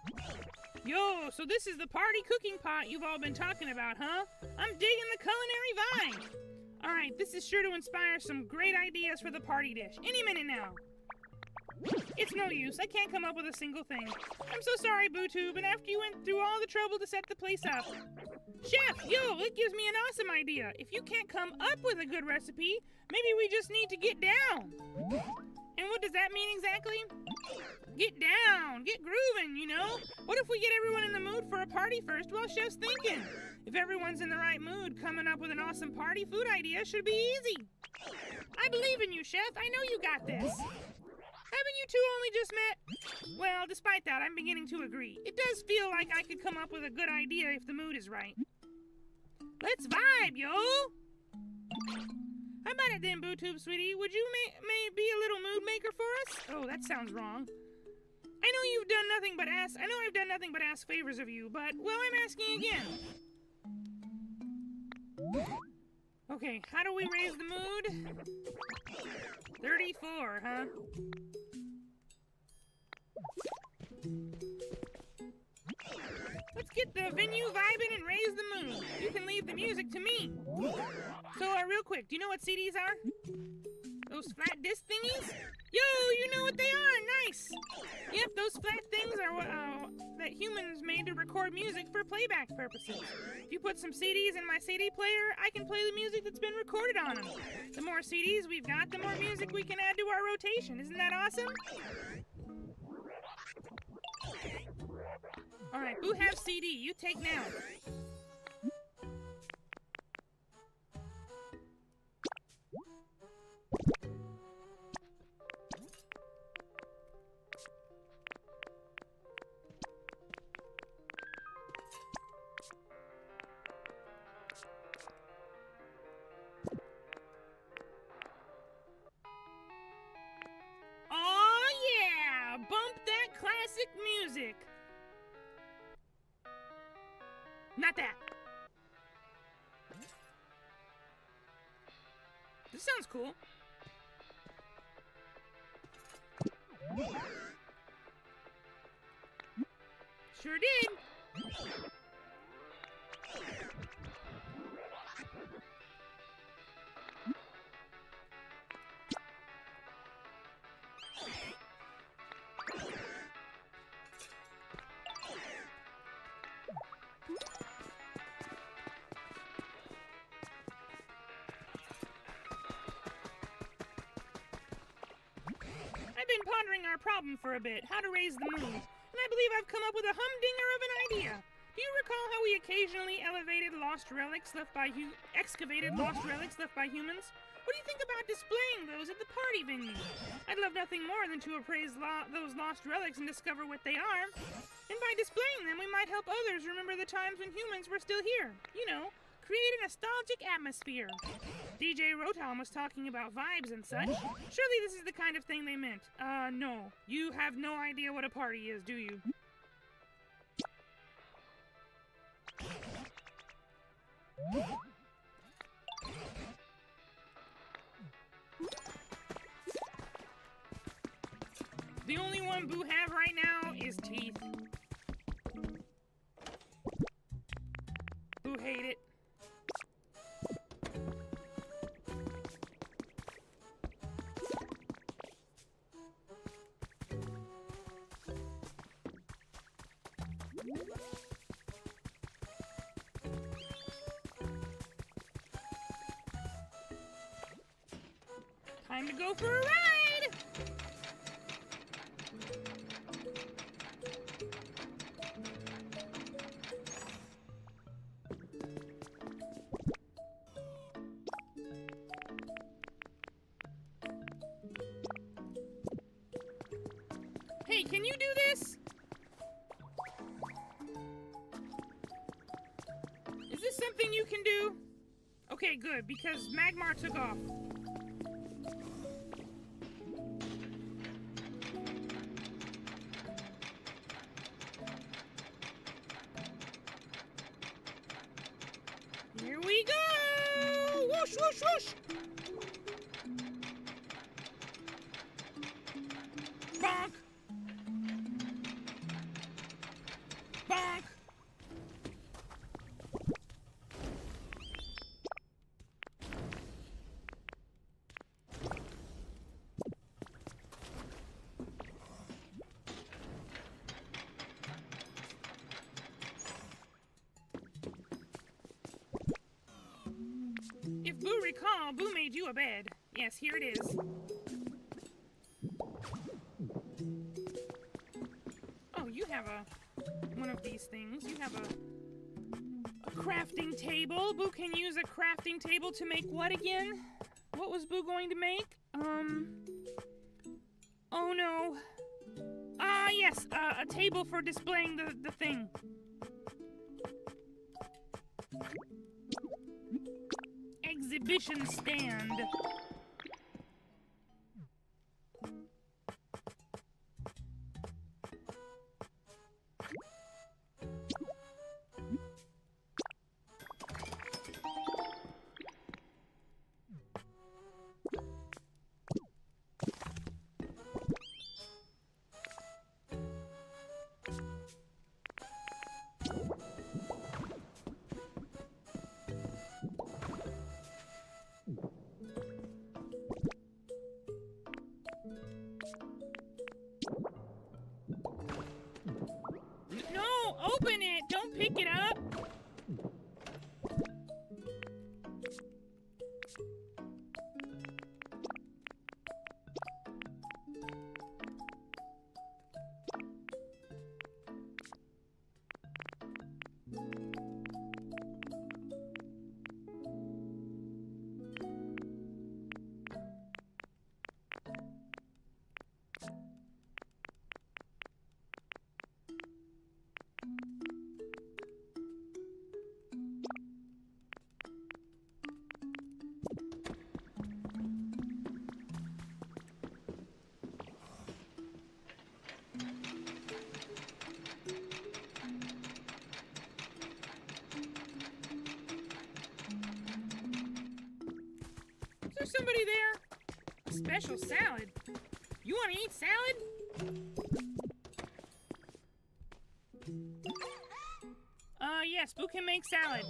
Yo, so this is the party cooking pot you've all been talking about, huh? I'm digging the culinary vibe. Alright, this is sure to inspire some great ideas for the party dish. Any minute now. It's no use, I can't come up with a single thing. I'm so sorry, BuuTube, and after you went through all the trouble to set the place up. Chef, yo, it gives me an awesome idea. If you can't come up with a good recipe, maybe we just need to get down. And what does that mean exactly? Get down, get grooving, you know? What if we get everyone in the mood for a party first while Chef's thinking? If everyone's in the right mood, coming up with an awesome party food idea should be easy. I believe in you, Chef. I know you got this. Haven't you two only just met? Well, despite that, I'm beginning to agree. It does feel like I could come up with a good idea if the mood is right. Let's vibe, yo! How about it then, BuuTube, sweetie? Would you may be a little mood maker for us? Oh, that sounds wrong. I know you've done nothing but ask. I know I've done nothing but ask favors of you, but well, I'm asking again. Okay, how do we raise the mood? 34, huh? Let's get the venue vibing and raise the mood. You can leave the music to me. So, real quick, do you know what CDs are? Those flat disc thingies? Yo, you know what they are! Nice! Yep, those flat things are what that humans made to record music for playback purposes. If you put some CDs in my CD player, I can play the music that's been recorded on them. The more CDs we've got, the more music we can add to our rotation. Isn't that awesome? Alright, Boo have CD. You take now. Oh yeah! Bump that classic music! Not that! This sounds cool. Sure did! I've been pondering our problem for a bit, how to raise the mood, and I believe I've come up with a humdinger of an idea. Do you recall how we occasionally excavated lost relics left by humans? What do you think about displaying those at the party venue? I'd love nothing more than to appraise those lost relics and discover what they are. And by displaying them, we might help others remember the times when humans were still here. You know, create a nostalgic atmosphere. DJ Rotom was talking about vibes and such. Surely this is the kind of thing they meant. No. You have no idea what a party is, do you? The only one Boo have right now is teeth. Boo hate it. Time to go for a ride! Hey, can you do this? Is this something you can do? Okay, good, because Magmar took off. Here we go! Whoosh, whoosh, whoosh! Bonk! Bonk! If Buu recall, Buu made you a bed. Yes, here it is. Oh, you have one of these things. You have a crafting table. Buu can use a crafting table to make what again? What was Buu going to make? Oh no. Ah, yes, a table for displaying the thing. Exhibition stand. No, open it. Don't pick it up. Is there somebody there? A special salad. You want to eat salad? Yes, Buu can make salad.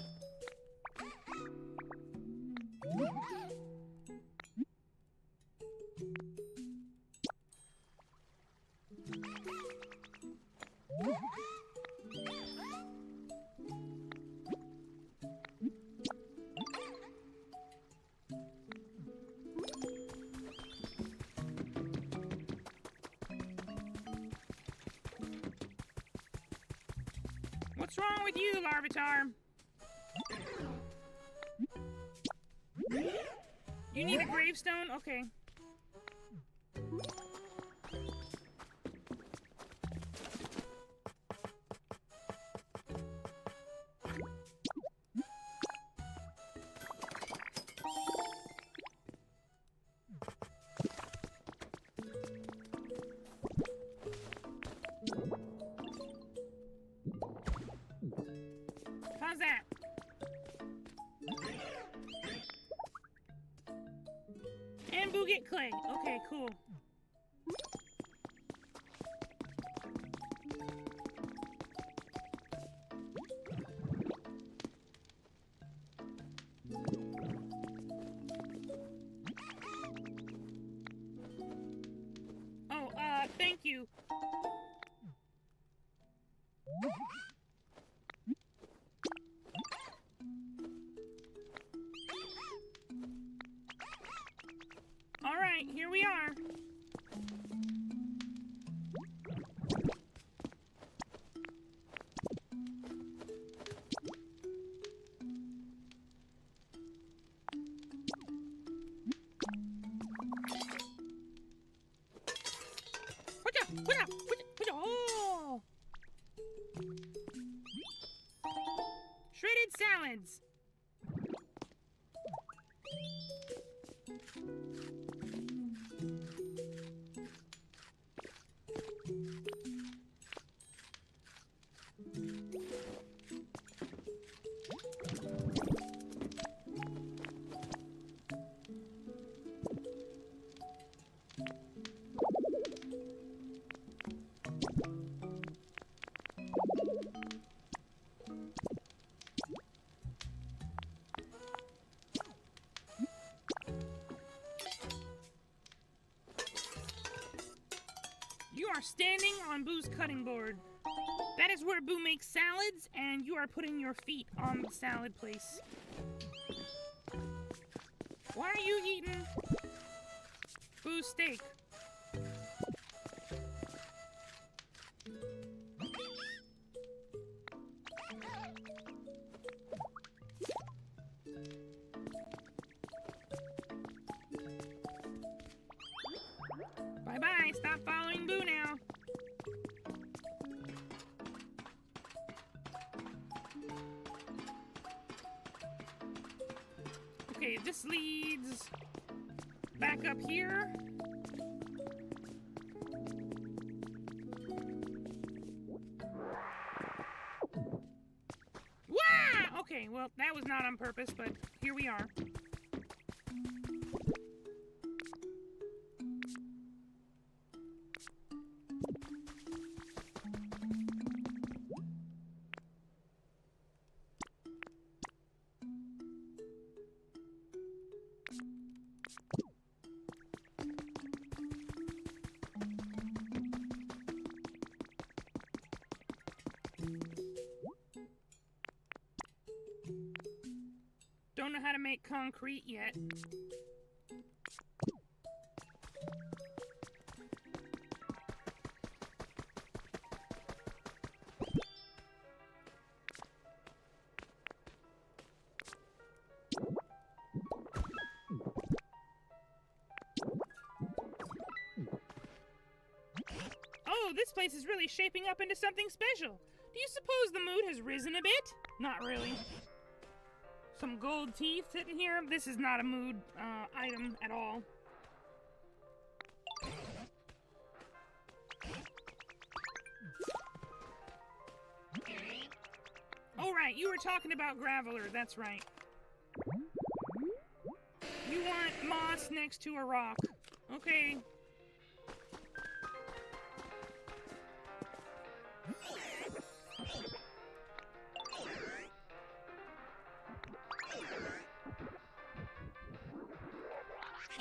What's wrong with you, Larvitar? You need a gravestone? Okay. How's that? And Buu get clay. Okay, cool. Oh, thank you. All right. here we are. Oh! Shredded salads. You are standing on Buu's cutting board. That is where Buu makes salads, and you are putting your feet on the salad place. Why are you eating Buu's steak? Bye-bye, stop following Buu now. Okay, this leads back up here. Wah! Okay, well, that was not on purpose, but here we are. Don't know how to make concrete yet. Oh, this place is really shaping up into something special. Do you suppose the mood has risen a bit? Not really. Some gold teeth sitting here. This is not a mood item at all. Oh, right. You were talking about Graveler. That's right. You want moss next to a rock. Okay.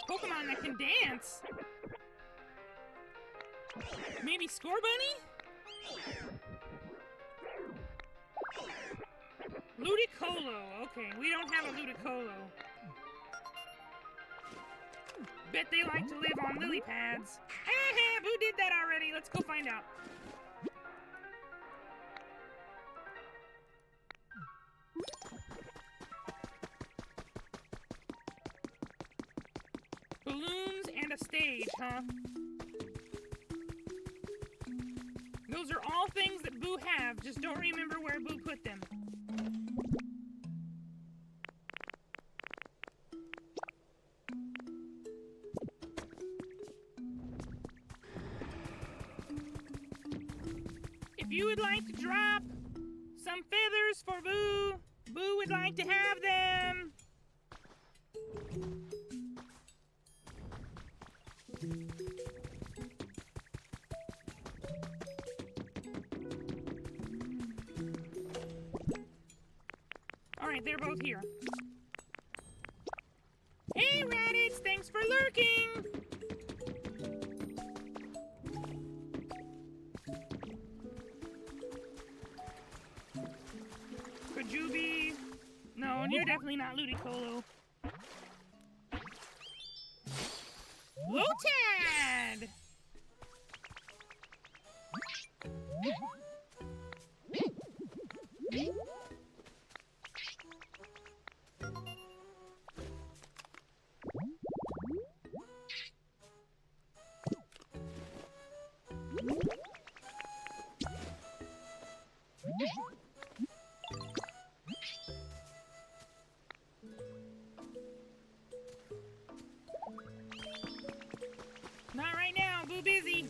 Pokemon that can dance. Maybe Score Bunny? Ludicolo. Okay, we don't have a Ludicolo. Bet they like to live on lily pads. Hey, Buu did that already. Let's go find out. Balloons and a stage, huh? Those are all things that Buu have, just don't remember where Buu put them. If you would like to drop some feathers for Buu, Buu would like to have them. Alright, they're both here. Hey, Raditz, thanks for lurking! Could you be... No, you're definitely not Ludicolo. Lotad! Not right now, Boo busy.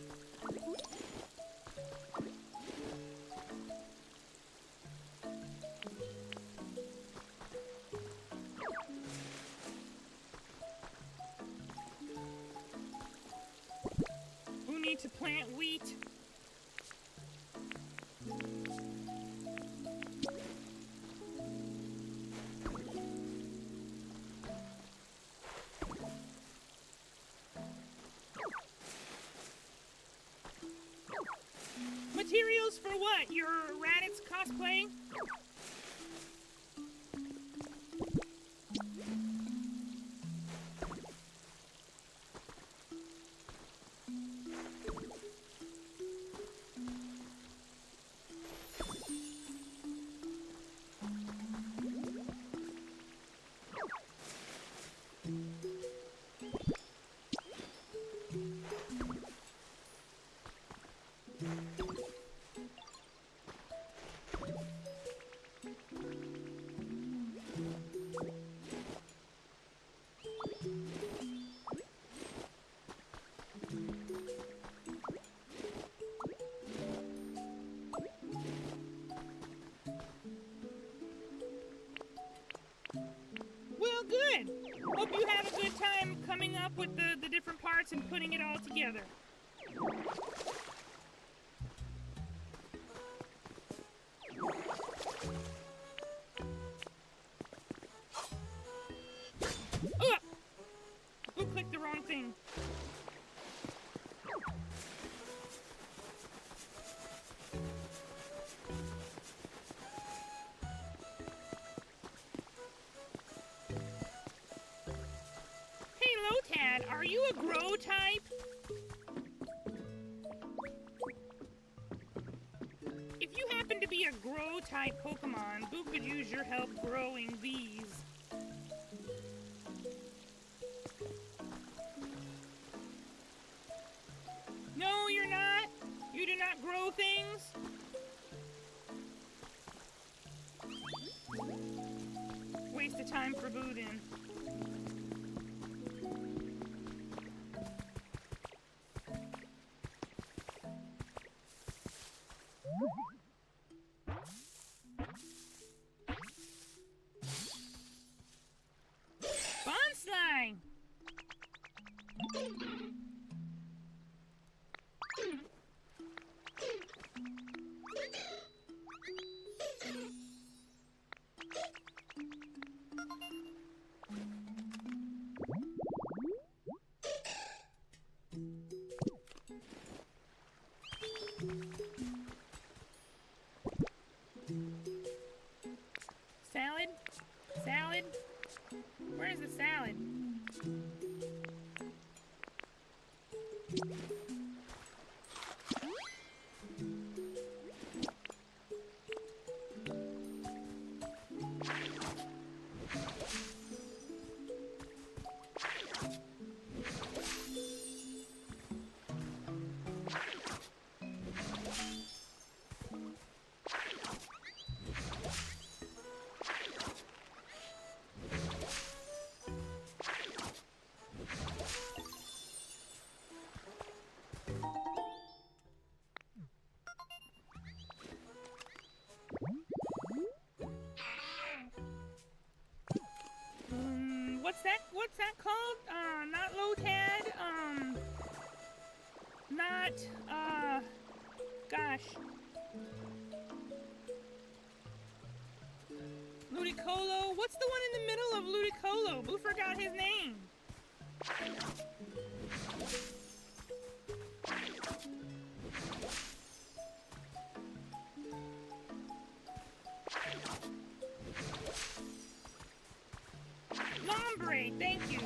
Boo needs to plant wheat. Materials for what? Your Raditz cosplay? Well, good. Hope you have a good time coming up with the different parts and putting it all together. Who clicked the wrong thing? Lotad, are you a grow type? If you happen to be a grow type Pokemon, Boo could use your help growing these. No, you're not? You do not grow things? Waste of time for Boo then. Bonsly! Salad? Salad? Where's the salad? What's that called? Not Lotad, gosh. Ludicolo? What's the one in the middle of Ludicolo? Boo forgot his name. Lombre, thank you.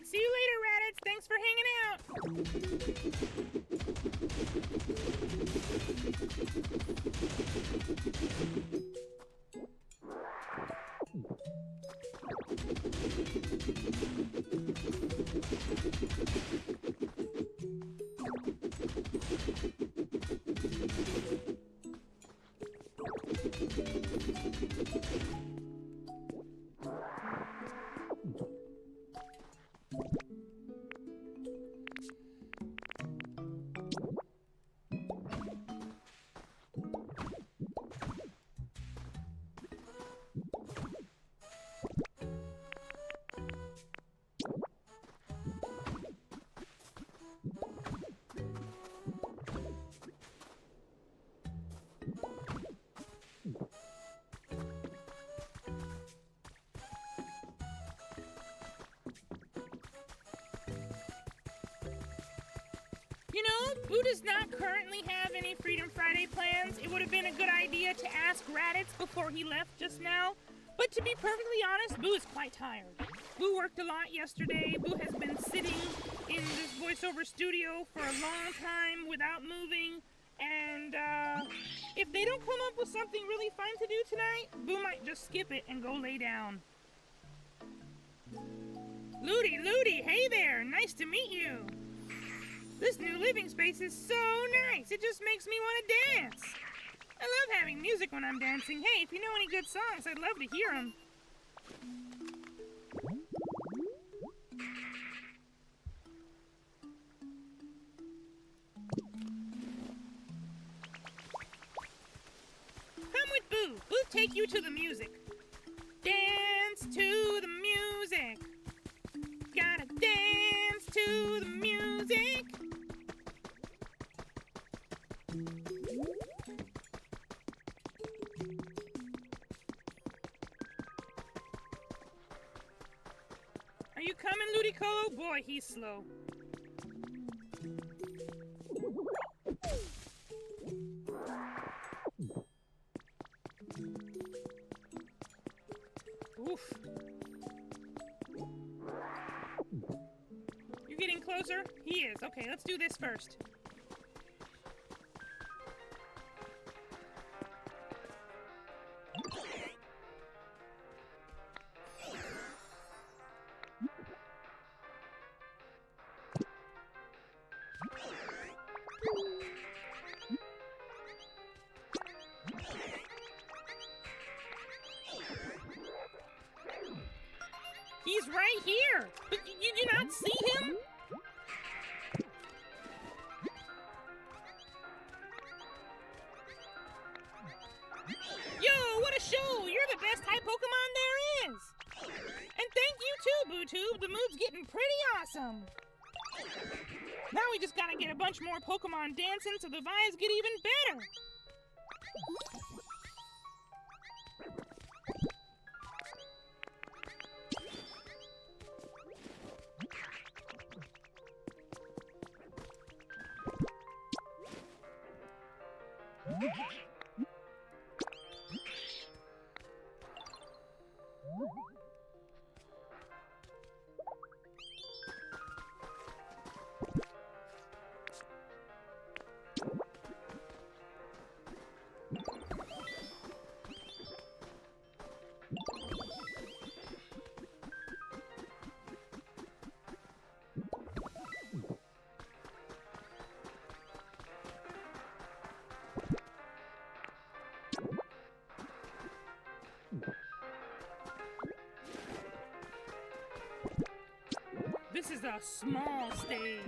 See you later, Raditz. Thanks for hanging out. You know, Buu does not currently have any Freedom Friday plans. It would have been a good idea to ask Raditz before he left just now. But to be perfectly honest, Buu is quite tired. Buu worked a lot yesterday. Buu has been sitting in this voiceover studio for a long time without moving. And if they don't come up with something really fun to do tonight, Buu might just skip it and go lay down. Ludi, hey there, nice to meet you. This new living space is so nice, it just makes me want to dance. I love having music when I'm dancing. Hey, if you know any good songs, I'd love to hear them. Come with Buu. Buu take you to the music. Dance to the music. Gotta dance to the music. Are you coming, Ludicolo? Boy, he's slow. Oof. You're getting closer? He is. Okay, let's do this first. He's right here! But you do not see him? Yo, what a show! You're the best high Pokemon there is! And thank you too, BuuTube. The mood's getting pretty awesome. Now we just gotta get a bunch more Pokemon dancing so the vibes get even better. This is a small stage.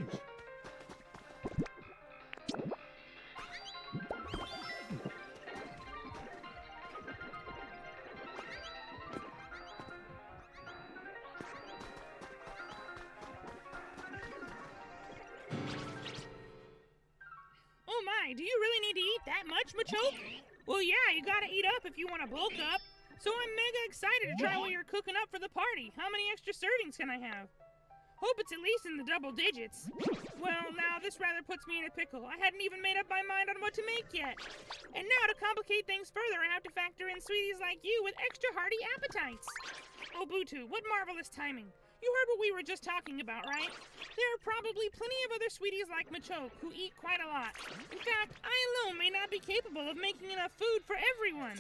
Oh my, do you really need to eat that much, Machoke? Well, yeah, you gotta eat up if you want to bulk up. So I'm mega excited to try what you're cooking up for the party. How many extra servings can I have? Hope it's at least in the double digits. Well, now this rather puts me in a pickle. I hadn't even made up my mind on what to make yet. And now to complicate things further, I have to factor in sweeties like you with extra hearty appetites. Oh, BuuTube, what marvelous timing. You heard what we were just talking about, right? There are probably plenty of other sweeties like Machoke who eat quite a lot. In fact, I alone may not be capable of making enough food for everyone.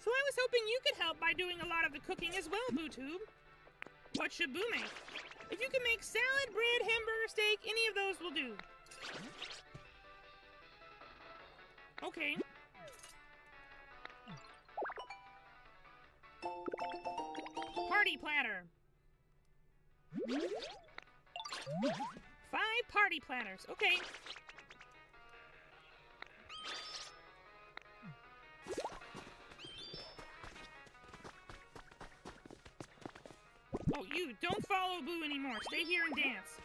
So I was hoping you could help by doing a lot of the cooking as well, BuuTube. What should Buu make? If you can make salad, bread, hamburger, steak, any of those will do. Okay. Party platter. 5 party platters. Okay. Oh, you, don't follow Buu anymore. Stay here and dance.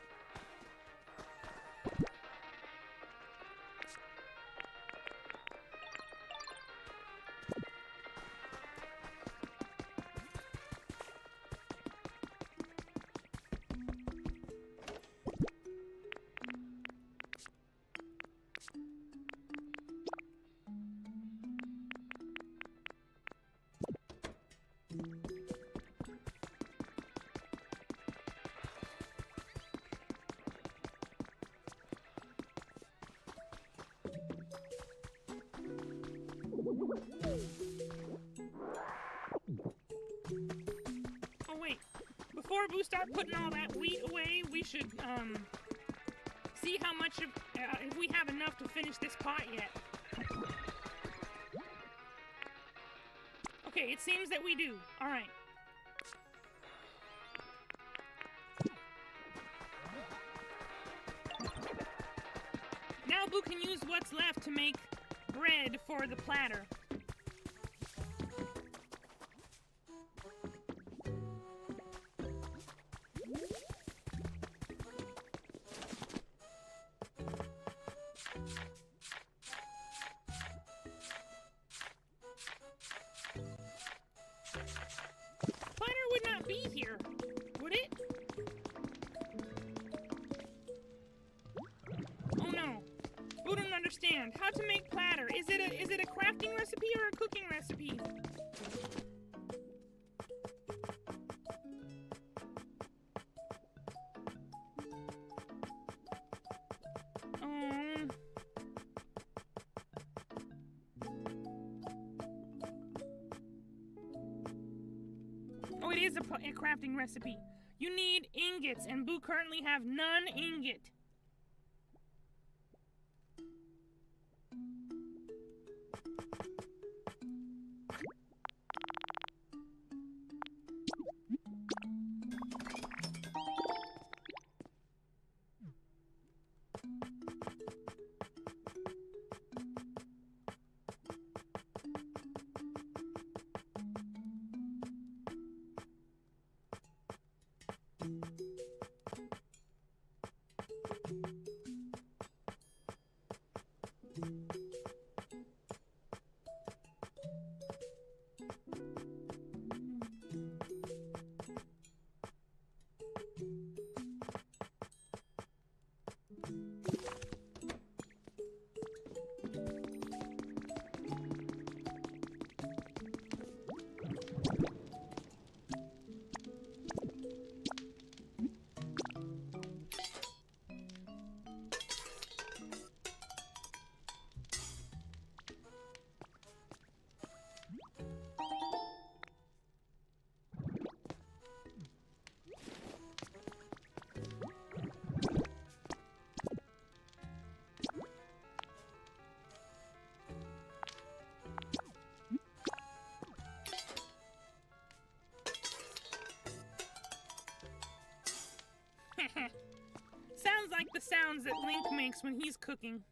Oh wait, before we start putting all that wheat away, we should see how much of, if we have enough to finish this pot yet. Okay, it seems that we do. All right. Now Buu can use what's left to make bread for the platter. Platter would not be here, would it? Oh no. Buu don't understand. How to make platter? Is it a crafting recipe or a cooking recipe? Oh, it is a crafting recipe. You need ingots, and Buu currently have none ingot. Sounds like the sounds that Link makes when he's cooking.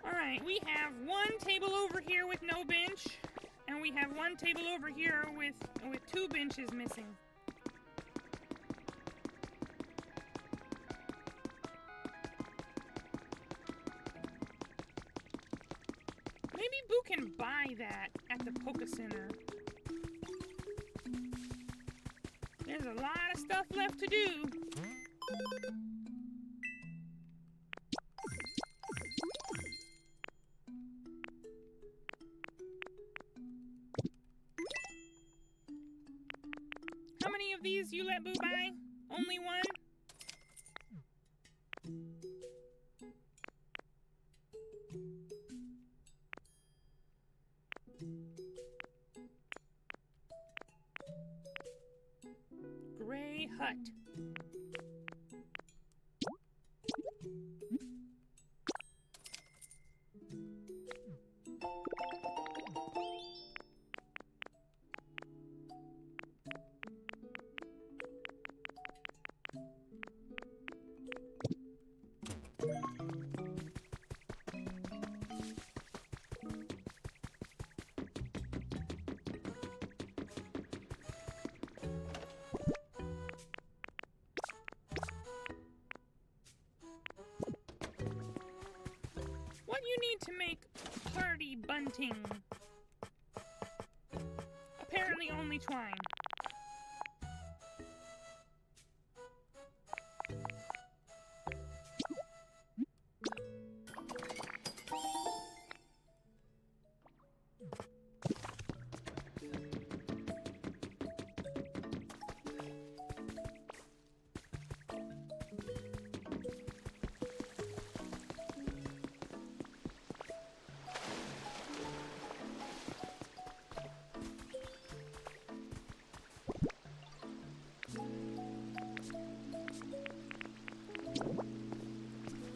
Alright, we have one table over here with no bench, and we have one table over here with 2 benches missing. Maybe Buu can buy that at the Poke Center. There's a lot of stuff left to do. How many of these you let Boo buy? Only one? Gray hut. What you need to make party bunting? Apparently only twine.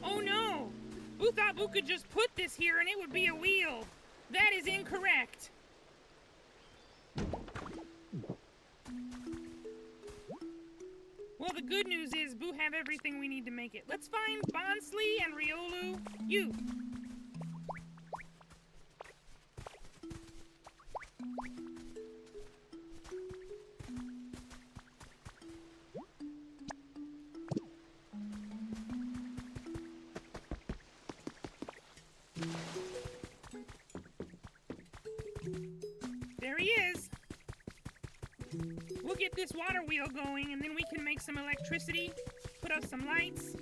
Oh no! Boo thought Boo could just put this here and it would be a wheel. That is incorrect. Well, the good news is Boo have everything we need to make it. Let's find Bonsley and Riolu. You. There he is. We'll get this water wheel going and then we can make some electricity, put up some lights.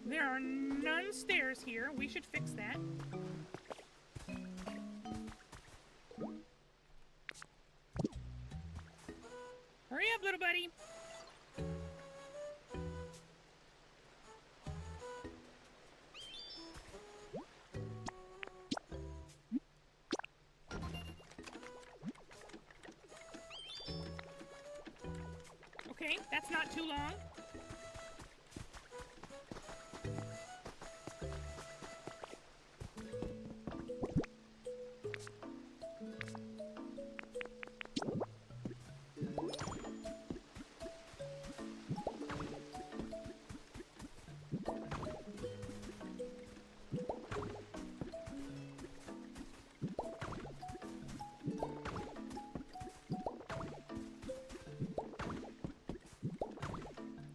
There are none stairs here. We should fix that. Hurry up, little buddy. Okay, that's not too long.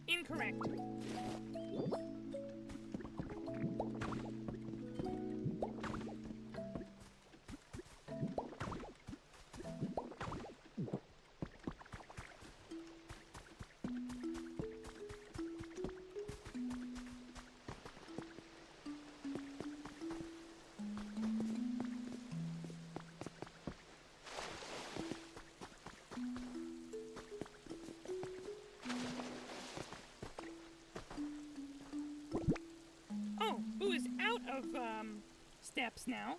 Incorrect. Boo is out of steps now.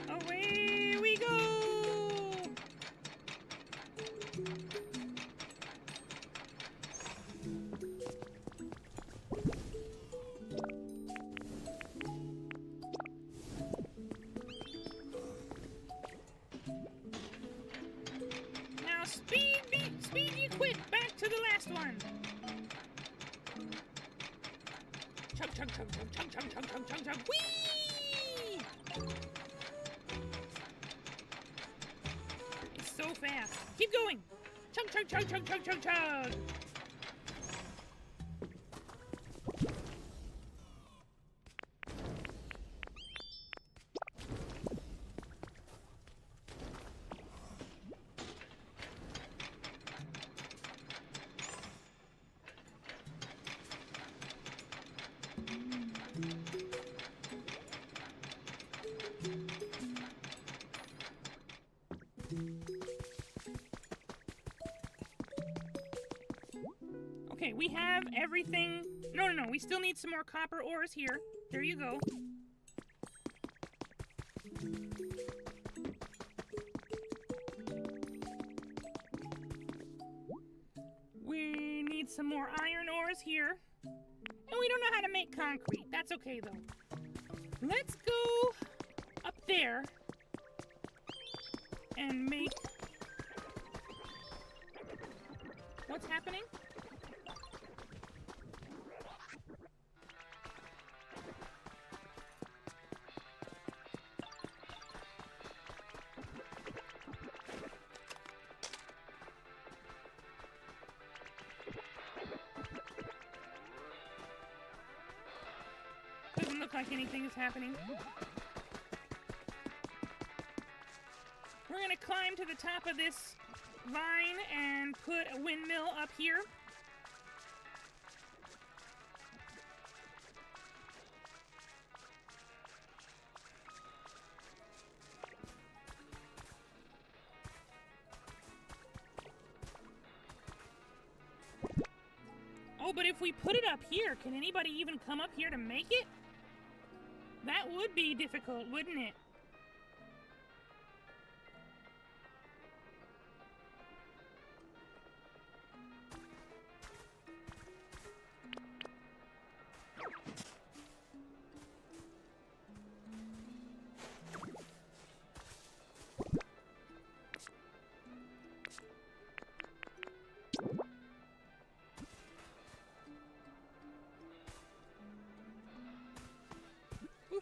Away we go! Speed you quick, back to the last one. chug, chug, chug, chug, chug, chug, chug, chug, chug. Whee! It's so fast. Keep going. Chug, chug, chug, chug, chug, chug, chug. Okay, we have everything. No, we still need some more copper ores here. There you go. We need some more iron ores here. And we don't know how to make concrete. That's okay, though. Let's go up there and make... What's happening? Doesn't look like anything is happening. We're gonna climb to the top of this vine and put a windmill up here. Oh, but if we put it up here, can anybody even come up here to make it? That would be difficult, wouldn't it?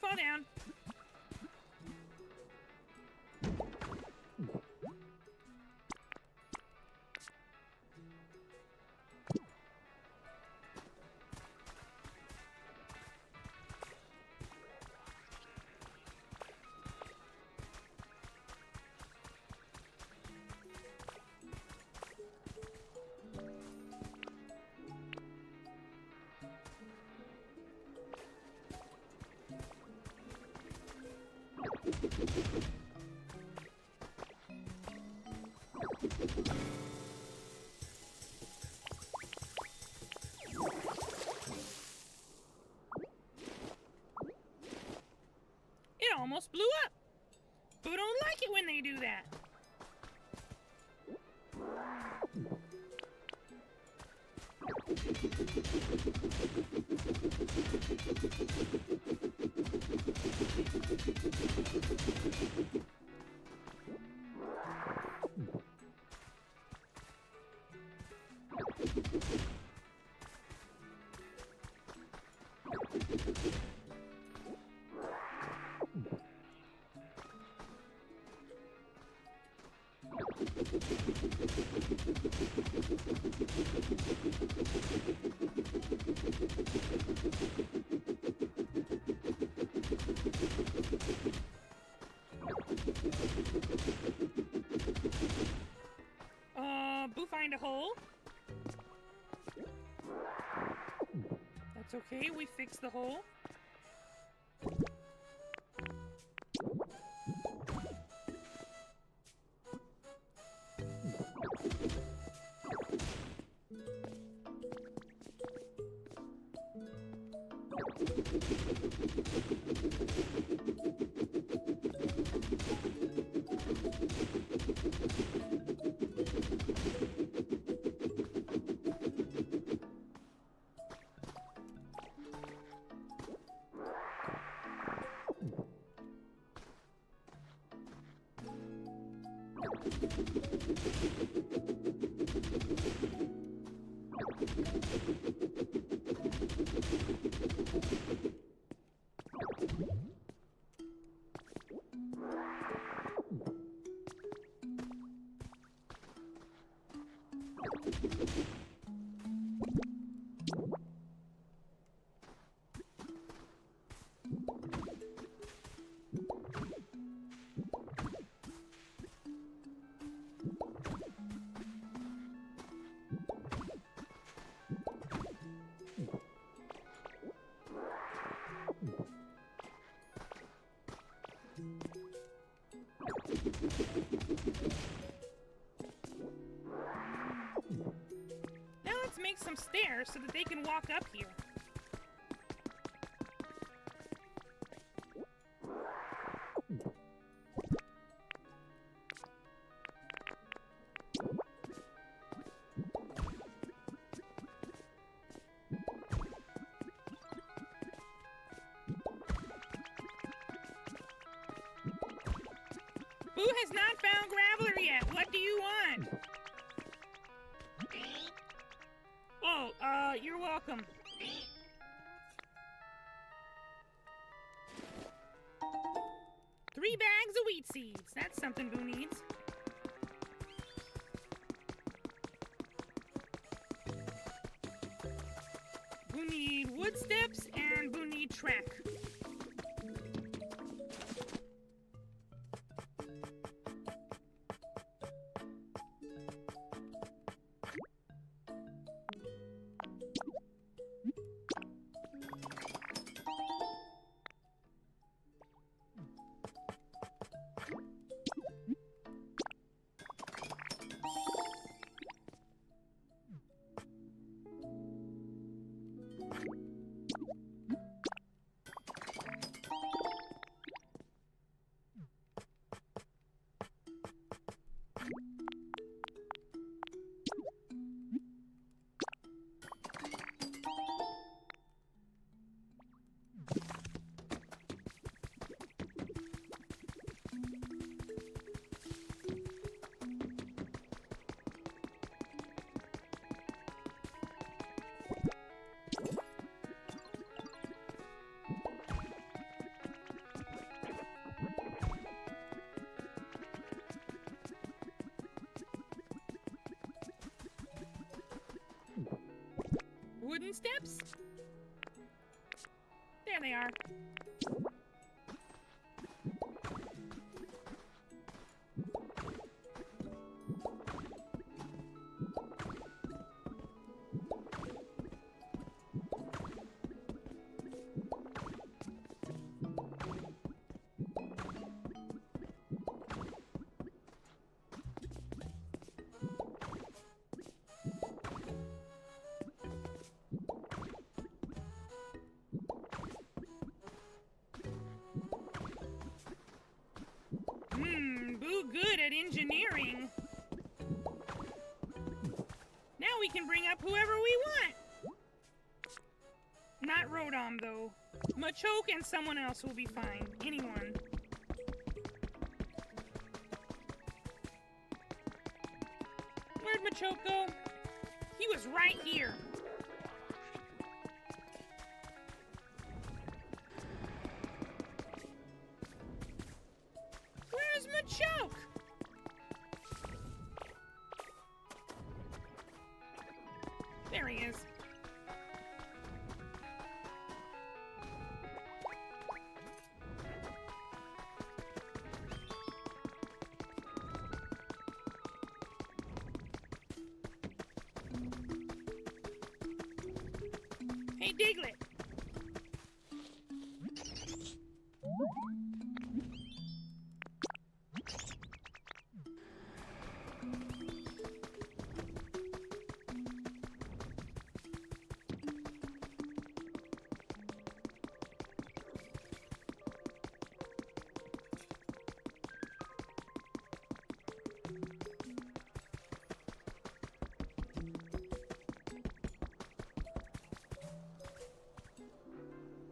Fall down. It almost blew up. Boo don't like it when they do that. Boo find a hole. That's okay, we fixed the hole. Now let's make some stairs so that they can walk up here. Buu has not found Graveler yet. What do you want? Oh, you're welcome. 3 bags of wheat seeds. That's something Buu needs. Buu need wood steps and Buu need track. Wooden steps? There they are. Buu good at engineering. Now we can bring up whoever we want. Not Rodom, though. Machoke and someone else will be fine. Anyone. Where'd Machoke go? He was right here. Where's Machoke? There he is. Hey, Diglett.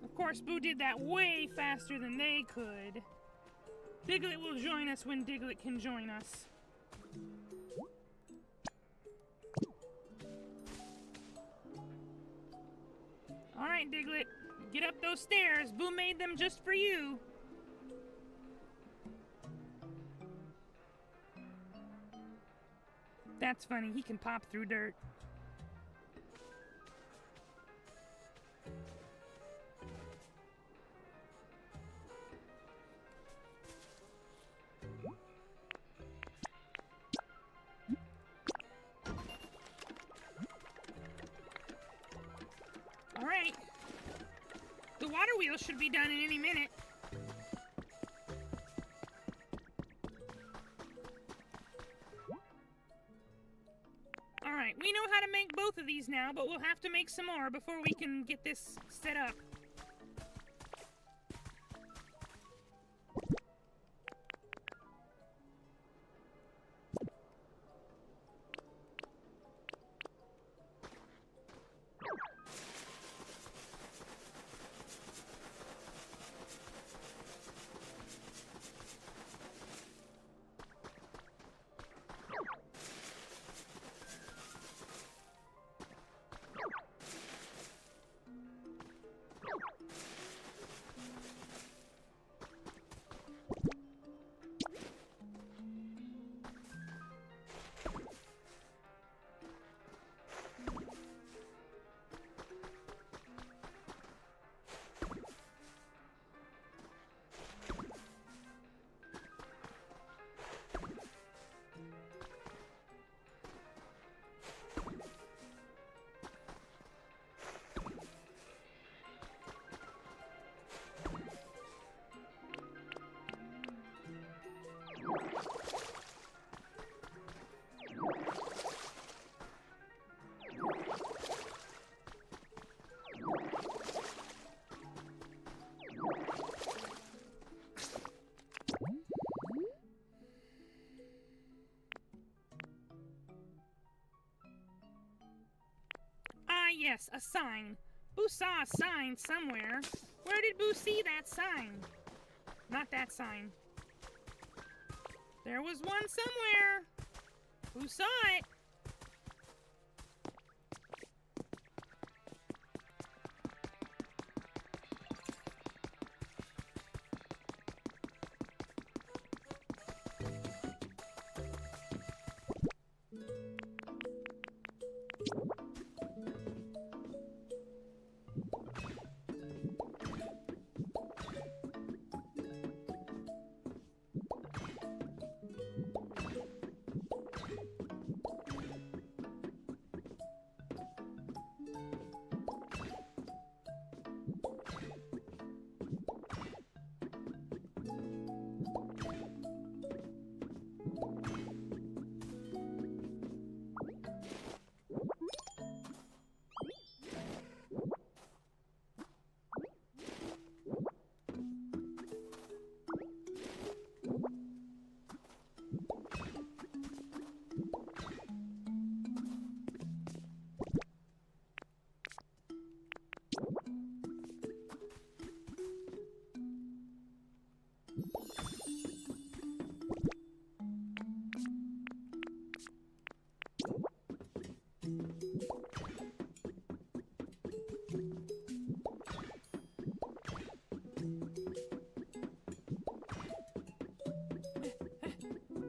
Of course, Buu did that way faster than they could. Diglett will join us when Diglett can join us. Alright, Diglett. Get up those stairs. Buu made them just for you. That's funny. He can pop through dirt. All right. The water wheel should be done in any minute. Alright, we know how to make both of these now, but we'll have to make some more before we can get this set up. Yes, a sign. Buu saw a sign somewhere. Where did Buu see that sign? Not that sign. There was one somewhere. Who saw it?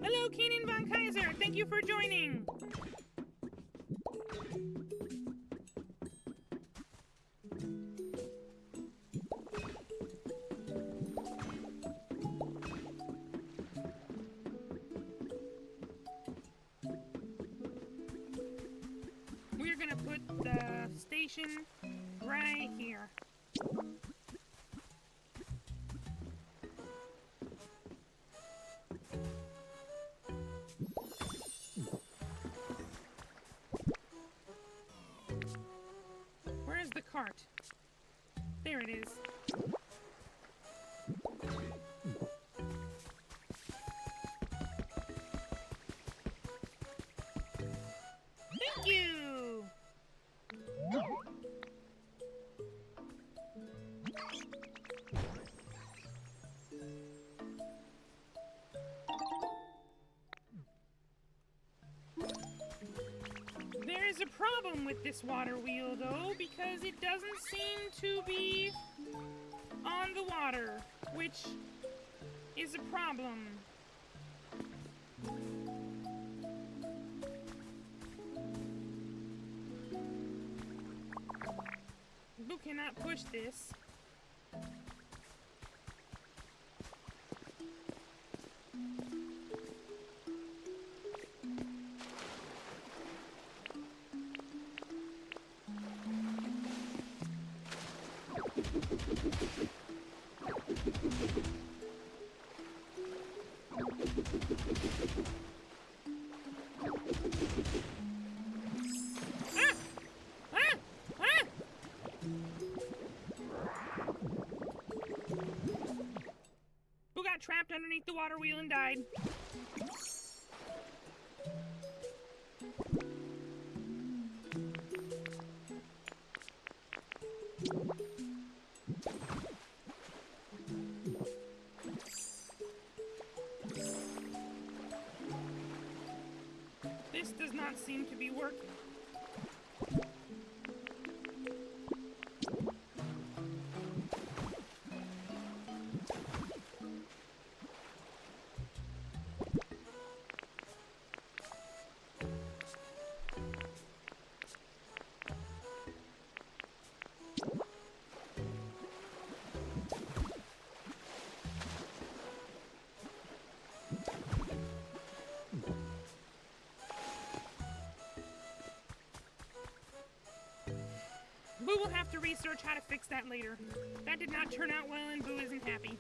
Hello, Kenan Von Kaiser. Thank you for joining. We're gonna put the station right here. Where's the cart? There it is. Thank you! There is a problem with this water wheel, though, because it doesn't seem to be on the water, which is a problem. Buu cannot push this. Buu got trapped underneath the water wheel and died. This does not seem to be working. Buu will have to research how to fix that later. That did not turn out well and Buu isn't happy.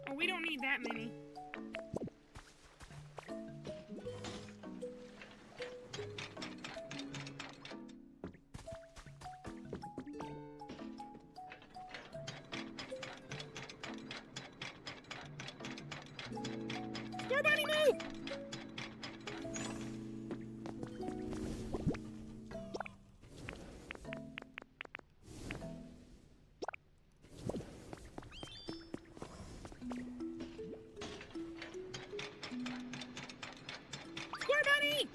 Oh, we don't need that many. Score Bunny, move! Score Bunny!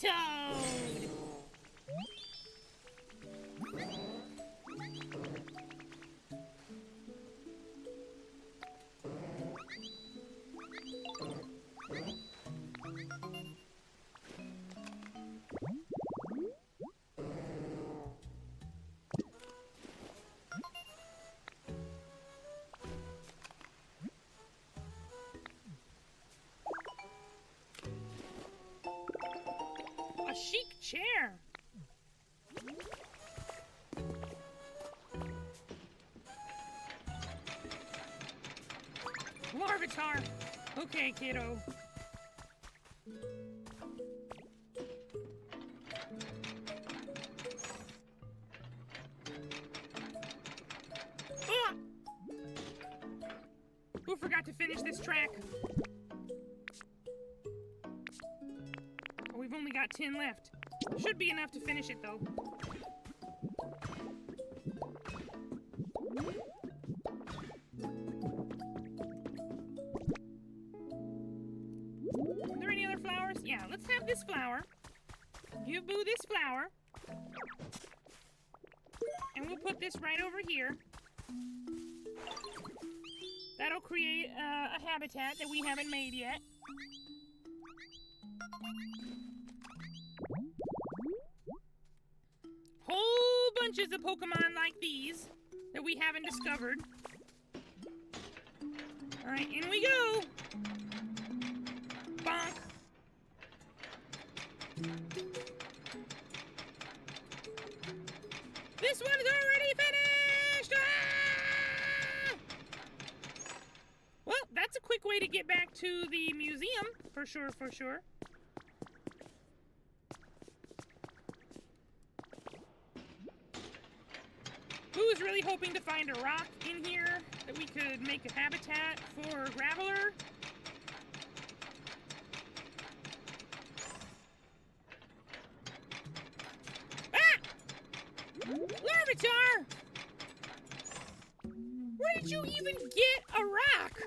Toad! A chic chair. Larvitar. Okay, kiddo. Ah! Who forgot to finish this track? We've only got 10 left. Should be enough to finish it, though. Are there any other flowers? Yeah, let's have this flower. Give Buu this flower. And we'll put this right over here. That'll create a habitat that we haven't made yet. Whole bunches of Pokemon like these that we haven't discovered. Alright, in we go! Bonk! This one's already finished! Ah! to get back to the museum, for sure, for sure. Boo is really hoping to find a rock in here that we could make a habitat for Graveler. Ah! Larvitar! Where did you even get a rock?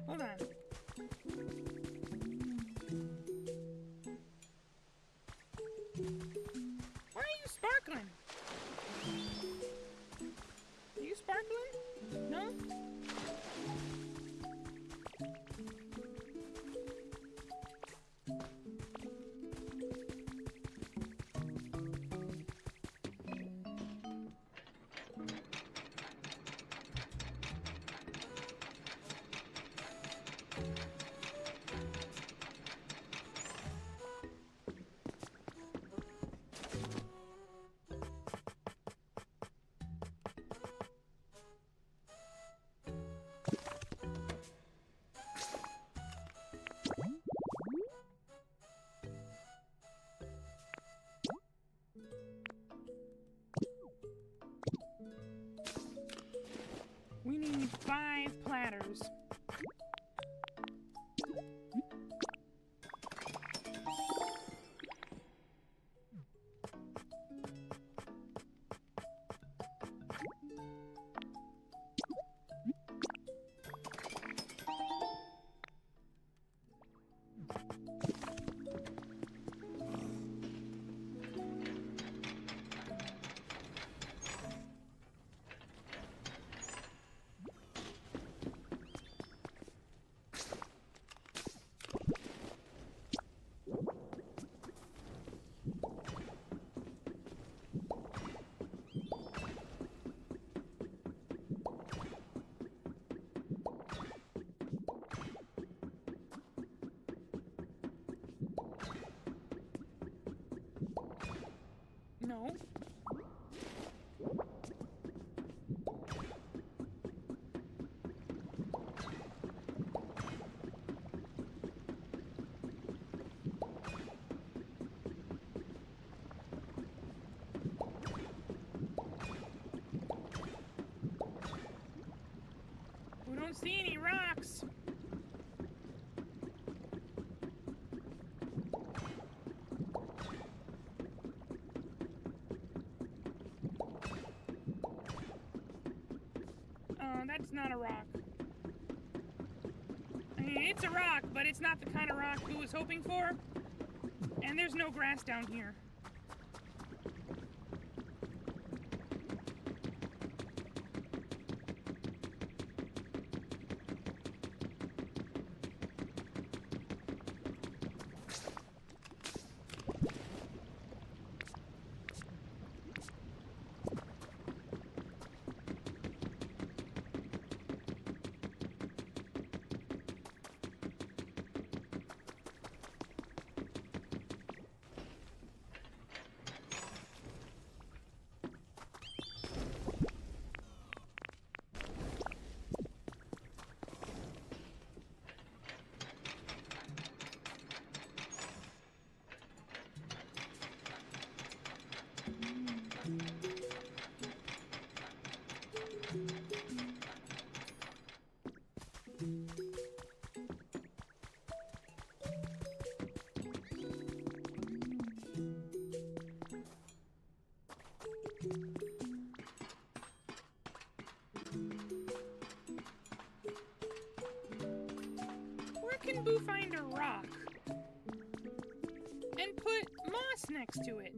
Hold on. Why are you sparkling? Are you sparkling? No? We need 5 platters. No. We don't see any rocks. That's not a rock. I mean, it's a rock, but it's not the kind of rock Boo was hoping for. And there's no grass down here. Where can Boo find a rock? And put moss next to it.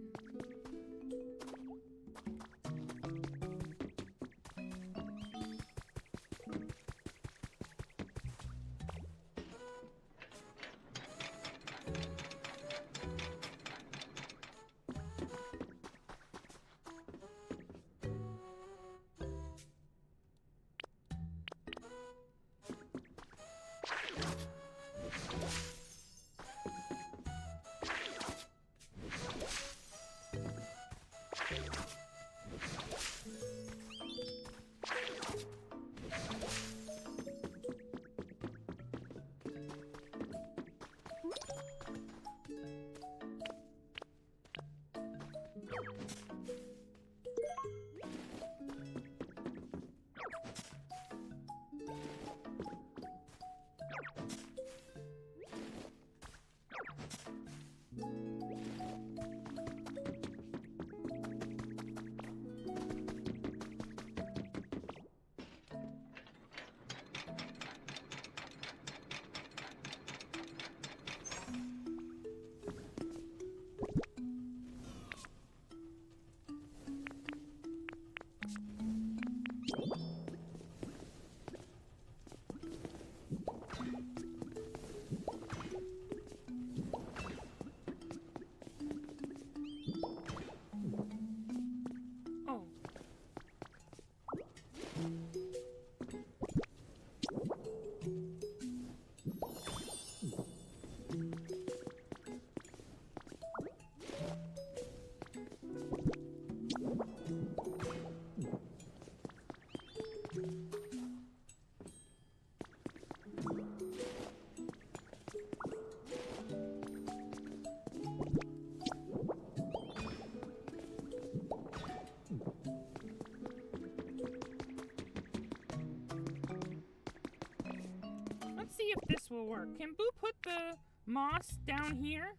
work. Can Buu put the moss down here?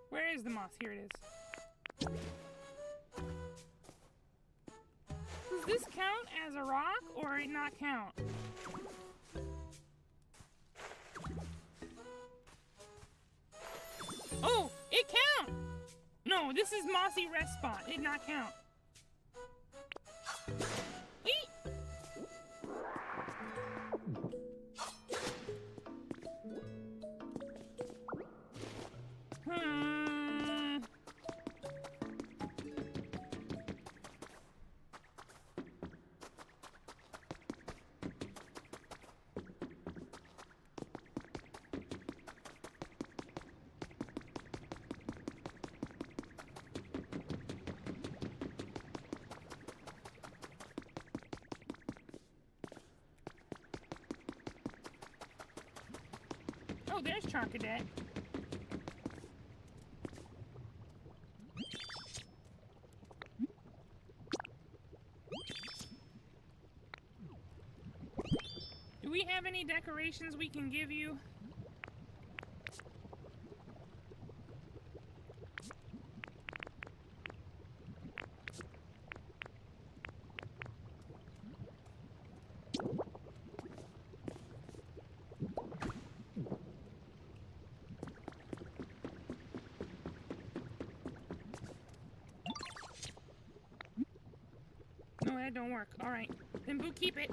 Where is the moss? Here it is. Does this count as a rock or it not count? Oh, it count! No, this is mossy rest spot. It not count. Eat! Oh, there's Charcadet. Do we have any decorations we can give you? No, that don't work. All right, then Buu, keep it.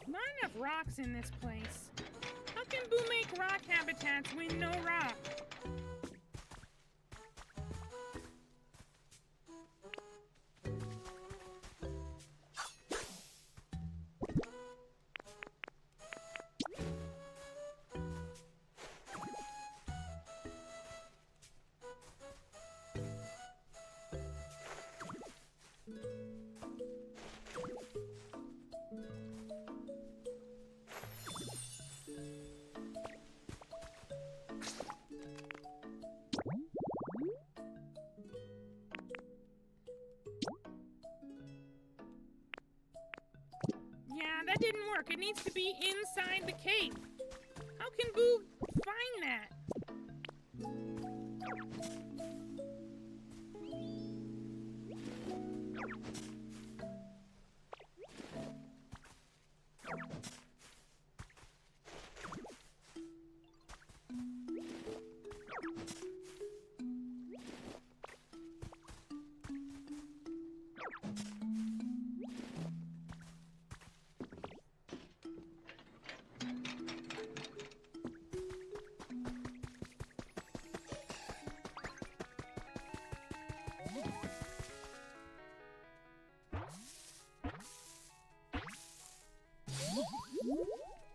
Not enough rocks in this place. How can Buu make rock habitats with no rock? Yeah, that didn't work. It needs to be inside the cave. How can Buu find that?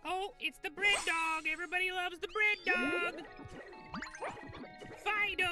Oh, it's the bread dog. Everybody loves the bread dog. Fido.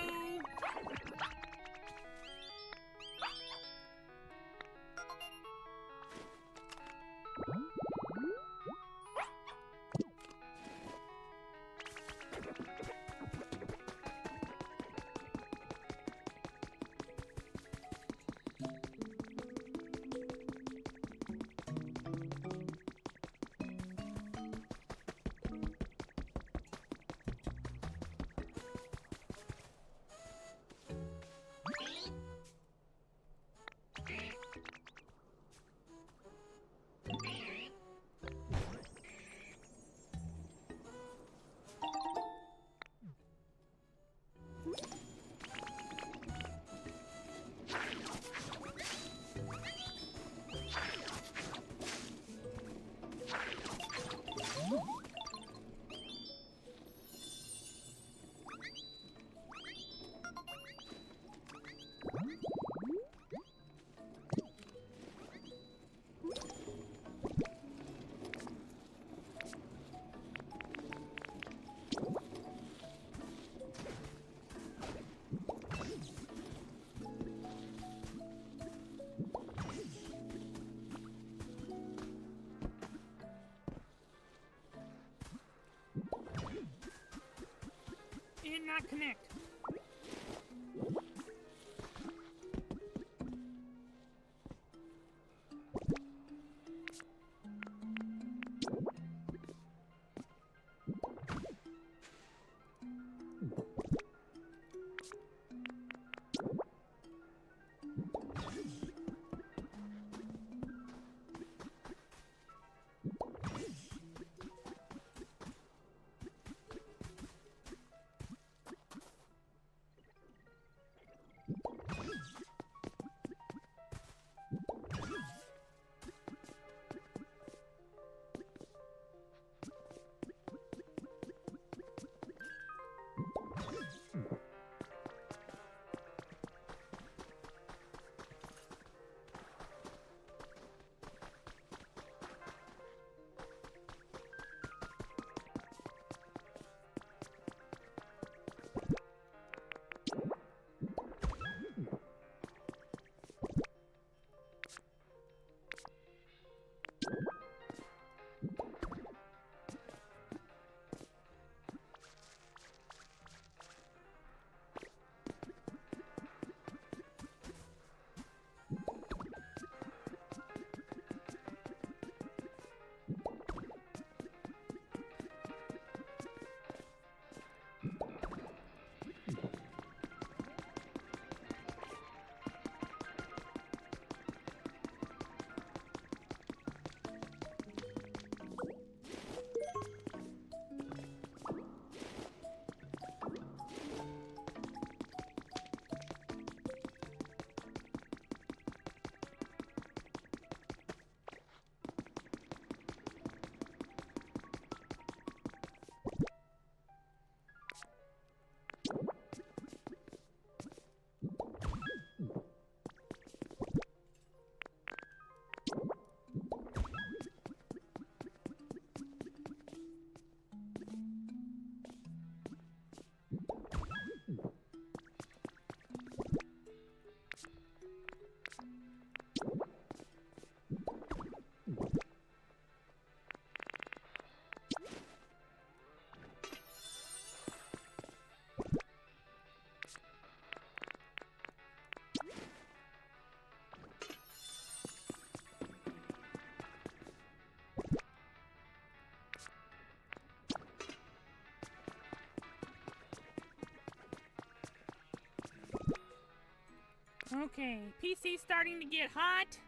Okay, PC's starting to get hot.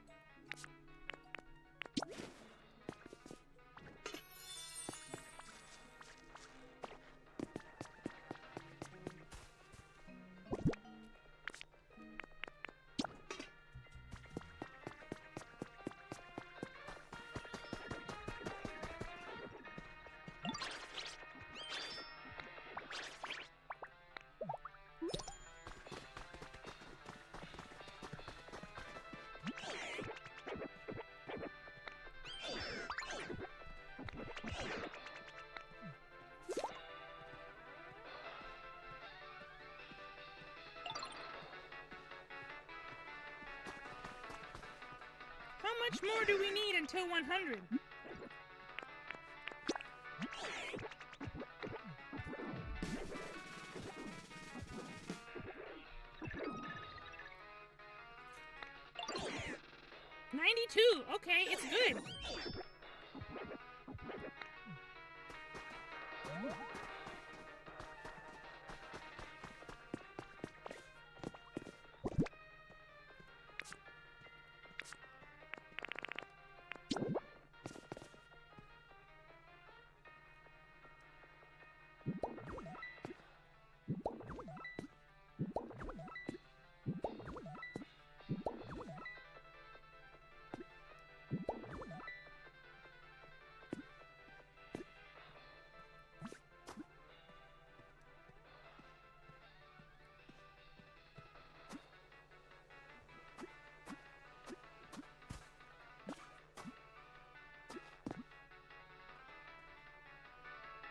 How much more do we need until 100? $92. Okay, it's good.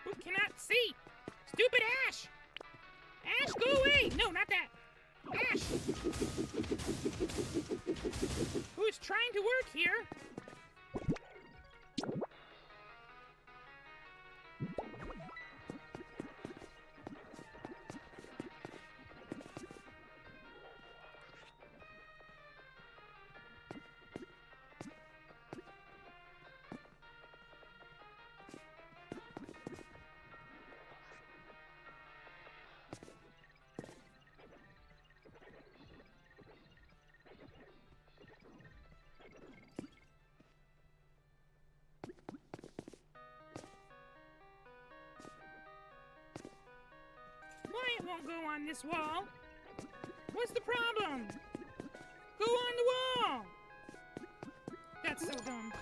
Who cannot see? Stupid Ash! Ash, go away! No, not that! Ash! Who's trying to work here? Why it won't go on this wall? What's the problem? Go on the wall! That's so dumb.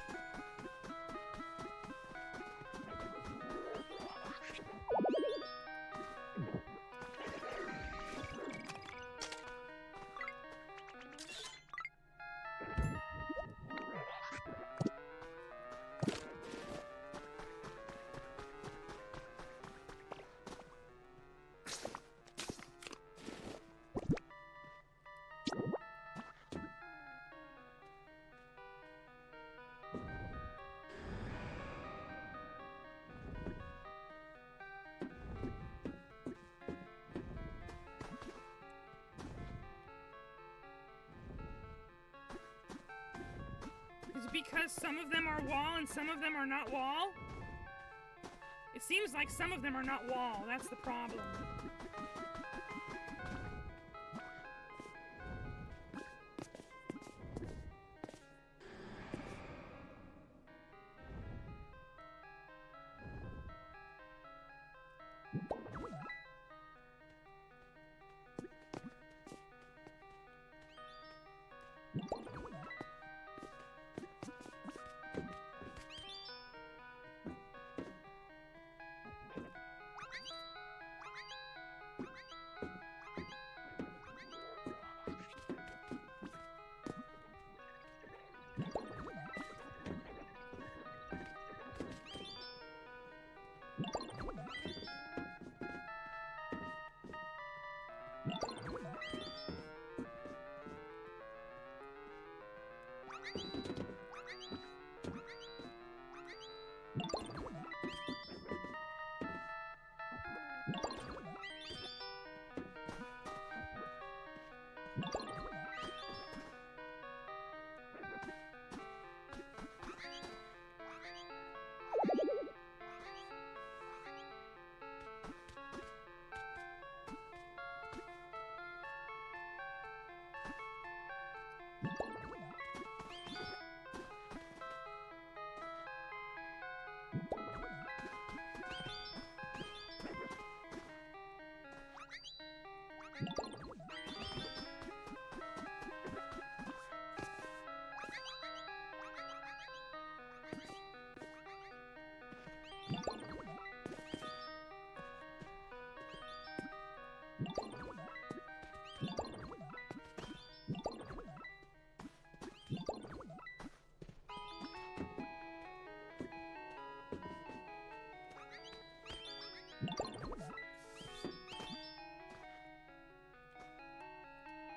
Is it because some of them are wall and some of them are not wall? It seems like some of them are not wall. That's the problem.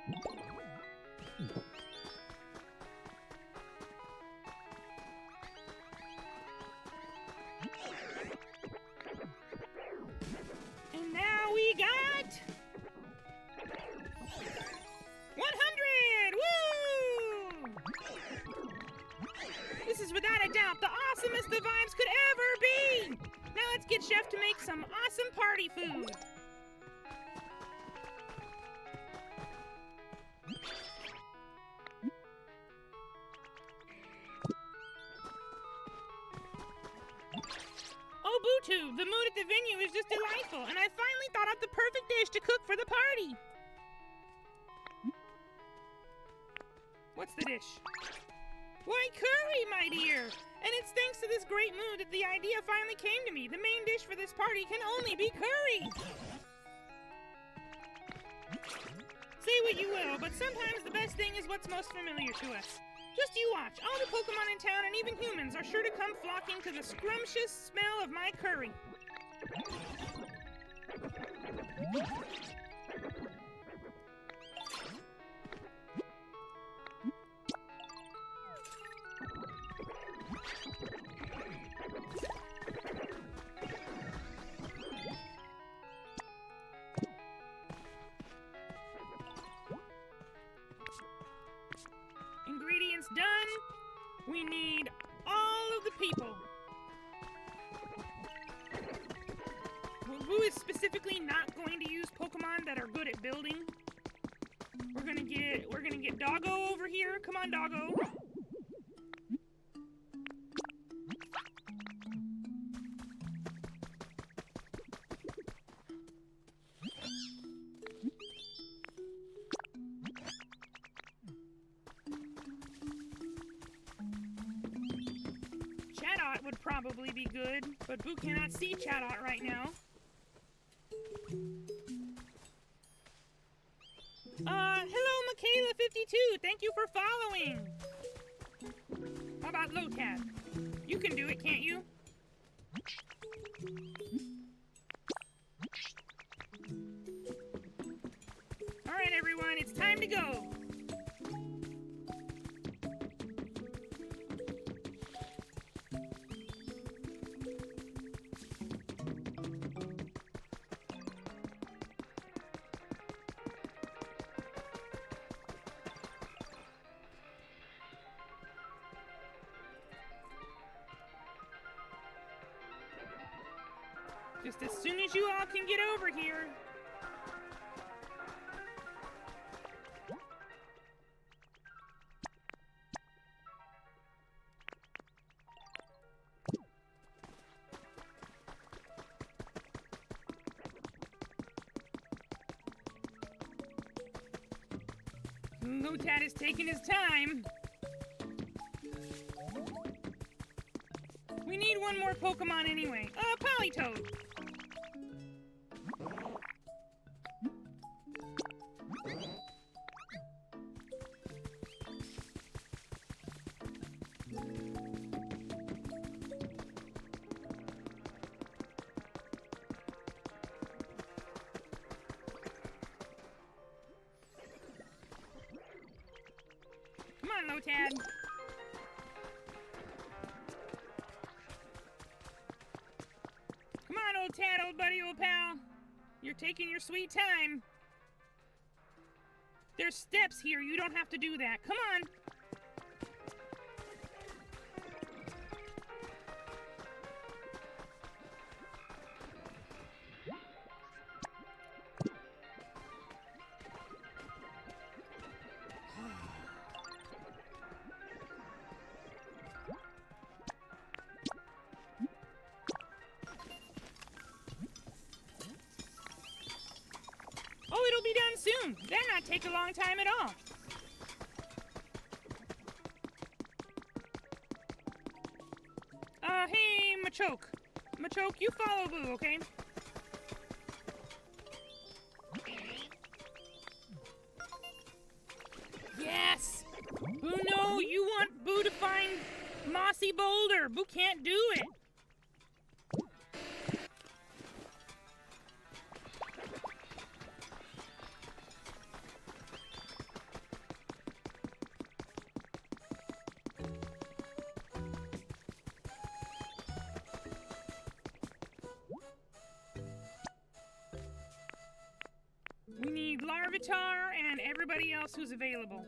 And now we got 100! Woo! This is without a doubt the awesomest the vibes could ever be! Now let's get Chef to make some awesome party food. Oh, BuuTube, the mood at the venue is just delightful, and I finally thought up the perfect dish to cook for the party. What's the dish? Why, curry, my dear! And it's thanks to this great mood that the idea finally came to me. The main dish for this party can only be curry! Say what you will, but sometimes the best thing is what's most familiar to us. Just you watch, all the Pokemon in town and even humans are sure to come flocking to the scrumptious smell of my curry. Ingredients done. We need all of the people. Buu is specifically not going to use Pokemon that are good at building. We're gonna get Doggo over here. Come on, Doggo. Would probably be good, but Buu cannot see Chatot right now. Hello Michaela52, thank you for following. How about Lotad? You can do it, can't you? Alright everyone, it's time to go. Just as soon as you all can get over here. Lotad is taking his time. We need one more Pokemon anyway. Politoed. Come on, Lotad. Come on, old Tad, old buddy, old pal. You're taking your sweet time. There's steps here. You don't have to do that. Come on. Oh, it'll be done soon. That'll not take a long time at all. Hey, Machoke. Machoke, you follow Buu, okay? Yes! Buu, no, you want Buu to find Mossy Boulder. Buu can't do it. Larvitar and everybody else who's available.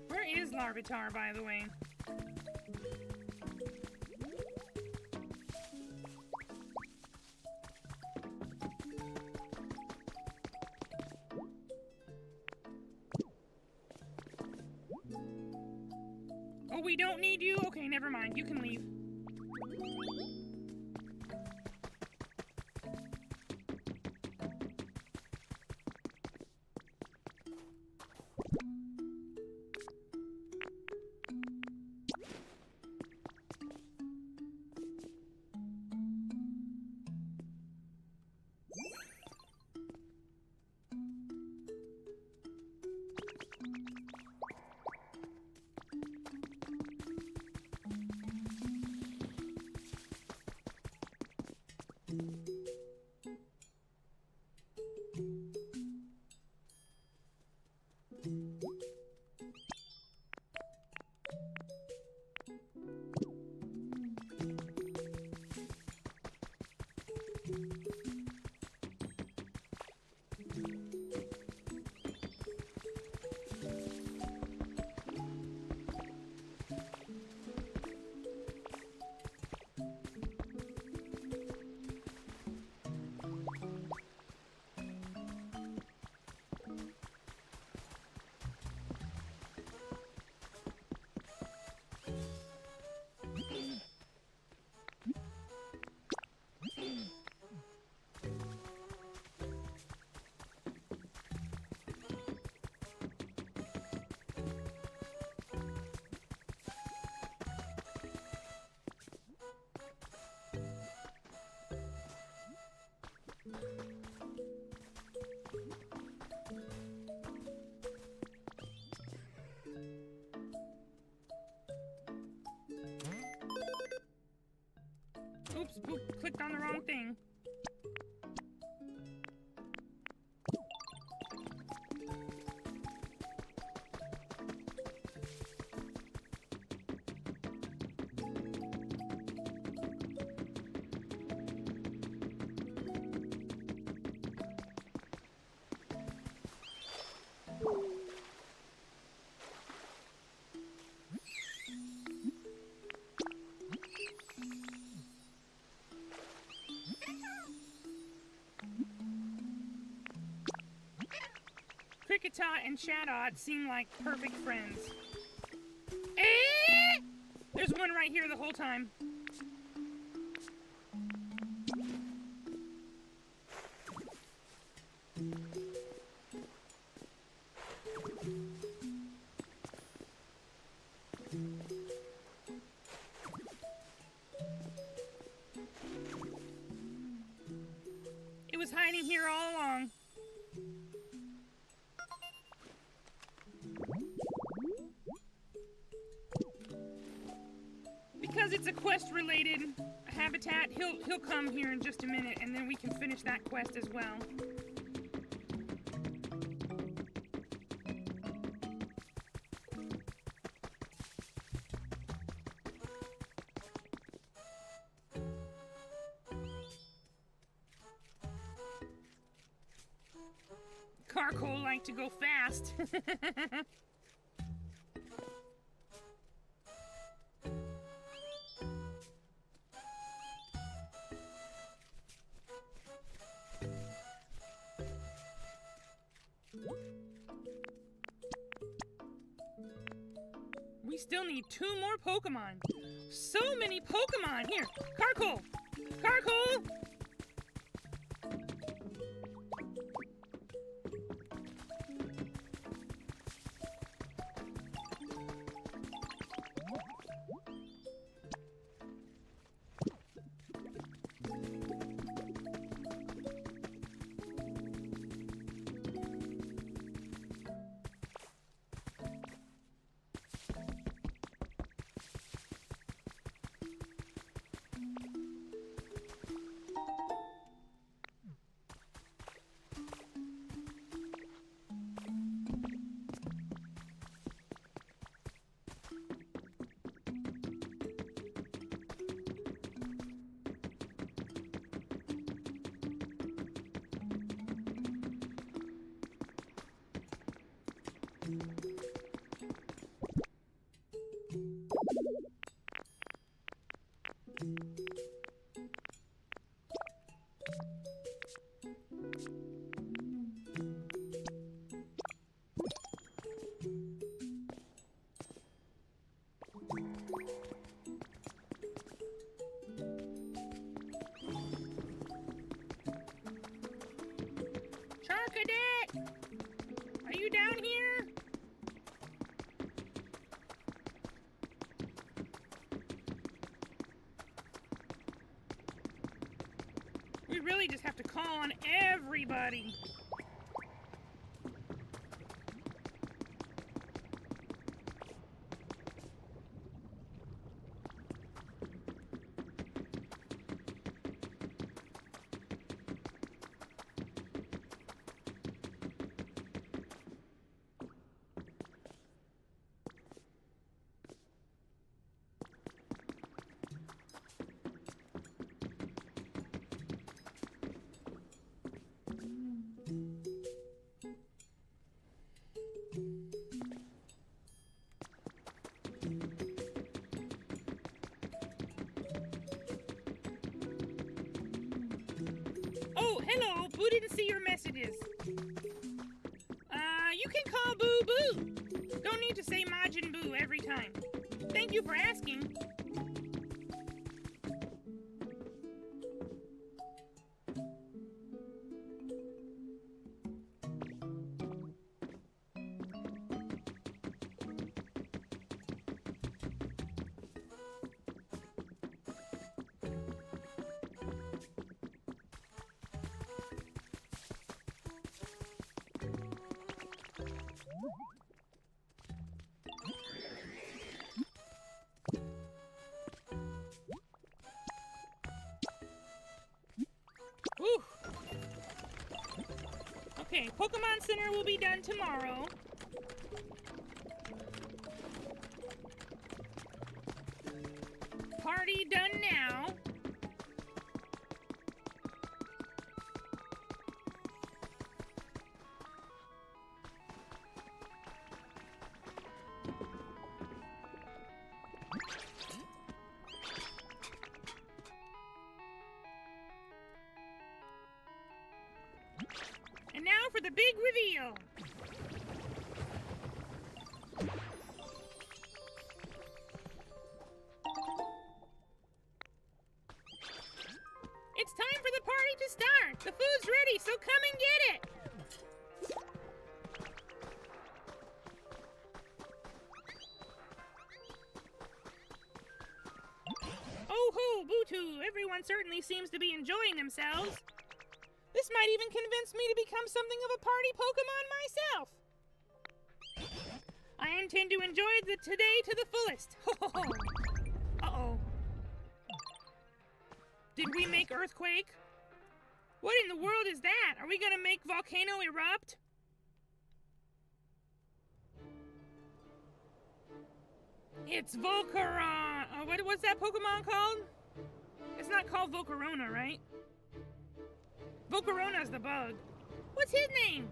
Where is Larvitar, by the way? Oh, we don't need you? Okay, never mind. You can leave. Oops, clicked on the wrong thing. Kricketot and Shadot seem like perfect friends. Eh! There's one right here the whole time. It was hiding here all along. Because it's a quest-related habitat, he'll come here in just a minute, and then we can finish that quest as well. Carcoal like to go fast. We still need 2 more Pokemon. So many Pokemon! Here, Carcoal! Carcoal! really just have to call on everybody. Oh, hello. Boo didn't see your messages. You can call Boo Boo. Don't need to say Majin Buu every time. Thank you for asking. Whew. Okay, Pokemon Center will be done tomorrow. Party done now. And now for the big reveal. It's time for the party to start. The food's ready, so come and get it. Oh ho, BuuTube. Everyone certainly seems to be enjoying themselves. This might even convince me to become something of a party Pokemon myself. I intend to enjoy today to the fullest. Uh-oh. Did we make Earthquake? What in the world is that? Are we gonna make Volcano erupt? It's Volcaron. What's that Pokemon called? It's not called Volcarona, right? Volcarona's the bug. What's his name?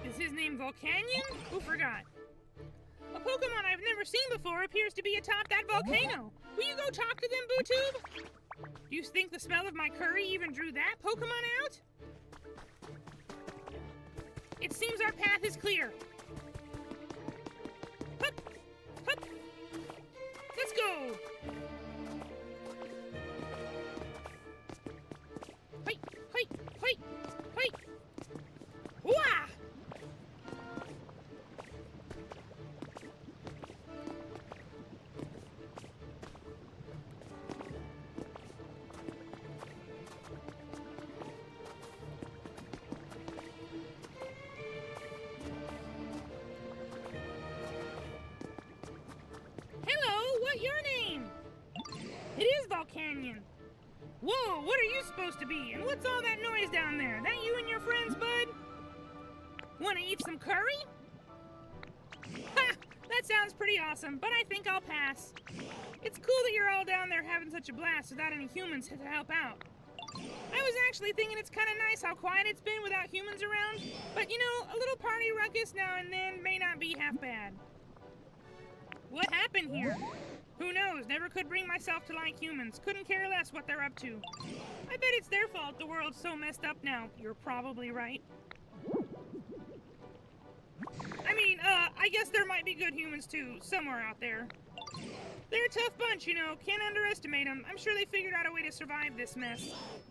Is his name Volcanion? Who forgot? A Pokemon I've never seen before appears to be atop that volcano. Will you go talk to them, BuuTube? Do you think the smell of my curry even drew that Pokemon out? It seems our path is clear. Hup! Hup! Let's go! Hoi! Hoi! Hoi! Hoi! Hooah! What's your name? It is Volcanion. Whoa, what are you supposed to be? And what's all that noise down there? That you and your friends, bud? Want to eat some curry? Ha! That sounds pretty awesome, but I think I'll pass. It's cool that you're all down there having such a blast without any humans to help out. I was actually thinking it's kind of nice how quiet it's been without humans around, but you know, a little party ruckus now and then may not be half bad. What happened here? Who knows? Never could bring myself to like humans. Couldn't care less what they're up to. I bet it's their fault the world's so messed up now. You're probably right. I mean, I guess there might be good humans too, somewhere out there. They're a tough bunch, you know. Can't underestimate them. I'm sure they figured out a way to survive this mess.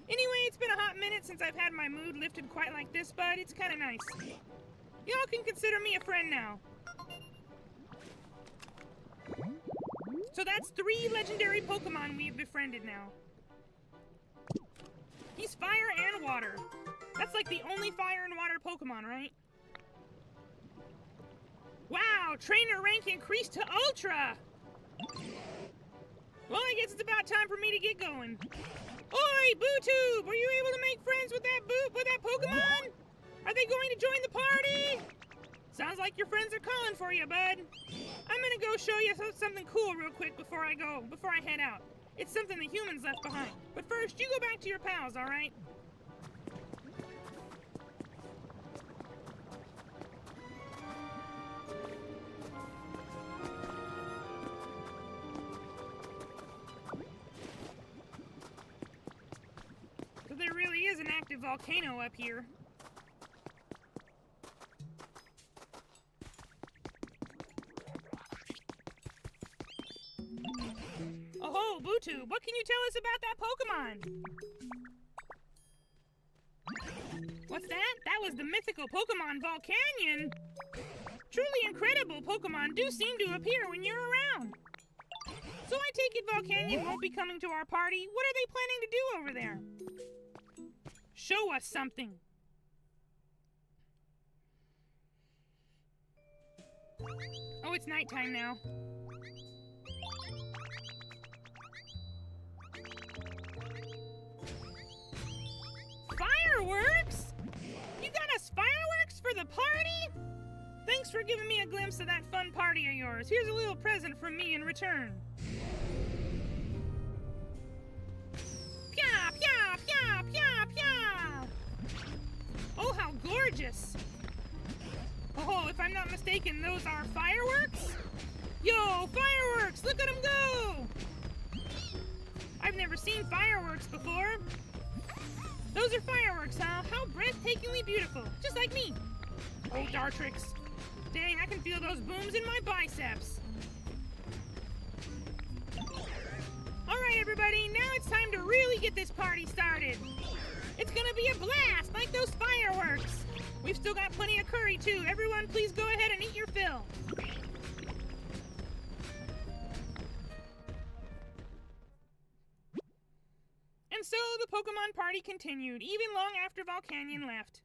Anyway, it's been a hot minute since I've had my mood lifted quite like this, bud. It's kind of nice. Y'all can consider me a friend now. So that's 3 legendary Pokemon we've befriended now. He's fire and water. That's like the only fire and water Pokemon, right? Wow, trainer rank increased to Ultra! Well, I guess it's about time for me to get going. Oi, BuuTube! Were you able to make friends with that Pokemon? Are they going to join the party? Sounds like your friends are calling for you, bud. I'm gonna go show you something cool real quick before I head out. It's something the humans left behind. But first, you go back to your pals, alright? So there really is an active volcano up here. Oh, BuuTube, what can you tell us about that Pokemon? What's that? That was the mythical Pokemon Volcanion! Truly incredible Pokemon do seem to appear when you're around. So I take it Volcanion won't be coming to our party. What are they planning to do over there? Show us something. Oh, it's nighttime now. Fireworks? You got us fireworks for the party? Thanks for giving me a glimpse of that fun party of yours. Here's a little present from me in return. Pya, pya, pya, pya, pya! Oh, how gorgeous! Oh, if I'm not mistaken, those are fireworks? Yo, fireworks! Look at them go! I've never seen fireworks before. Those are fireworks, huh? How breathtakingly beautiful. Just like me. Oh, Dartrix. Dang, I can feel those booms in my biceps. Alright, everybody. Now it's time to really get this party started. It's gonna be a blast, like those fireworks. We've still got plenty of curry, too. Everyone, please go ahead and eat your fill. And so the Pokemon party continued, even long after Volcanion left.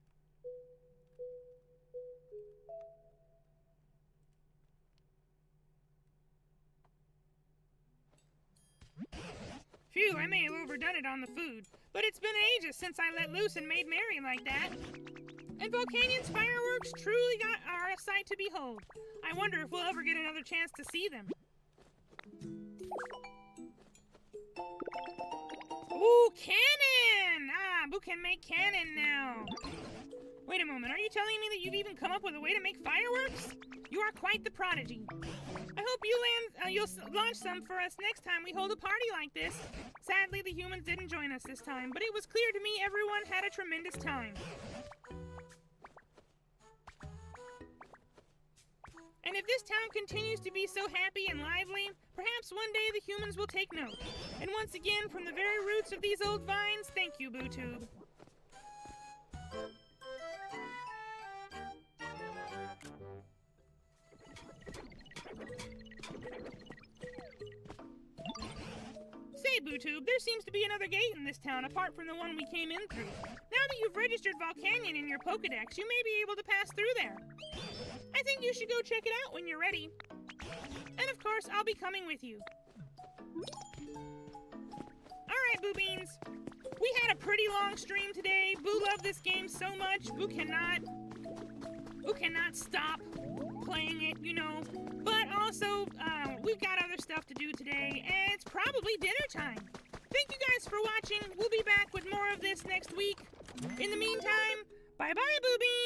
Phew, I may have overdone it on the food, but it's been ages since I let loose and made merry like that. And Volcanion's fireworks truly are a sight to behold. I wonder if we'll ever get another chance to see them. Ooh, cannon! Ah, Buu can make cannon now. Wait a moment, are you telling me that you've even come up with a way to make fireworks? You are quite the prodigy. I hope you'll launch some for us next time we hold a party like this. Sadly, the humans didn't join us this time, but it was clear to me everyone had a tremendous time. And if this town continues to be so happy and lively, perhaps one day the humans will take note. And once again, from the very roots of these old vines, thank you, BuuTube. Say, BuuTube, there seems to be another gate in this town apart from the one we came in through. Now that you've registered Volcanion in your Pokedex, you may be able to pass through there. I think you should go check it out when you're ready. And of course, I'll be coming with you. Alright, Buu Beans. We had a pretty long stream today. Buu loved this game so much. Buu cannot stop playing it, you know. But also, we've got other stuff to do today, and it's probably dinner time. Thank you guys for watching. We'll be back with more of this next week. In the meantime, bye-bye, Buu Beans.